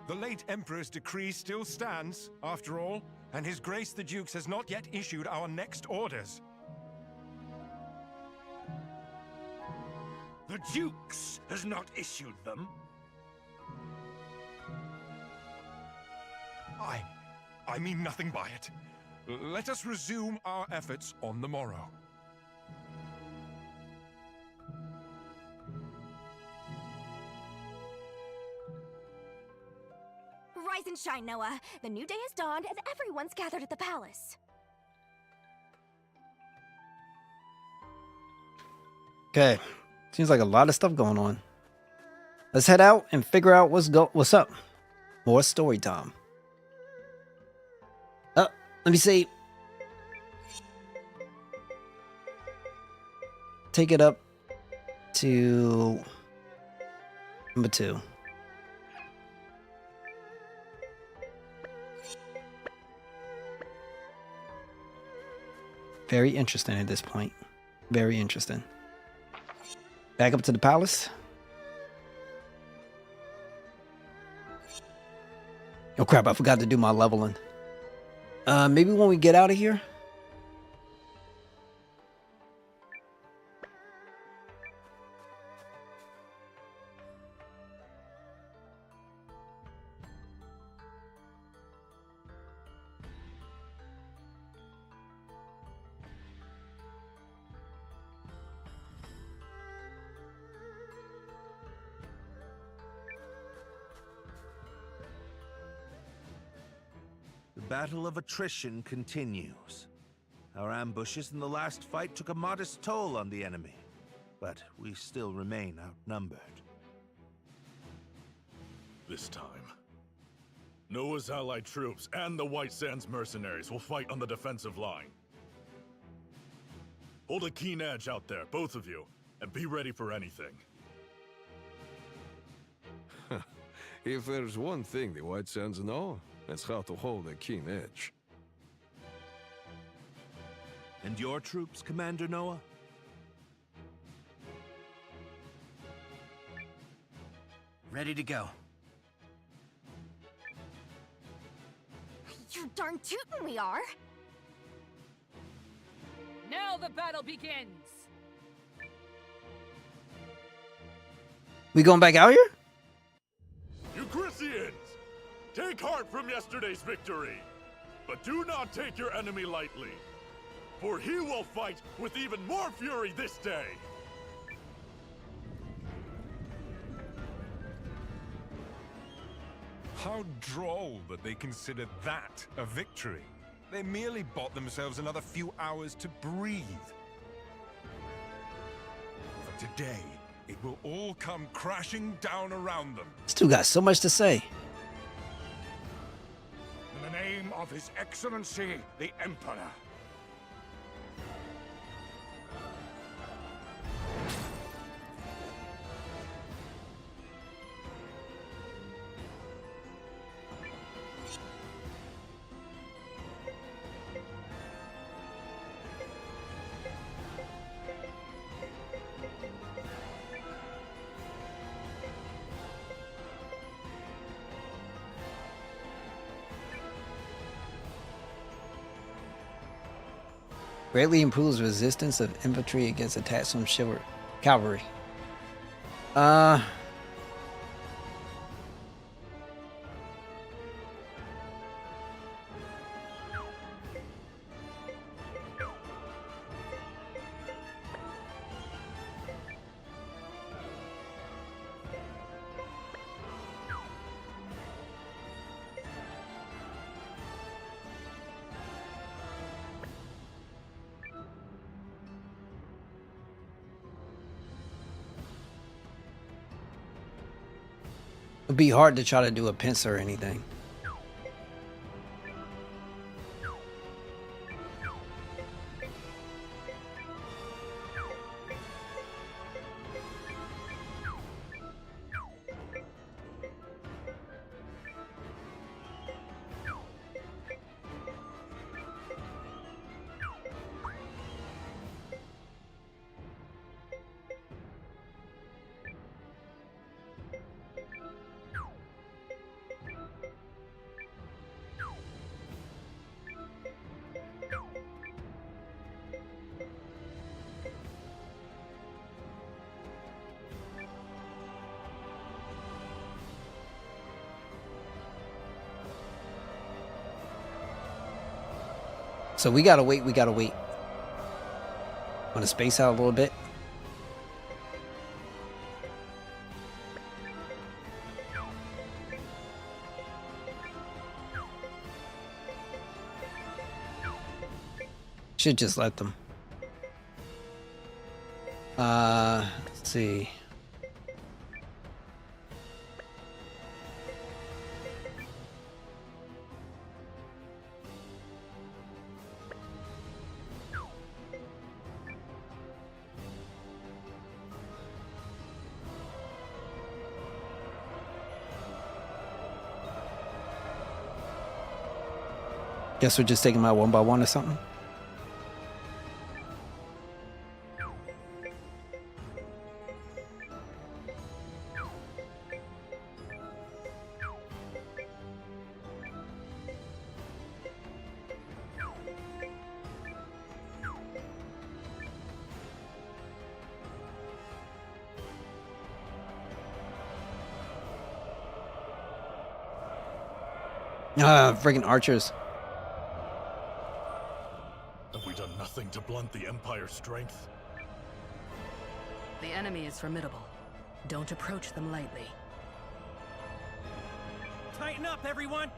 The late Emperor's decree still stands, after all, and His Grace the Dukes has not yet issued our next orders. The Dukes has not issued them? I mean nothing by it. Let us resume our efforts on the morrow. Rise and shine, Noah. The new day has dawned and everyone's gathered at the palace. Okay. Seems like a lot of stuff going on. Let's head out and figure out what's up. More story time. Let me see. Take it up to number 2. Very interesting at this point. Very interesting. Back up to the palace. Oh crap, I forgot to do my leveling. Maybe when we get out of here. The battle of attrition continues. Our ambushes in the last fight took a modest toll on the enemy, but we still remain outnumbered. This time, Noah's allied troops and the White Sands mercenaries will fight on the defensive line. Hold a keen edge out there, both of you, and be ready for anything. If there's one thing the White Sands know, it's how to hold a keen edge. And your troops, Commander Noah? Ready to go. You darn tootin' we are. Now the battle begins. We going back out here? Euchrysians! Take heart from yesterday's victory, but do not take your enemy lightly, for he will fight with even more fury this day. How droll that they consider that a victory. They merely bought themselves another few hours to breathe. For today, it will all come crashing down around them. Still got so much to say. In the name of His Excellency, the Emperor. Greatly improves resistance of infantry against attacks from cavalry. It'd be hard to try to do a pincer or anything. So we gotta wait. We gotta wait. Want to space out a little bit? Should just let them. Let's see. Guess we're just taking them out one by one or something. Friggin' archers. Have we done nothing to blunt the Empire's strength? The enemy is formidable. Don't approach them lightly. Tighten up, everyone!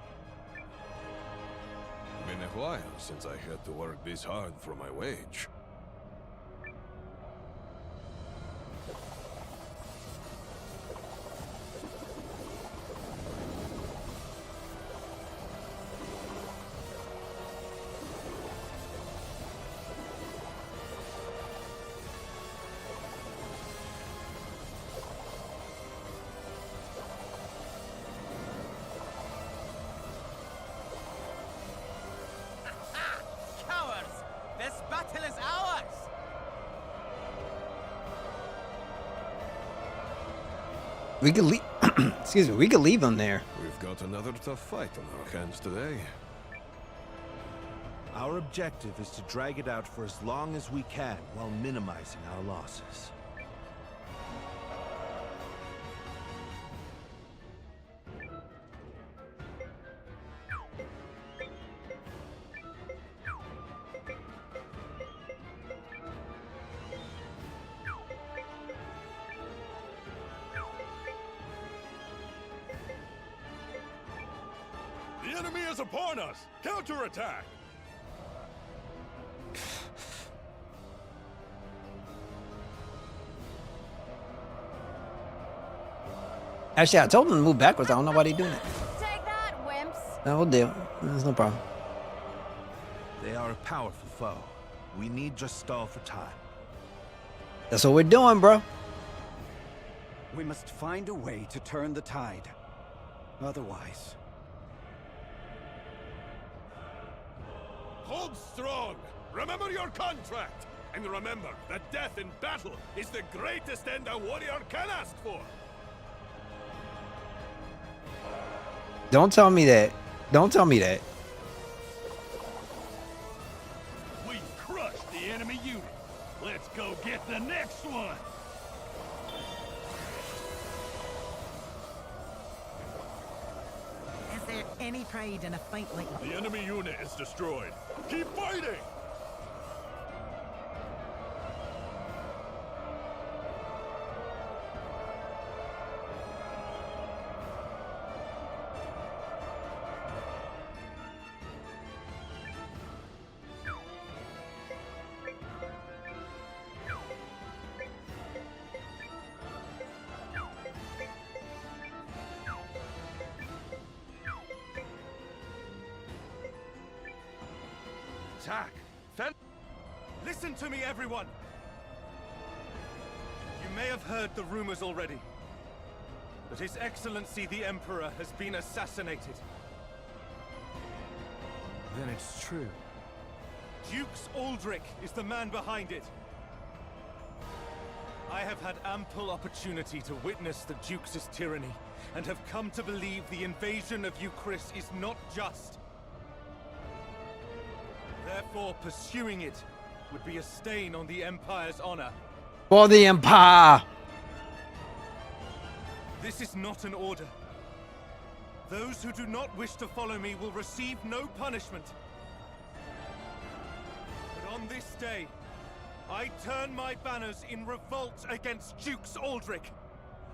Been a while since I had to work this hard for my wage. We could leave. Excuse me. We could leave them there. We've got another tough fight on our hands today. Our objective is to drag it out for as long as we can while minimizing our losses. The enemy is upon us! Counterattack! Actually, I told them to move backwards. I don't know why they're doing it. Take that, wimps! No, we'll deal. There's no problem. They are a powerful foe. We need just stall for time. That's what we're doing, bro. We must find a way to turn the tide. Otherwise... Hold strong! Remember your contract! And remember that death in battle is the greatest end a warrior can ask for! Don't tell me that. Don't tell me that. We crushed the enemy unit. Let's go get the next one! Is there any pride in a fight like that? The enemy unit is destroyed. Keep fighting! Attack! Listen to me, everyone! You may have heard the rumors already, but His Excellency the Emperor has been assassinated. Then it's true. Dukes Aldrich is the man behind it. I have had ample opportunity to witness the Duke's tyranny, and have come to believe the invasion of Euchris is not just. Therefore, pursuing it would be a stain on the Empire's honor. For the Empire! This is not an order. Those who do not wish to follow me will receive no punishment. On this day, I turn my banners in revolt against Dukes Aldrich.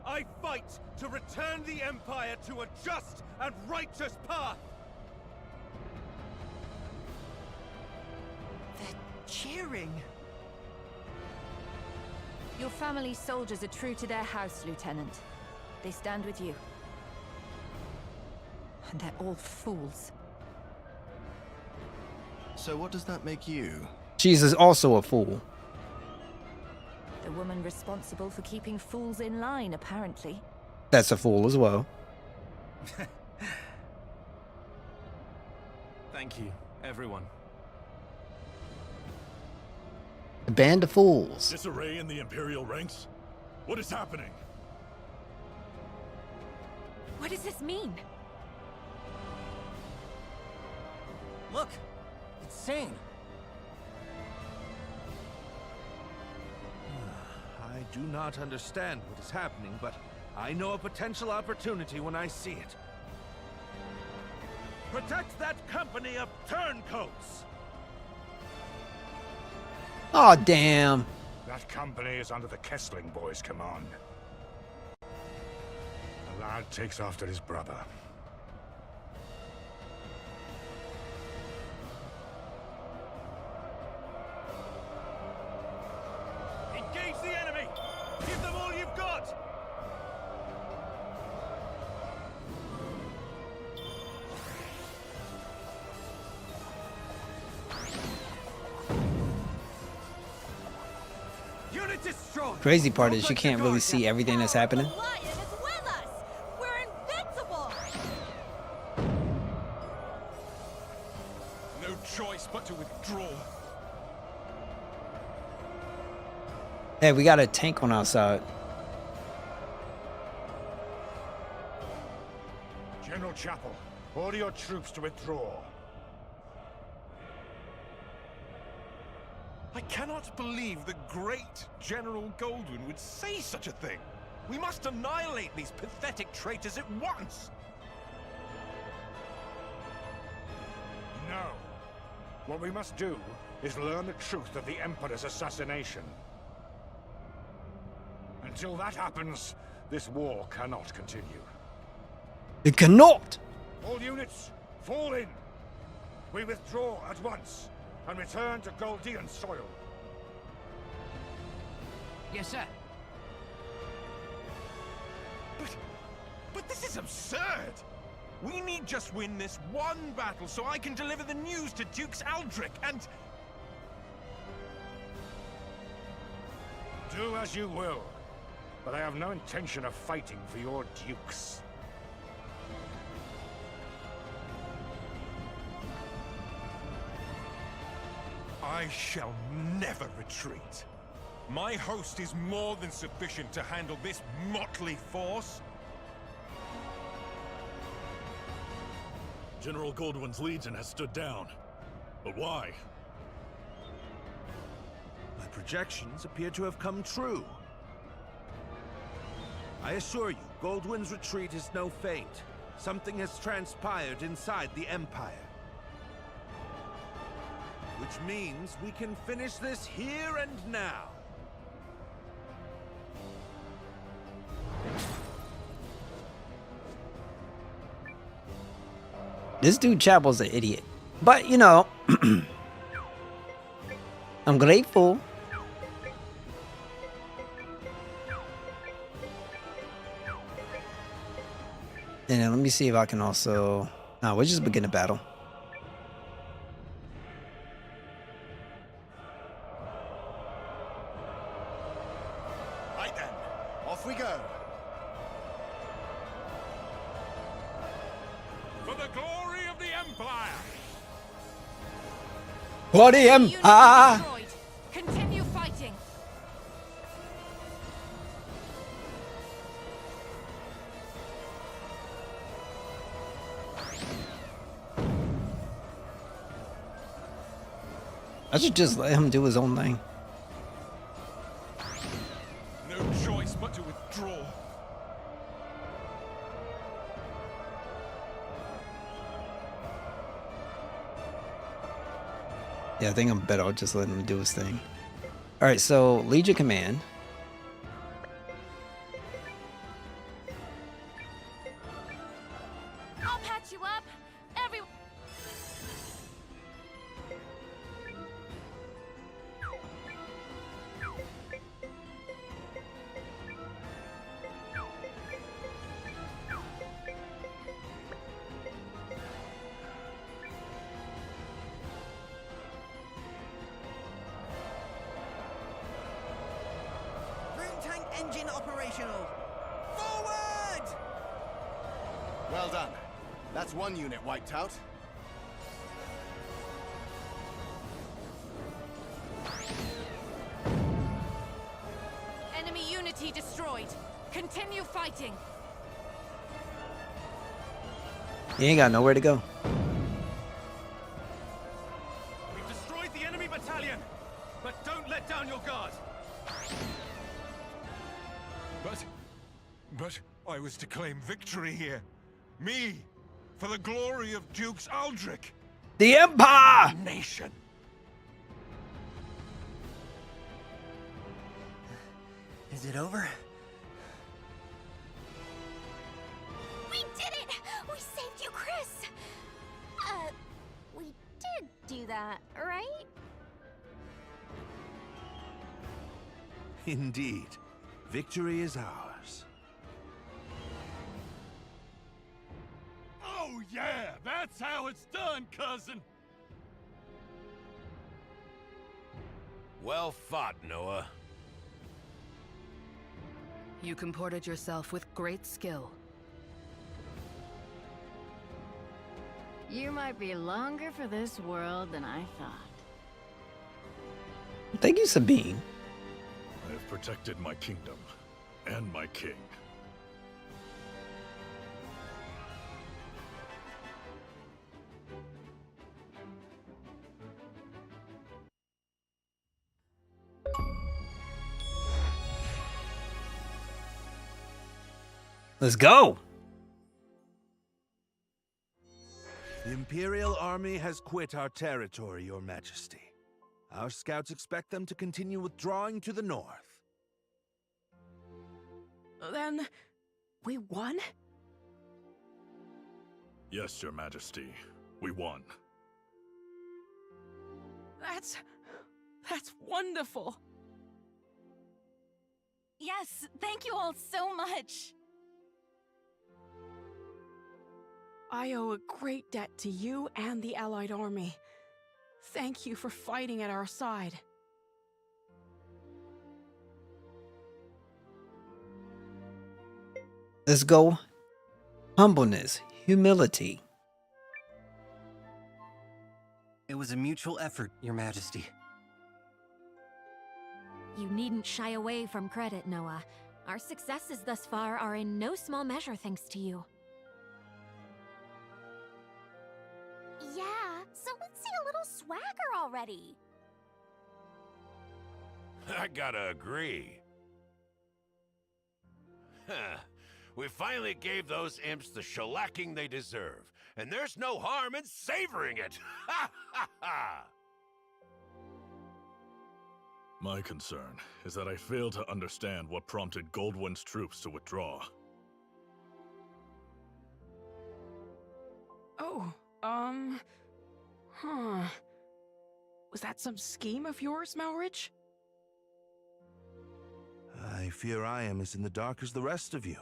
I fight to return the Empire to a just and righteous path. They're cheering. Your family's soldiers are true to their house, Lieutenant. They stand with you. And they're all fools. So what does that make you? She's also a fool. The woman responsible for keeping fools in line, apparently. That's a fool as well. Thank you, everyone. A band of fools. Disarray in the Imperial ranks? What is happening? What does this mean? Look! It's Sane! I do not understand what is happening, but I know a potential opportunity when I see it. Protect that company of turncoats! Oh, damn. That company is under the Kessling boys' command. The lad takes after his brother. Engage the enemy! Give them all you've got! Unit destroyed! Crazy part is you can't really see everything that's happening. Lion is with us! We're invincible! No choice but to withdraw. Hey, we got a tank on our side. General Chapel, order your troops to withdraw. I cannot believe the great General Goldwyn would say such a thing. We must annihilate these pathetic traitors at once. No. What we must do is learn the truth of the Emperor's assassination. Until that happens, this war cannot continue. It cannot! All units, fall in! We withdraw at once and return to Goldean soil. Yes, sir. But this is absurd! We need just win this one battle so I can deliver the news to Dukes Aldrich and... Do as you will, but I have no intention of fighting for your dukes. I shall never retreat. My host is more than sufficient to handle this motley force. General Goldwyn's legion has stood down. But why? My projections appear to have come true. I assure you, Goldwyn's retreat is no feint. Something has transpired inside the Empire. Which means we can finish this here and now. This dude Chapel's an idiot. But, you know, I'm grateful. And then let me see if I can also... Nah, we'll just begin the battle. Right then, off we go. For the glory of the Empire! For the Empire! Continue fighting. I should just let him do his own thing. No choice but to withdraw. Yeah, I think I'm better off just letting him do his thing. All right, so lead your command. I'll patch you up. Every. Rune tank engine operational. Forward! Well done. That's one unit wiped out. Enemy unity destroyed. Continue fighting. He ain't got nowhere to go. We've destroyed the enemy battalion, but don't let down your guard. But I was to claim victory here. Me, for the glory of Dukes Aldrich. The Empire! Nation. Is it over? We did it! We saved you, Chris! We did do that, right? Indeed. Victory is ours. Oh yeah, that's how it's done, cousin. Well fought, Noah. You comported yourself with great skill. You might be longer for this world than I thought. Thank you, Sabine. I have protected my kingdom and my king. Let's go. The Imperial Army has quit our territory, Your Majesty. Our scouts expect them to continue withdrawing to the north. Then, we won? Yes, Your Majesty. We won. That's wonderful. Yes, thank you all so much. I owe a great debt to you and the Allied army. Thank you for fighting at our side. Let's go. Humbleness, humility. It was a mutual effort, Your Majesty. You needn't shy away from credit, Noah. Our successes thus far are in no small measure thanks to you. Yeah, so let's see a little swagger already. I gotta agree. Huh. We finally gave those imps the shellacking they deserve, and there's no harm in savoring it! Ha ha ha! My concern is that I fail to understand what prompted Goldwyn's troops to withdraw. Oh, was that some scheme of yours, Malrich? I fear I am as in the dark as the rest of you.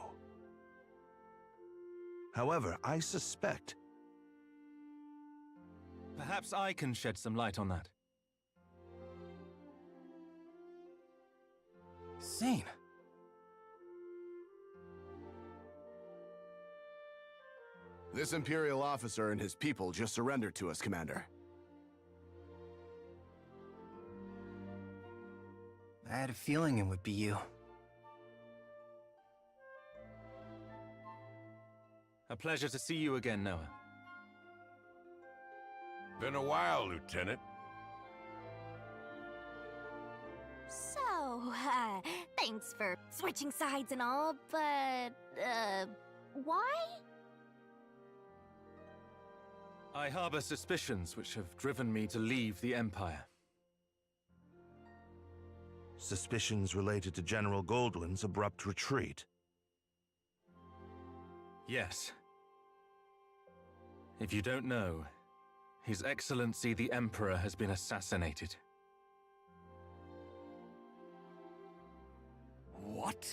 However, I suspect... Perhaps I can shed some light on that. Sane. This Imperial officer and his people just surrendered to us, Commander. I had a feeling it would be you. A pleasure to see you again, Noah. Been a while, Lieutenant. So, thanks for switching sides and all, but, why? I harbor suspicions which have driven me to leave the Empire. Suspicions related to General Goldwyn's abrupt retreat. Yes. If you don't know, His Excellency the Emperor has been assassinated. What?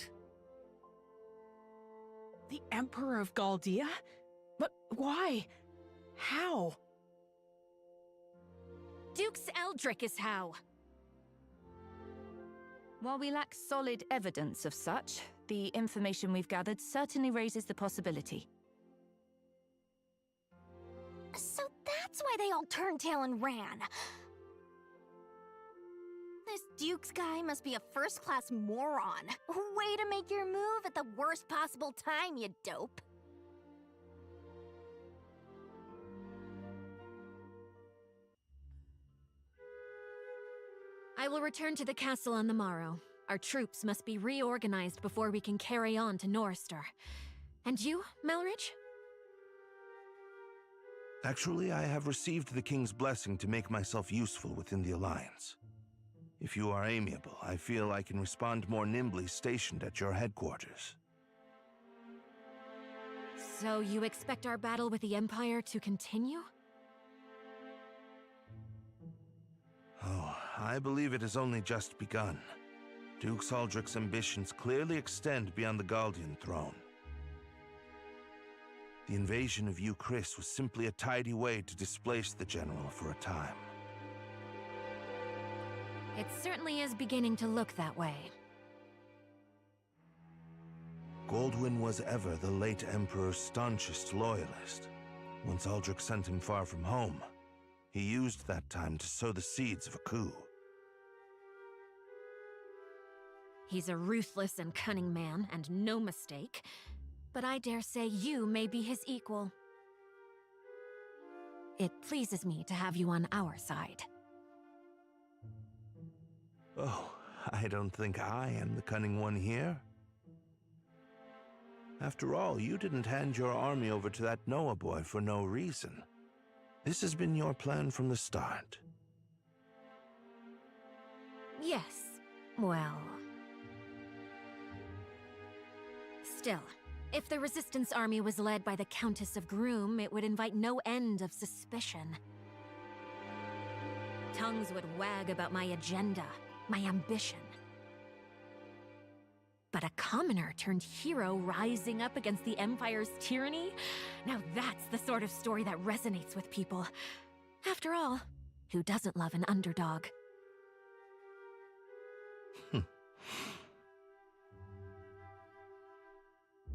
The Emperor of Galdia? But why? How? Duke's Eldrick is how. While we lack solid evidence of such, the information we've gathered certainly raises the possibility. So that's why they all turned tail and ran. This Duke's guy must be a first-class moron. Way to make your move at the worst possible time, you dope. I will return to the castle on the morrow. Our troops must be reorganized before we can carry on to Norrister. And you, Melridge? Actually, I have received the King's blessing to make myself useful within the Alliance. If you are amiable, I feel I can respond more nimbly stationed at your headquarters. So you expect our battle with the Empire to continue? Oh, I believe it has only just begun. Duke Aldrich's ambitions clearly extend beyond the Galdian throne. The invasion of Chris was simply a tidy way to displace the general for a time. It certainly is beginning to look that way. Goldwyn was ever the late Emperor's staunchest loyalist. Once Aldrich sent him far from home, he used that time to sow the seeds of a coup. He's a ruthless and cunning man, and no mistake. But I dare say you may be his equal. It pleases me to have you on our side. Oh, I don't think I am the cunning one here. After all, you didn't hand your army over to that Noah boy for no reason. This has been your plan from the start. Yes, well... Still, if the Resistance army was led by the Countess of Groom, it would invite no end of suspicion. Tongues would wag about my agenda, my ambition. But a commoner turned hero rising up against the Empire's tyranny? Now that's the sort of story that resonates with people. After all, who doesn't love an underdog?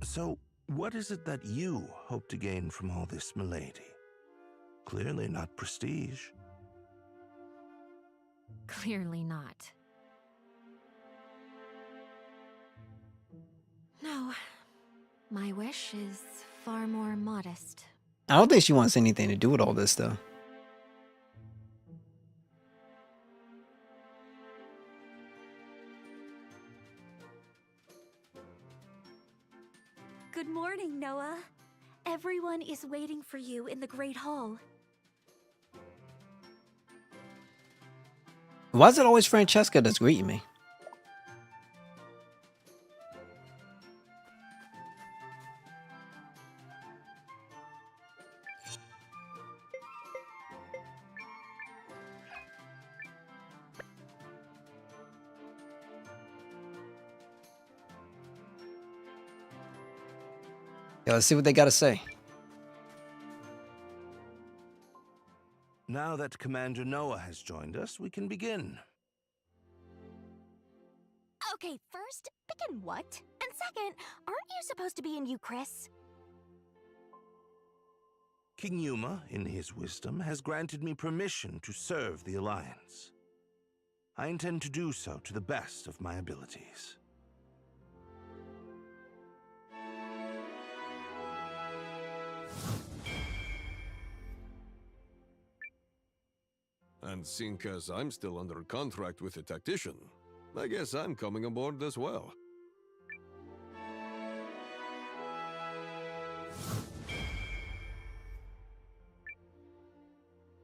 So, what is it that you hope to gain from all this, milady? Clearly not prestige. Clearly not. No, my wish is far more modest. I don't think she wants anything to do with all this, though. Good morning, Noah. Everyone is waiting for you in the Great Hall. Why is it always Francesca that's greeting me? Yeah, let's see what they got to say. Now that Commander Noah has joined us, we can begin. Okay, first, begin what? And second, aren't you supposed to be in Chris? King Yuma, in his wisdom, has granted me permission to serve the Alliance. I intend to do so to the best of my abilities. And seeing as I'm still under contract with a tactician, I guess I'm coming aboard as well.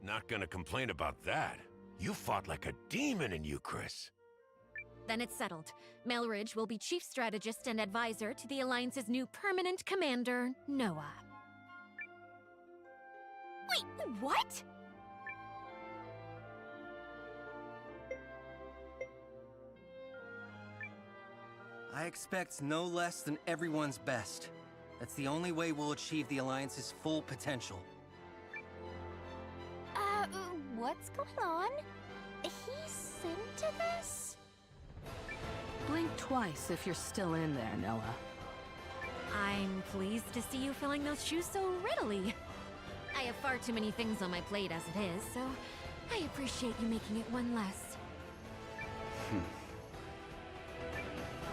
Not gonna complain about that. You fought like a demon in Euchris. Then it's settled. Melridge will be chief strategist and advisor to the Alliance's new permanent commander, Noah. Wait, what? I expect no less than everyone's best. That's the only way we'll achieve the Alliance's full potential. What's going on? He's into this? Blink twice if you're still in there, Noah. I'm pleased to see you filling those shoes so readily. I have far too many things on my plate as it is, so I appreciate you making it one less.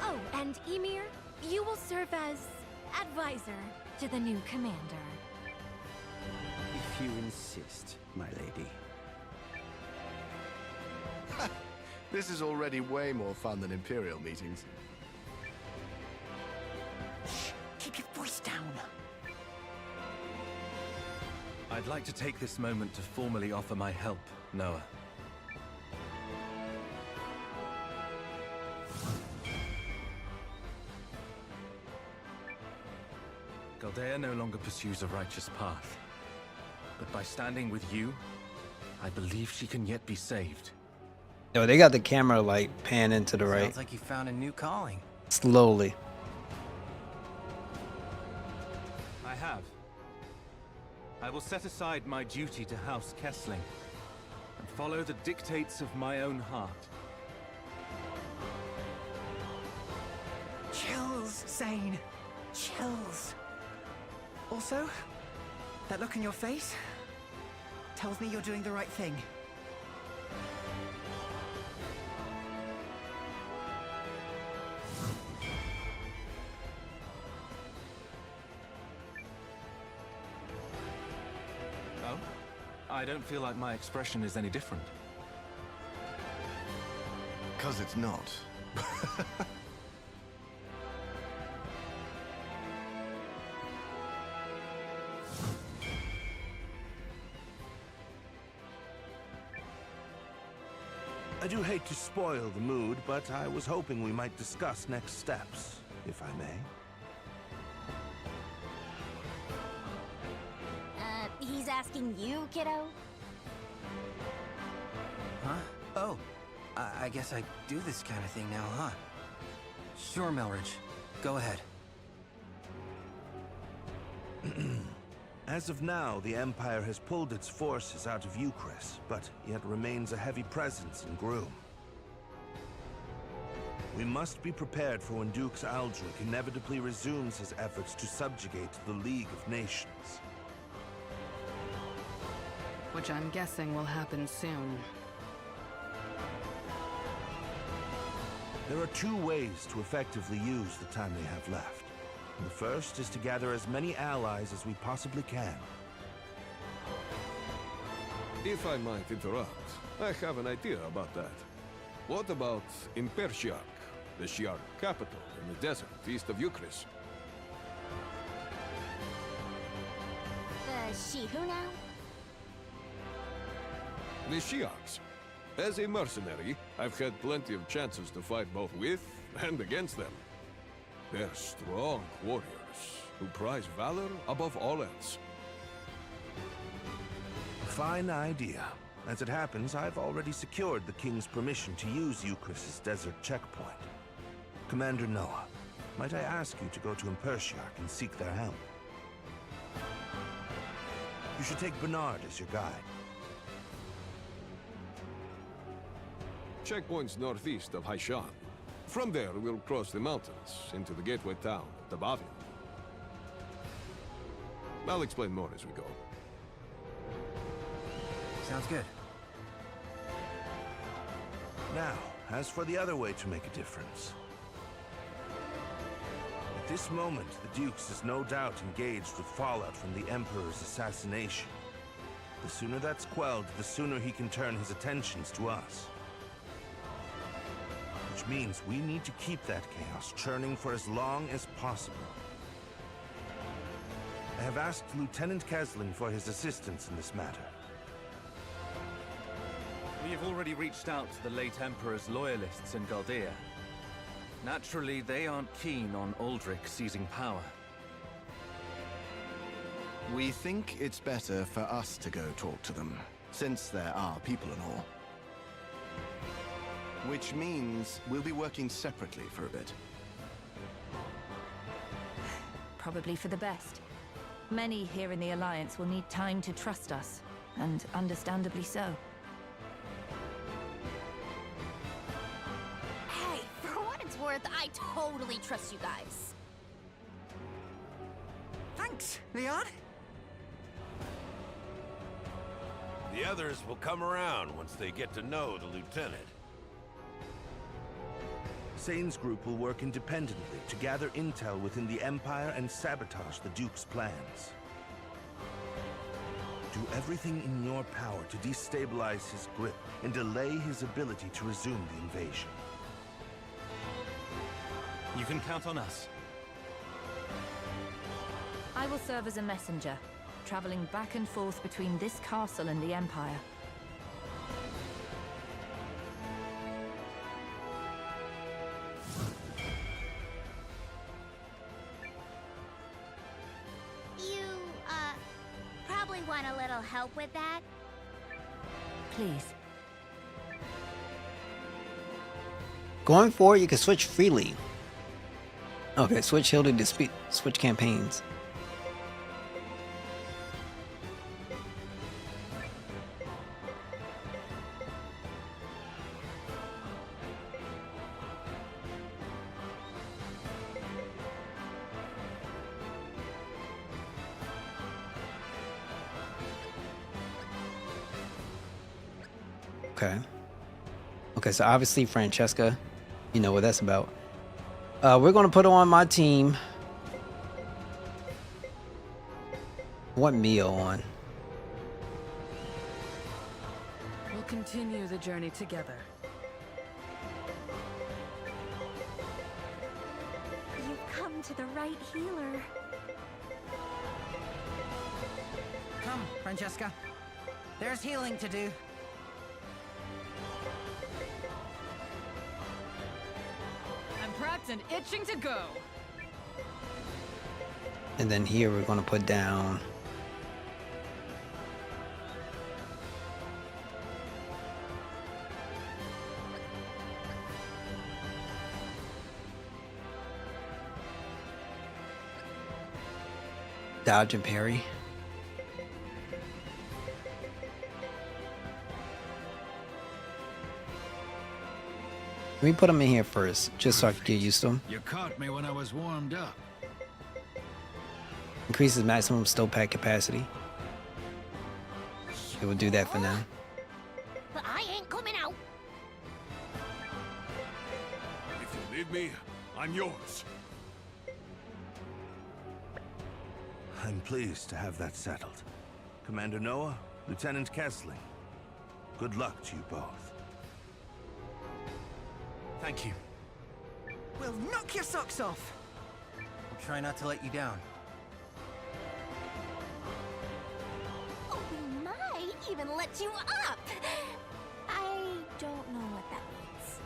Oh, and Ymir, you will serve as advisor to the new commander. If you insist, my lady. This is already way more fun than Imperial meetings. Shh! Keep your voice down! I'd like to take this moment to formally offer my help, Noah. Galdea no longer pursues a righteous path. But by standing with you, I believe she can yet be saved. Yo, they got the camera like panning to the right. Sounds like you found a new calling. Slowly. I have. I will set aside my duty to House Kessling and follow the dictates of my own heart. Chills, Zane. Chills. Also, that look in your face tells me you're doing the right thing. Oh? I don't feel like my expression is any different. 'Cause it's not. I do hate to spoil the mood, but I was hoping we might discuss next steps, if I may. He's asking you, kiddo? Huh? Oh, I guess I do this kind of thing now, huh? Sure, Melridge. Go ahead. As of now, the Empire has pulled its forces out of Euchris, but yet remains a heavy presence in Groom. We must be prepared for when Dux Aldrich inevitably resumes his efforts to subjugate the League of Nations. Which I'm guessing will happen soon. There are two ways to effectively use the time we have left. The first is to gather as many allies as we possibly can. If I might interrupt, I have an idea about that. What about Impershiak, the Shi'ar capital in the desert east of Euchris? She who now? The Shi'ars. As a mercenary, I've had plenty of chances to fight both with and against them. They're strong warriors who prize valor above all else. Fine idea. As it happens, I've already secured the King's permission to use Euchris' desert checkpoint. Commander Noah, might I ask you to go to Impershiak and seek their help? You should take Bernard as your guide. Checkpoint's northeast of Haishan. From there, we'll cross the mountains into the gateway town, Tabavian. I'll explain more as we go. Sounds good. Now, as for the other way to make a difference. At this moment, the Dukes is no doubt engaged with fallout from the Emperor's assassination. The sooner that's quelled, the sooner he can turn his attentions to us. Which means we need to keep that chaos churning for as long as possible. I have asked Lieutenant Kesling for his assistance in this matter. We have already reached out to the late Emperor's loyalists in Galdea. Naturally, they aren't keen on Aldrich seizing power. We think it's better for us to go talk to them, since there are people and all. Which means we'll be working separately for a bit. Probably for the best. Many here in the Alliance will need time to trust us, and understandably so. Hey, for what it's worth, I totally trust you guys. Thanks, Leon. The others will come around once they get to know the lieutenant. Sane's group will work independently to gather intel within the Empire and sabotage the Duke's plans. Do everything in your power to destabilize his grip and delay his ability to resume the invasion. You can count on us. I will serve as a messenger, traveling back and forth between this castle and the Empire. Probably want a little help with that? Please. Going forward, you can switch freely. Okay, switch Hilda to switch campaigns. Okay. Okay, so obviously Francesca, you know what that's about. We're gonna put her on my team. What Mio on? We'll continue the journey together. You've come to the right healer. Come, Francesca. There's healing to do. I'm prepped and itching to go. And then here we're gonna put down dodge and parry. Let me put them in here first, just so I can get used to them. You caught me when I was warmed up. Increases maximum stow pack capacity. It will do that for now. But I ain't coming out. If you need me, I'm yours. I'm pleased to have that settled. Commander Noah, Lieutenant Kessling, good luck to you both. Thank you. We'll knock your socks off. I'll try not to let you down. Oh, we might even let you up. I don't know what that means.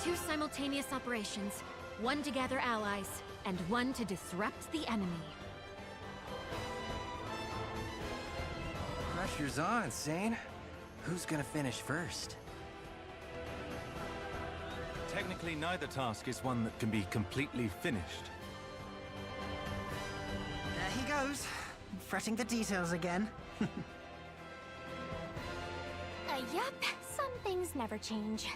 Two simultaneous operations. One to gather allies, and one to disrupt the enemy. Pressure's on, Sane. Who's gonna finish first? Technically, neither task is one that can be completely finished. There he goes, fretting the details again. Yup, some things never change.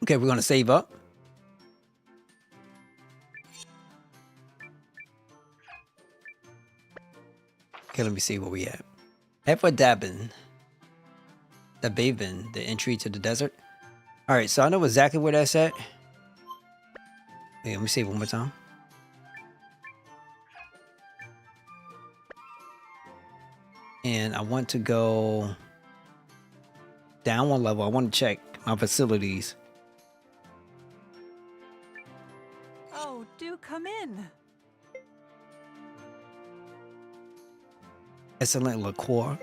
Okay, we're gonna save up. Okay, let me see where we at. Head for Dabin. The Baven, the entry to the desert. Alright, so I know exactly where that's at. Hey, let me see it one more time. And I want to go down one level. I want to check my facilities. excellent liqueur.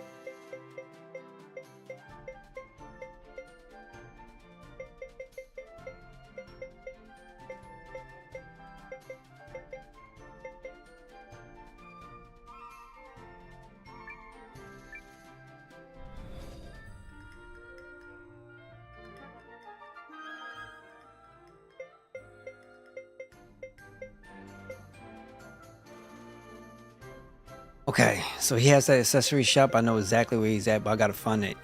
Okay, so he has that accessory shop. I know exactly where he's at, but I gotta find that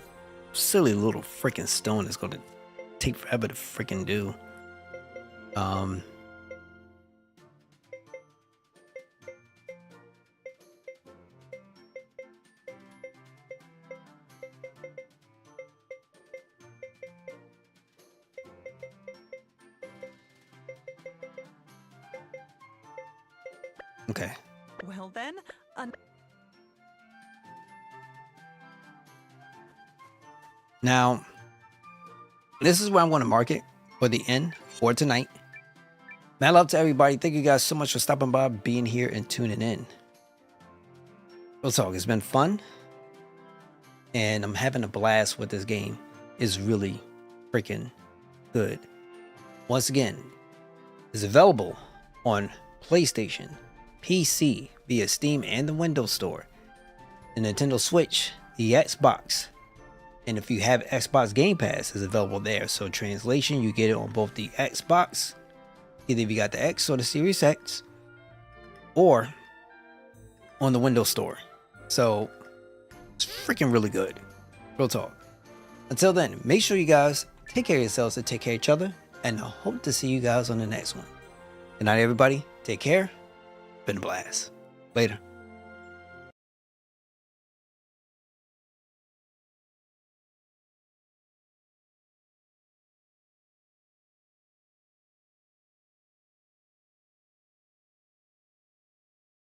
silly little freaking stone that's gonna take forever to freaking do. Okay. Well then, Now, this is where I'm going to mark it for the end for tonight. Mad love to everybody. Thank you guys so much for stopping by, being here, and tuning in. Real talk, it's been fun. And I'm having a blast with this game. It's really freaking good. Once again, it's available on PlayStation, PC, via Steam and the Windows Store, the Nintendo Switch, the Xbox, and if you have Xbox Game Pass, is available there. So translation, you get it on both the Xbox, either if you got the X or the Series X, or on the Windows Store. So it's freaking really good. Real talk. Until then, make sure you guys take care of yourselves and take care of each other, and I hope to see you guys on the next one. Good night, everybody. Take care. Been a blast. Later.